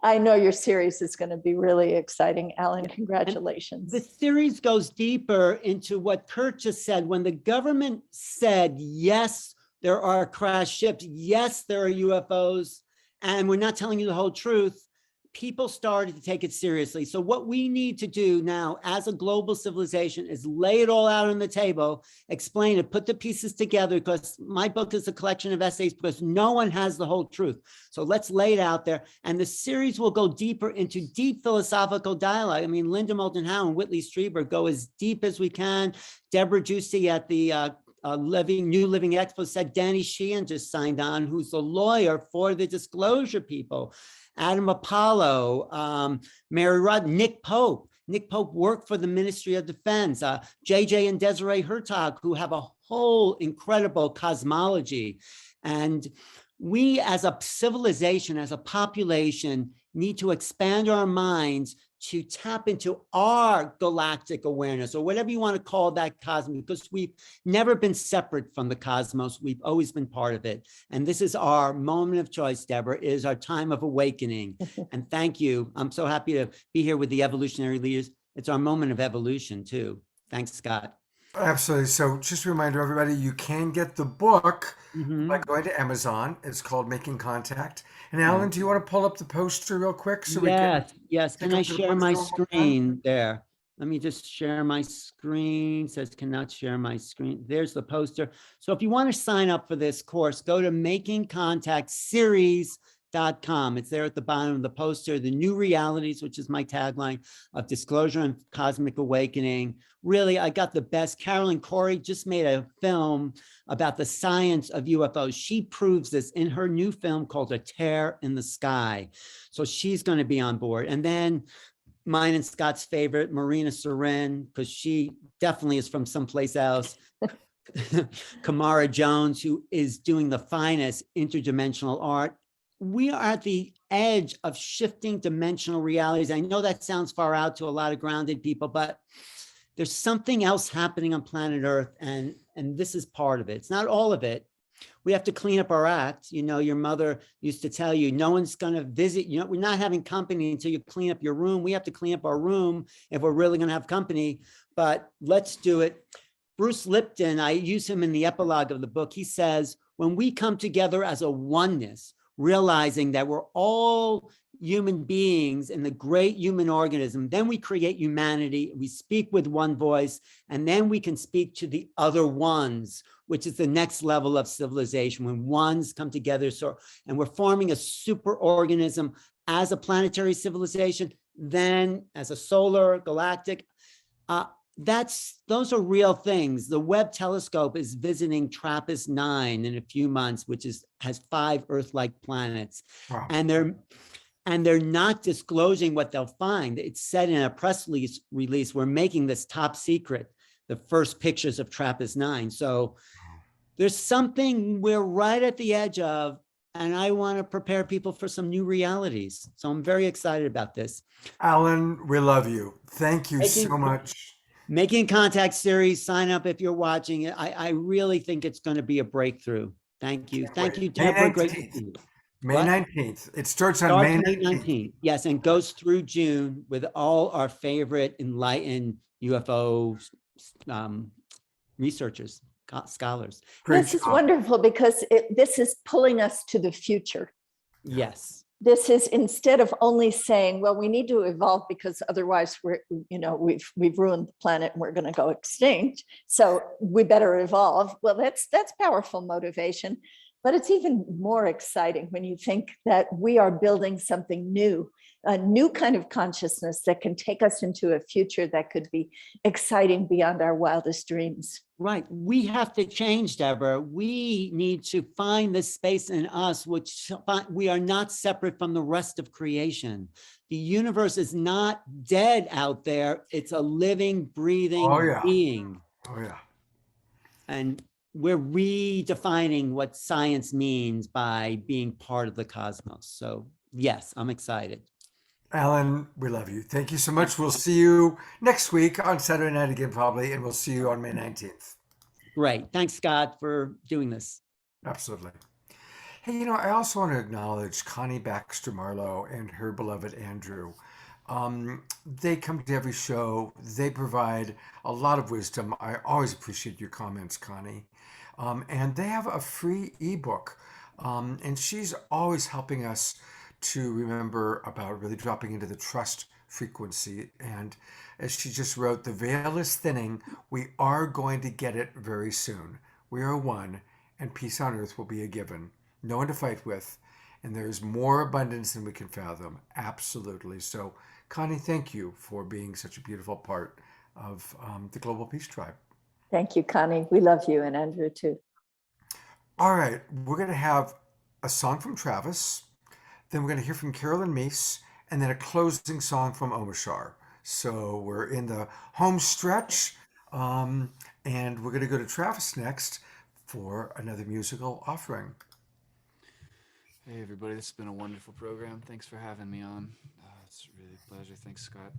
I know your series is going to be really exciting, Alan. Congratulations. The series goes deeper into what Kurt just said. When the government said, yes, there are crashed ships, yes, there are UFOs, and we're not telling you the whole truth, people started to take it seriously. So what we need to do now as a global civilization is lay it all out on the table, explain it, put the pieces together, because my book is a collection of essays because no one has the whole truth. So let's lay it out there. And the series will go deeper into deep philosophical dialogue. I mean, Linda Moulton Howe and Whitley Strieber go as deep as we can. Deborah Giusti at the New Living Expo said Danny Sheehan just signed on, who's the lawyer for the disclosure people. Adam Apollo, Mary Rudd, Nick Pope. Nick Pope worked for the Ministry of Defense. JJ and Desiree Hertog, who have a whole incredible cosmology. And we as a civilization, as a population, need to expand our minds to tap into our galactic awareness, or whatever you want to call that cosmos, because we've never been separate from the cosmos. We've always been part of it. And this is our moment of choice, Deborah. It is our time of awakening. And thank you. I'm so happy to be here with the Evolutionary Leaders. It's our moment of evolution too. Thanks, Scott. Absolutely. So just a reminder, everybody, you can get the book by going to Amazon. It's called Making Contact. And Alan, do you want to pull up the poster real quick? So Yes. Can I share my screen there? Let me just share my screen. It says cannot share my screen. There's the poster. So if you want to sign up for this course, go to makingcontactseries.com. It's there at the bottom of the poster. The New Realities, which is my tagline, of disclosure and cosmic awakening. Really, I got the best. Carolyn Corey just made a film about the science of UFOs. She proves this in her new film called A Tear in the Sky. So she's going to be on board. And then mine and Scott's favorite, Marina Seren, because she definitely is from someplace else. Kamara Jones, who is doing the finest interdimensional art. We are at the edge of shifting dimensional realities. I know that sounds far out to a lot of grounded people, but there's something else happening on planet Earth, and this is part of it. It's not all of it. We have to clean up our act. You know, your mother used to tell you, no one's going to visit. You know, we're not having company until you clean up your room. We have to clean up our room if we're really going to have company, but let's do it. Bruce Lipton, I use him in the epilogue of the book. He says, when we come together as a oneness, realizing that we're all human beings in the great human organism, then we create humanity, we speak with one voice, and then we can speak to the other ones, which is the next level of civilization, when ones come together. So, and we're forming a super organism as a planetary civilization, then as a solar galactic. Those are real things. The Webb telescope is visiting TRAPPIST-9 in a few months, which has 5 Earth-like planets. Wow. And they're not disclosing what they'll find. It's said in a press release, we're making this top secret, the first pictures of TRAPPIST-9. So there's something we're right at the edge of, and I want to prepare people for some new realities. So I'm very excited about this. Alan, we love you. Thank you so much. Making Contact series, sign up if you're watching it. I really think it's going to be a breakthrough. Thank you. Thank you, Deborah. Great to see you. May 19th. It starts on May 19th. Yes, and goes through June with all our favorite enlightened UFO researchers, scholars. This is wonderful because this is pulling us to the future. Yes. This is, instead of only saying, well, we need to evolve because otherwise we've ruined the planet and we're going to go extinct. So we better evolve. Well, that's powerful motivation. But it's even more exciting when you think that we are building something new, a new kind of consciousness that can take us into a future that could be exciting beyond our wildest dreams. Right. We have to change, Deborah. We need to find this space in us, which we are not separate from the rest of creation. The universe is not dead out there. It's a living, breathing being. Oh, yeah. And we're redefining what science means by being part of the cosmos. So yes, I'm excited. Alan, we love you. Thank you so much. We'll see you next week on Saturday night again, probably, and we'll see you on May 19th. Great. Thanks, Scott, for doing this. Absolutely. Hey, you know, I also want to acknowledge Connie Baxter Marlowe and her beloved Andrew. They come to every show. They provide a lot of wisdom. I always appreciate your comments, Connie. And they have a free ebook. And she's always helping us to remember about really dropping into the trust frequency. And as she just wrote, the veil is thinning. We are going to get it very soon. We are one, and peace on earth will be a given. No one to fight with. And there is more abundance than we can fathom. Absolutely. So, Connie, thank you for being such a beautiful part of the Global Peace Tribe. Thank you, Connie. We love you, and Andrew too. All right, we're going to have a song from Travis, then we're going to hear from Carolyn Meese, and then a closing song from Omashar. So we're in the home stretch, and we're going to go to Travis next for another musical offering. Hey everybody, this has been a wonderful program. Thanks for having me on. It's really a pleasure. Thanks, Scott.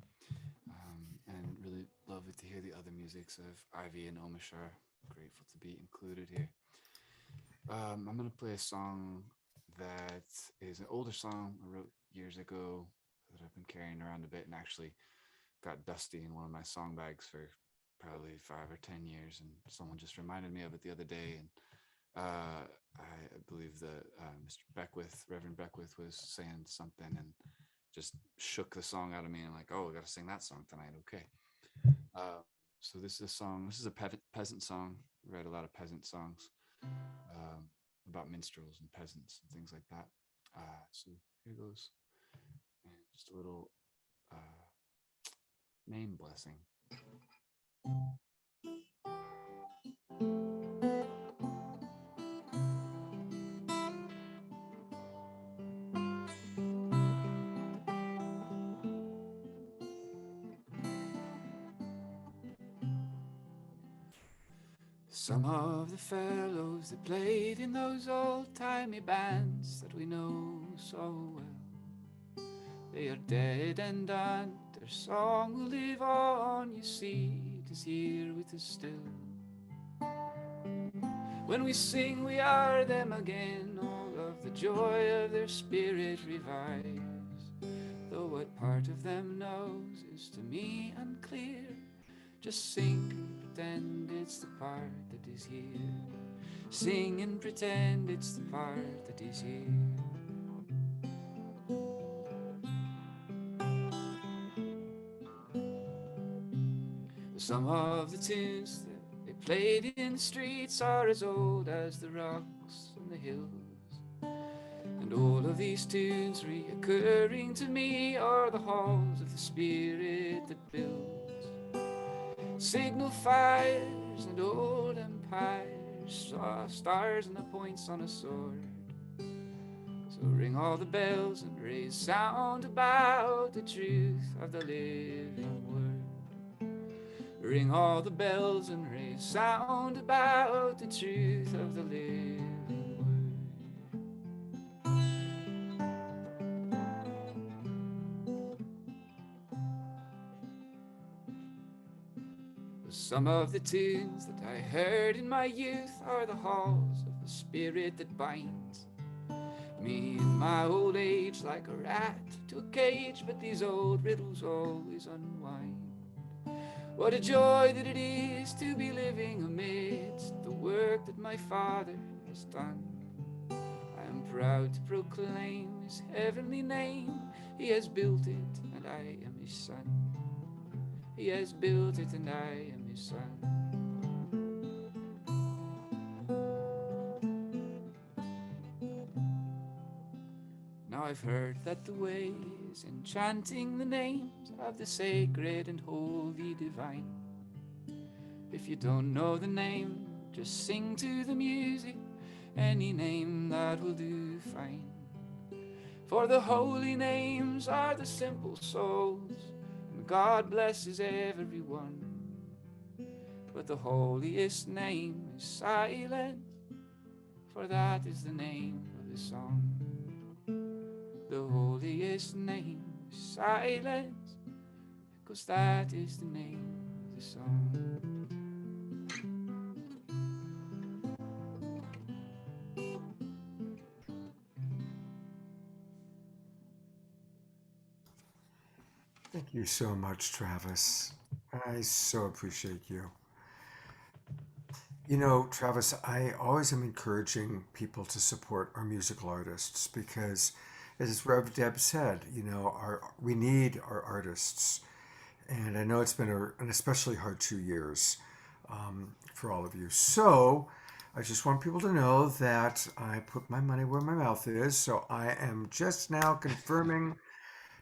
And really lovely to hear the other musics of Ivy and Omashar. Grateful to be included here. I'm going to play a song that is an older song I wrote years ago that I've been carrying around a bit, and actually got dusty in one of my song bags for probably 5 or 10 years, and someone just reminded me of it the other day. And I believe that Mr. Beckwith, Reverend Beckwith, was saying something and just shook the song out of me, and like, oh, we got to sing that song tonight. Okay. So this is a song. This is a peasant song. I read a lot of peasant songs about minstrels and peasants and things like that. So here goes. And just a little name blessing. Some of the fellows that played in those old-timey bands that we know so well, they are dead and done. Their song will live on, you see, it is here with us still. When we sing, we are them again. All of the joy of their spirit revives, though what part of them knows is to me unclear. Just sing and pretend it's the part that is here. Sing and pretend it's the part that is here. Some of the tunes that they played in the streets are as old as the rocks and the hills. And all of these tunes reoccurring to me are the halls of the spirit that builds signal fires and old empires, stars and the points on a sword. So ring all the bells and raise sound about the truth of the living word. Ring all the bells and raise sound about the truth of the living word. Some of the tunes that I heard in my youth are the halls of the spirit that binds me in my old age like a rat to a cage, but these old riddles always unwind. What a joy that it is to be living amidst the work that my Father has done. I am proud to proclaim his heavenly name. He has built it and I am his son. He has built it and I am his son. Now I've heard that the way is enchanting the names of the sacred and holy divine. If you don't know the name, just sing to the music, any name that will do fine. For the holy names are the simple souls, and God blesses everyone. But the holiest name is silence, for that is the name of the song. The holiest name is silence, because that is the name of the song. Thank you so much, Travis. I so appreciate you. You know, Travis, I always am encouraging people to support our musical artists because, as Rev Deb said, you know, we need our artists. And I know it's been an especially hard 2 years for all of you. So I just want people to know that I put my money where my mouth is. So I am just now confirming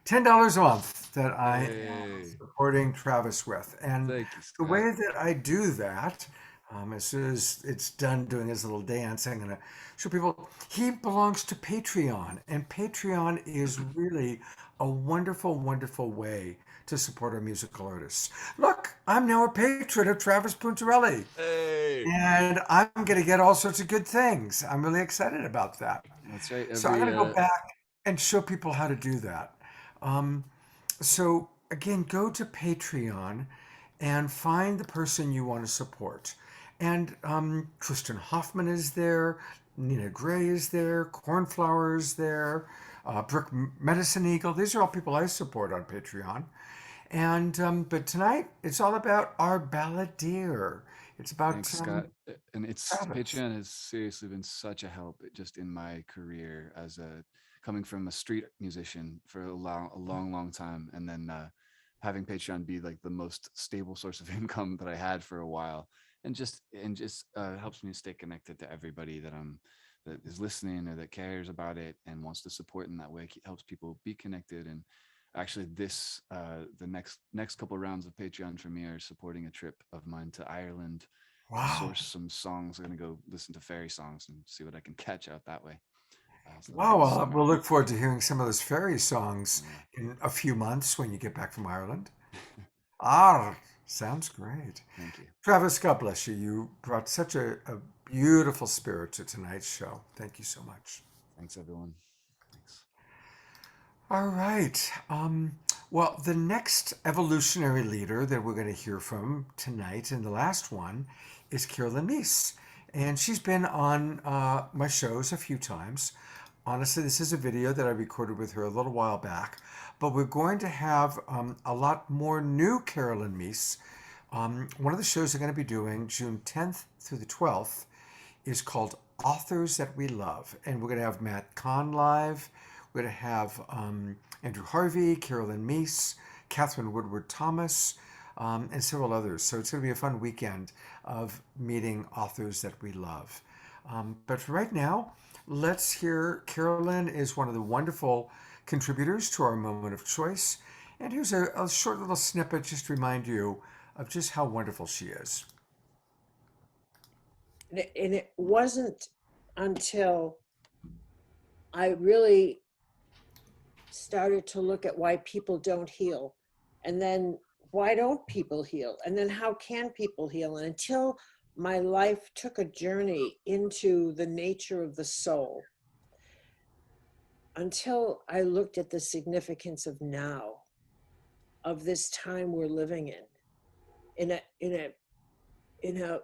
$10 a month that I am Hey, supporting Travis with. And thank you, the Scott. way that I do that, as soon as it's done doing his little dance, I'm going to show people he belongs to Patreon. And Patreon is really a wonderful, wonderful way to support our musical artists. Look, I'm now a patron of Travis Puntarelli. Hey, And I'm going to get all sorts of good things. I'm really excited about that. that's right. So I'm Every going to go back and show people how to do that. Um, so again, go to Patreon and find the person you want to support. And Kristen Hoffman is there, Nina Gray is there, Cornflower is there, Brooke Medicine Eagle. These are all people I support on Patreon. And but tonight it's all about our balladeer. It's about Thanks, Scott. And Travis. Patreon has seriously been such a help just in my career as a coming from a street musician for a long time, and then having Patreon be like the most stable source of income that I had for a while, and just helps me stay connected to everybody that is listening or that cares about it and wants to support in that way. It helps people be connected. And actually the next couple of rounds of Patreon for me are supporting a trip of mine to Ireland to source some songs. I'm gonna go listen to fairy songs and see what I can catch out that way. So Wow, that'll be well, super. we'll look forward to hearing some of those fairy songs in a few months when you get back from Ireland. Sounds great. Thank you. Travis, God bless you. You brought such a beautiful spirit to tonight's show. Thank you so much. Thanks, everyone. Thanks. All right. Well, the next evolutionary leader that we're going to hear from tonight, and the last one, is Carolyn Meese. And she's been on my shows a few times. Honestly, this is a video that I recorded with her a little while back, but we're going to have a lot more new Carolyn Meese. One of the shows I'm going to be doing June 10th through the 12th is called Authors That We Love. And we're going to have Matt Kahn live. We're going to have Andrew Harvey, Carolyn Meese, Catherine Woodward Thomas, and several others. So it's going to be a fun weekend of meeting authors that we love. But for right now, let's hear Carolyn is one of the wonderful contributors to our Moment of Choice. And here's a short little snippet just to remind you of just how wonderful she is. And it wasn't until I really started to look at why people don't heal, and then why don't people heal, and then how can people heal, and until my life took a journey into the nature of the soul, until I looked at the significance of now, of this time we're living in a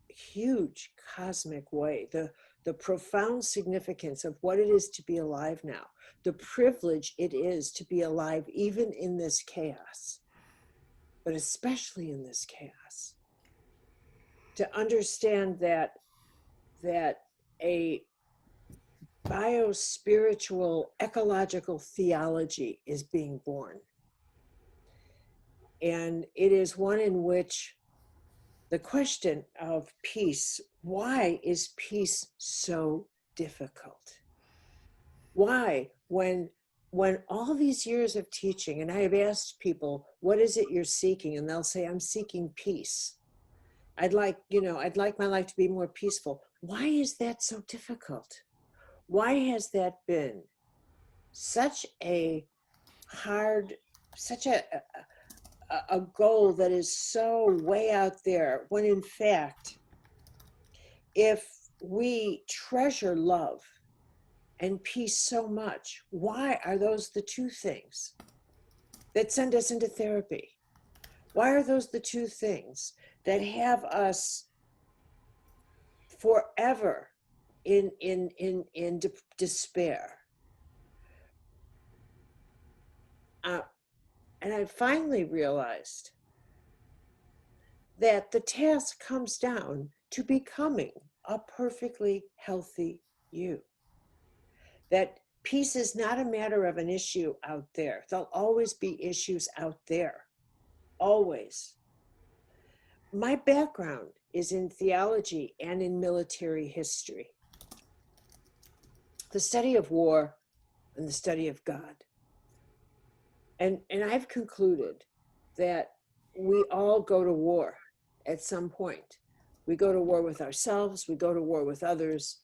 huge cosmic way, the profound significance of what it is to be alive now, the privilege it is to be alive even in this chaos, but especially in this chaos, to understand that a bio-spiritual ecological theology is being born. And it is one in which the question of peace, why is peace so difficult? Why, when all these years of teaching, and I have asked people, what is it you're seeking? And they'll say, I'm seeking peace. I'd like my life to be more peaceful. Why is that so difficult? Why has that been such a hard, such a goal that is so way out there, when in fact, if we treasure love and peace so much, why are those the two things that send us into therapy? Why are those the two things that have us forever in despair? And I finally realized that the task comes down to becoming a perfectly healthy you. That peace is not a matter of an issue out there. There'll always be issues out there, always. My background is in theology and in military history, the study of war and the study of God. And I've concluded that we all go to war at some point. We go to war with ourselves, we go to war with others,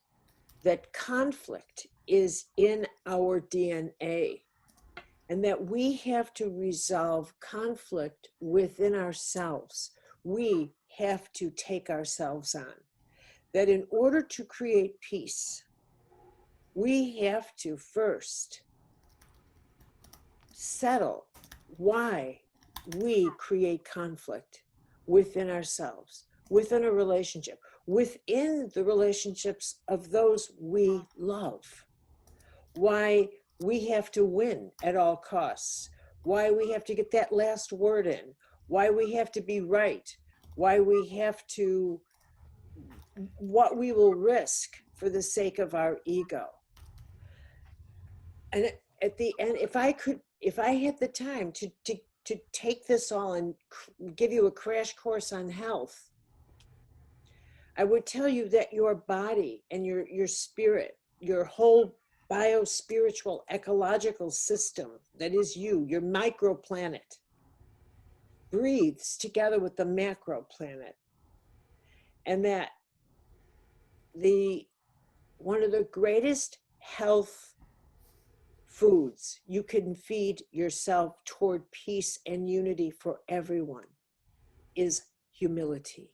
that conflict is in our DNA, and that we have to resolve conflict within ourselves. We have to take ourselves on. That in order to create peace, we have to first settle why we create conflict within ourselves, within a relationship, within the relationships of those we love. Why we have to win at all costs, why we have to get that last word in, why we have to be right, why we have to, what we will risk for the sake of our ego. And at the end, if I had the time to take this all and give you a crash course on health, I would tell you that your body and your spirit, your whole bio-spiritual ecological system that is you, your microplanet, breathes together with the macro planet. And that one of the greatest health foods you can feed yourself toward peace and unity for everyone is humility,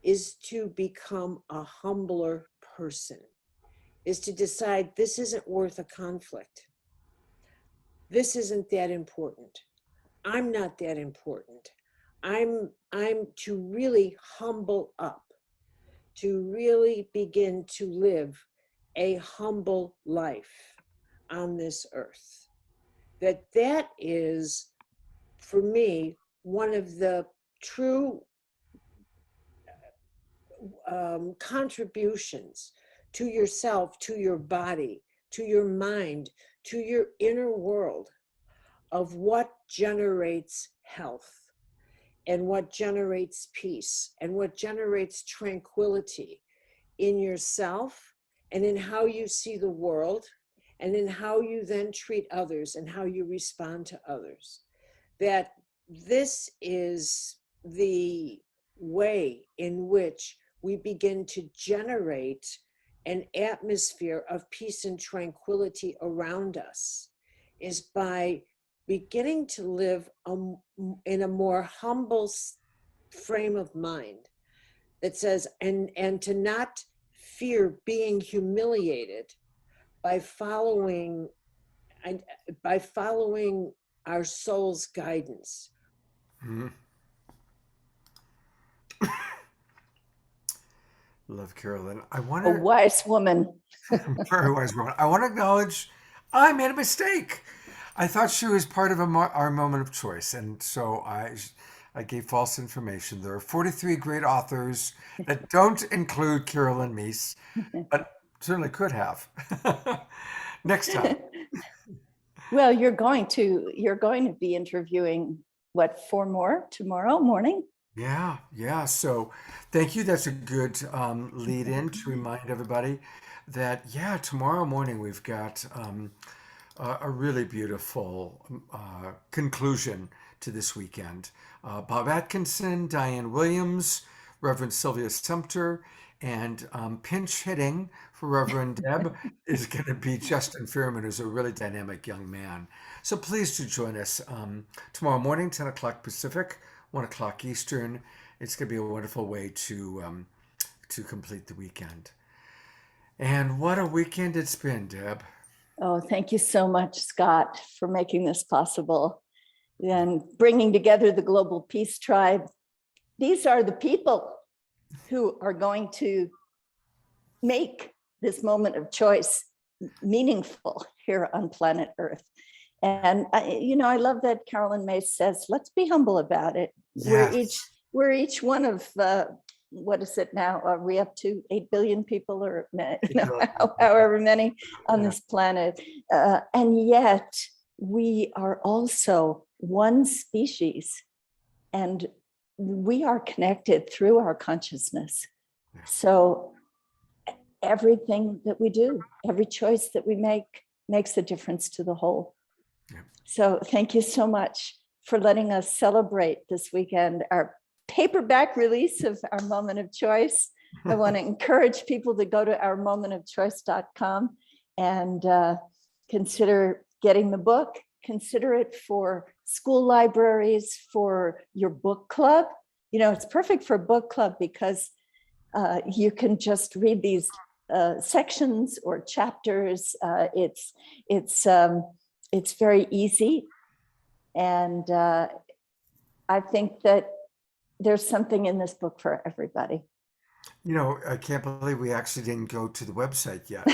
is to become a humbler person, is to decide this isn't worth a conflict. This isn't that important. I'm not that important. I'm to really humble up, to really begin to live a humble life on this earth. That is, for me, one of the true contributions to yourself, to your body, to your mind, to your inner world of what generates health and what generates peace and what generates tranquility in yourself and in how you see the world and in how you then treat others and how you respond to others. That this is the way in which we begin to generate an atmosphere of peace and tranquility around us, is by beginning to live in a more humble frame of mind that says, and to not fear being humiliated by following our soul's guidance. Mm-hmm. Love Carolyn. I want a wise woman. Very wise woman. I want to acknowledge I made a mistake. I thought she was part of our moment of choice, and so I gave false information. There are 43 great authors that don't include Carolyn Meese, but certainly could have. Next time. Well, you're going to be interviewing, what, 4 more tomorrow morning? Yeah. So thank you. That's a good lead in to remind everybody that, tomorrow morning we've got a really beautiful conclusion to this weekend. Bob Atkinson, Diane Williams, Reverend Sylvia Sumter, and pinch hitting for Reverend Deb is going to be Justin Fearman, who's a really dynamic young man. So please do join us tomorrow morning, 10 o'clock Pacific, 1 o'clock Eastern. It's going to be a wonderful way to complete the weekend. And what a weekend it's been, Deb. Oh, thank you so much, Scott, for making this possible and bringing together the Global Peace Tribe. These are the people who are going to make this moment of choice meaningful here on planet Earth. And I love that Carolyn Meese says, let's be humble about it. Yes. We're each one of what is it now? Are we up to 8 billion people, or however many on this planet? And yet we are also one species, and we are connected through our consciousness. So everything that we do, every choice that we make, makes a difference to the whole. So thank you so much for letting us celebrate this weekend our paperback release of Our Moment of Choice. I want to encourage people to go to ourmomentofchoice.com and consider getting the book. Consider it for school libraries, for your book club. You know, it's perfect for a book club because you can just read these sections or chapters. It's very easy. And I think that there's something in this book for everybody. You know, I can't believe we actually didn't go to the website yet.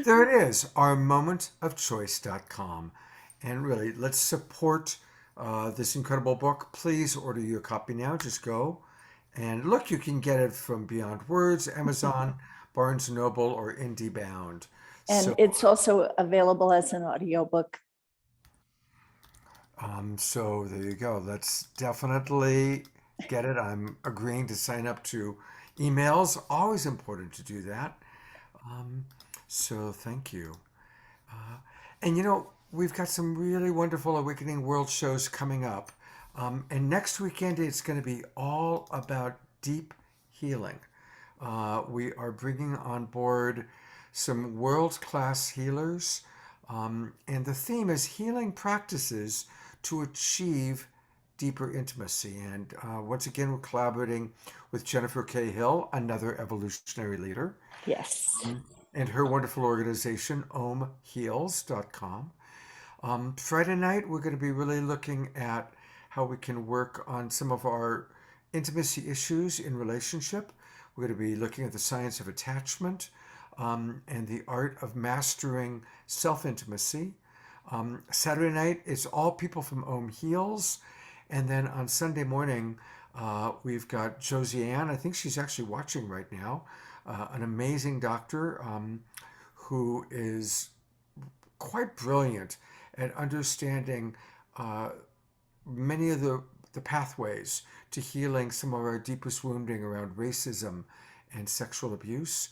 There it is, ourmomentofchoice.com. And really, let's support this incredible book. Please order your copy now. Just go. And look, you can get it from Beyond Words, Amazon, Barnes & Noble, or IndieBound. And it's also available as an audiobook. So there you go. Let's definitely get it. I'm agreeing to sign up to emails. Always important to do that. So thank you. And you know, we've got some really wonderful Awakening World shows coming up. And next weekend, it's going to be all about deep healing. We are bringing on board some world-class healers. And the theme is healing practices to achieve deeper intimacy. And once again, we're collaborating with Jennifer K. Hill, another evolutionary leader. Yes. And her wonderful organization, omheals.com. Friday night, we're going to be really looking at how we can work on some of our intimacy issues in relationship. We're going to be looking at the science of attachment and the art of mastering self-intimacy. Saturday night, it's all people from Om Heals. And then on Sunday morning, we've got Josie Ann. I think she's actually watching right now. An amazing doctor who is quite brilliant at understanding many of the pathways to healing some of our deepest wounding around racism and sexual abuse.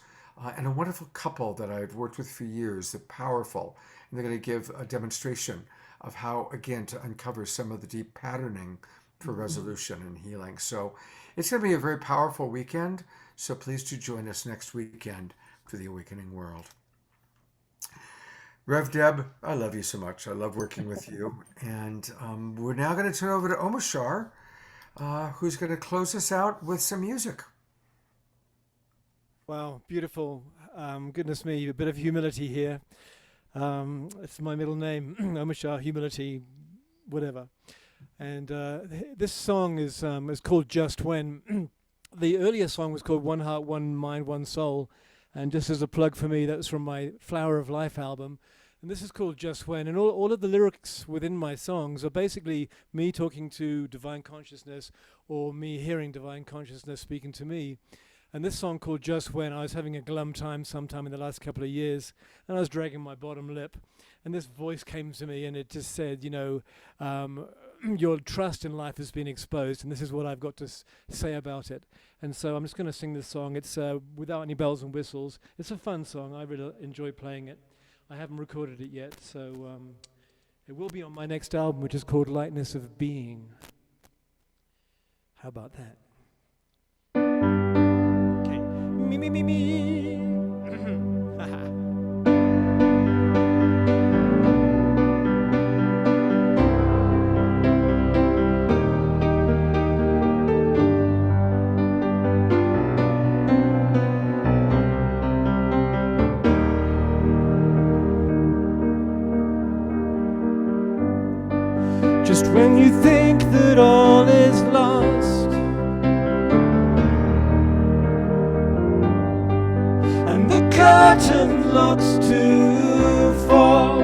And a wonderful couple that I've worked with for years, they're powerful. And they're going to give a demonstration of how, again, to uncover some of the deep patterning for resolution and healing. So it's going to be a very powerful weekend. So please do join us next weekend for the Awakening World. Rev Deb, I love you so much. I love working with you. And we're now going to turn over to Omashar, who's going to close us out with some music. Wow, beautiful. Goodness me, a bit of humility here. It's my middle name, Omashar, humility, whatever. And this song is called Just When. The earlier song was called One Heart, One Mind, One Soul. And just as a plug for me, that was from my Flower of Life album. And this is called Just When. And all of the lyrics within my songs are basically me talking to divine consciousness or me hearing divine consciousness speaking to me. And this song called Just When, I was having a glum time sometime in the last couple of years, and I was dragging my bottom lip. And this voice came to me, and it just said, you know, your trust in life has been exposed, and this is what I've got to say about it. And so I'm just going to sing this song. It's without any bells and whistles. It's a fun song. I really enjoy playing it. I haven't recorded it yet, so it will be on my next album, which is called Lightness of Being. How about that? Me. Just when you think that all is lost, and the curtain looks to fall,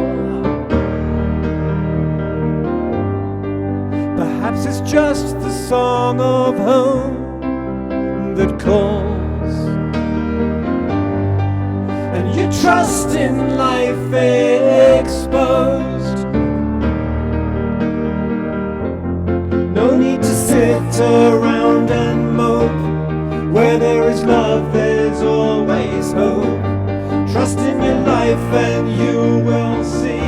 perhaps it's just the song of home that calls, and your trust in life exposed. No need to sit around and mope. Where there is love, there's always hope. Trust in your life and you will see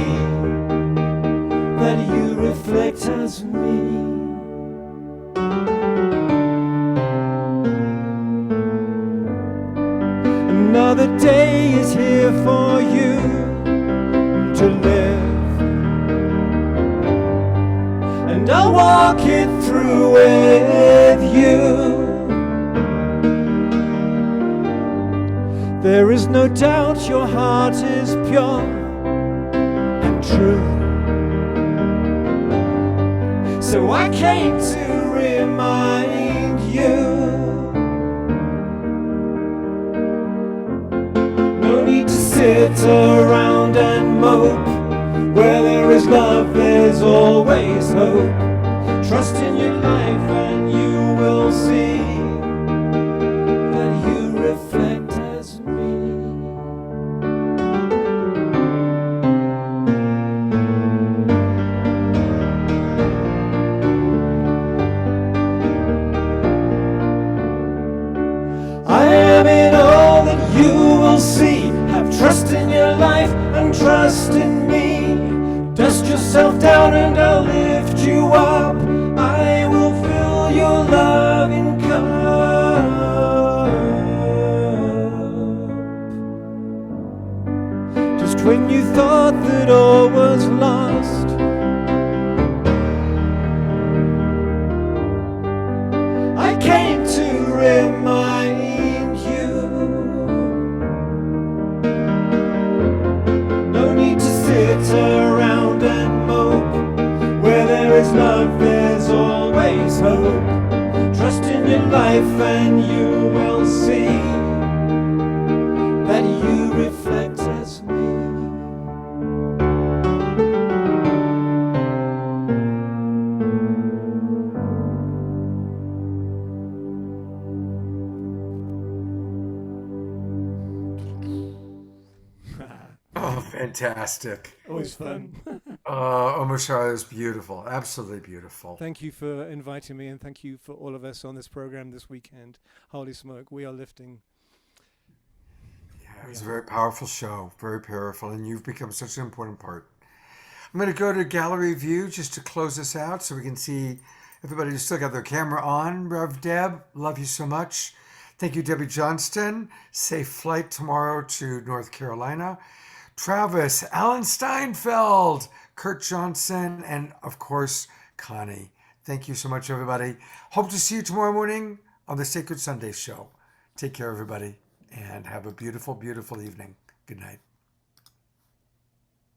Another day is here for you to live, and I'll walk it through with you. There is no doubt your heart is pure and true. So I came to remind you. No need to sit around and mope. Where there is love, there's always hope. Trust in your life and you will see that you reflect as me. I am in all that you will see. Have trust in your life and trust in me. Dust yourself down and I'll lift you up. I will fill your loving cup. Just when you thought that all was lost, I came to remind you. No need to sit around and mope. Where there is love, there's always hope. Trust in your life and you will see that you reflect as me. Oh, fantastic. Always fun. Omoshara is beautiful. Absolutely beautiful. Thank you for inviting me, and thank you for all of us on this program this weekend. Holy smoke, we are lifting. Yeah, it was a very powerful show. Very powerful. And you've become such an important part. I'm going to go to gallery view just to close this out so we can see everybody who's still got their camera on. Rev Deb, love you so much. Thank you, Debbie Johnston. Safe flight tomorrow to North Carolina. Travis, Alan Steinfeld, Kurt Johnson, and of course, Connie. Thank you so much, everybody. Hope to see you tomorrow morning on the Sacred Sunday Show. Take care, everybody, and have a beautiful, beautiful evening. Good night.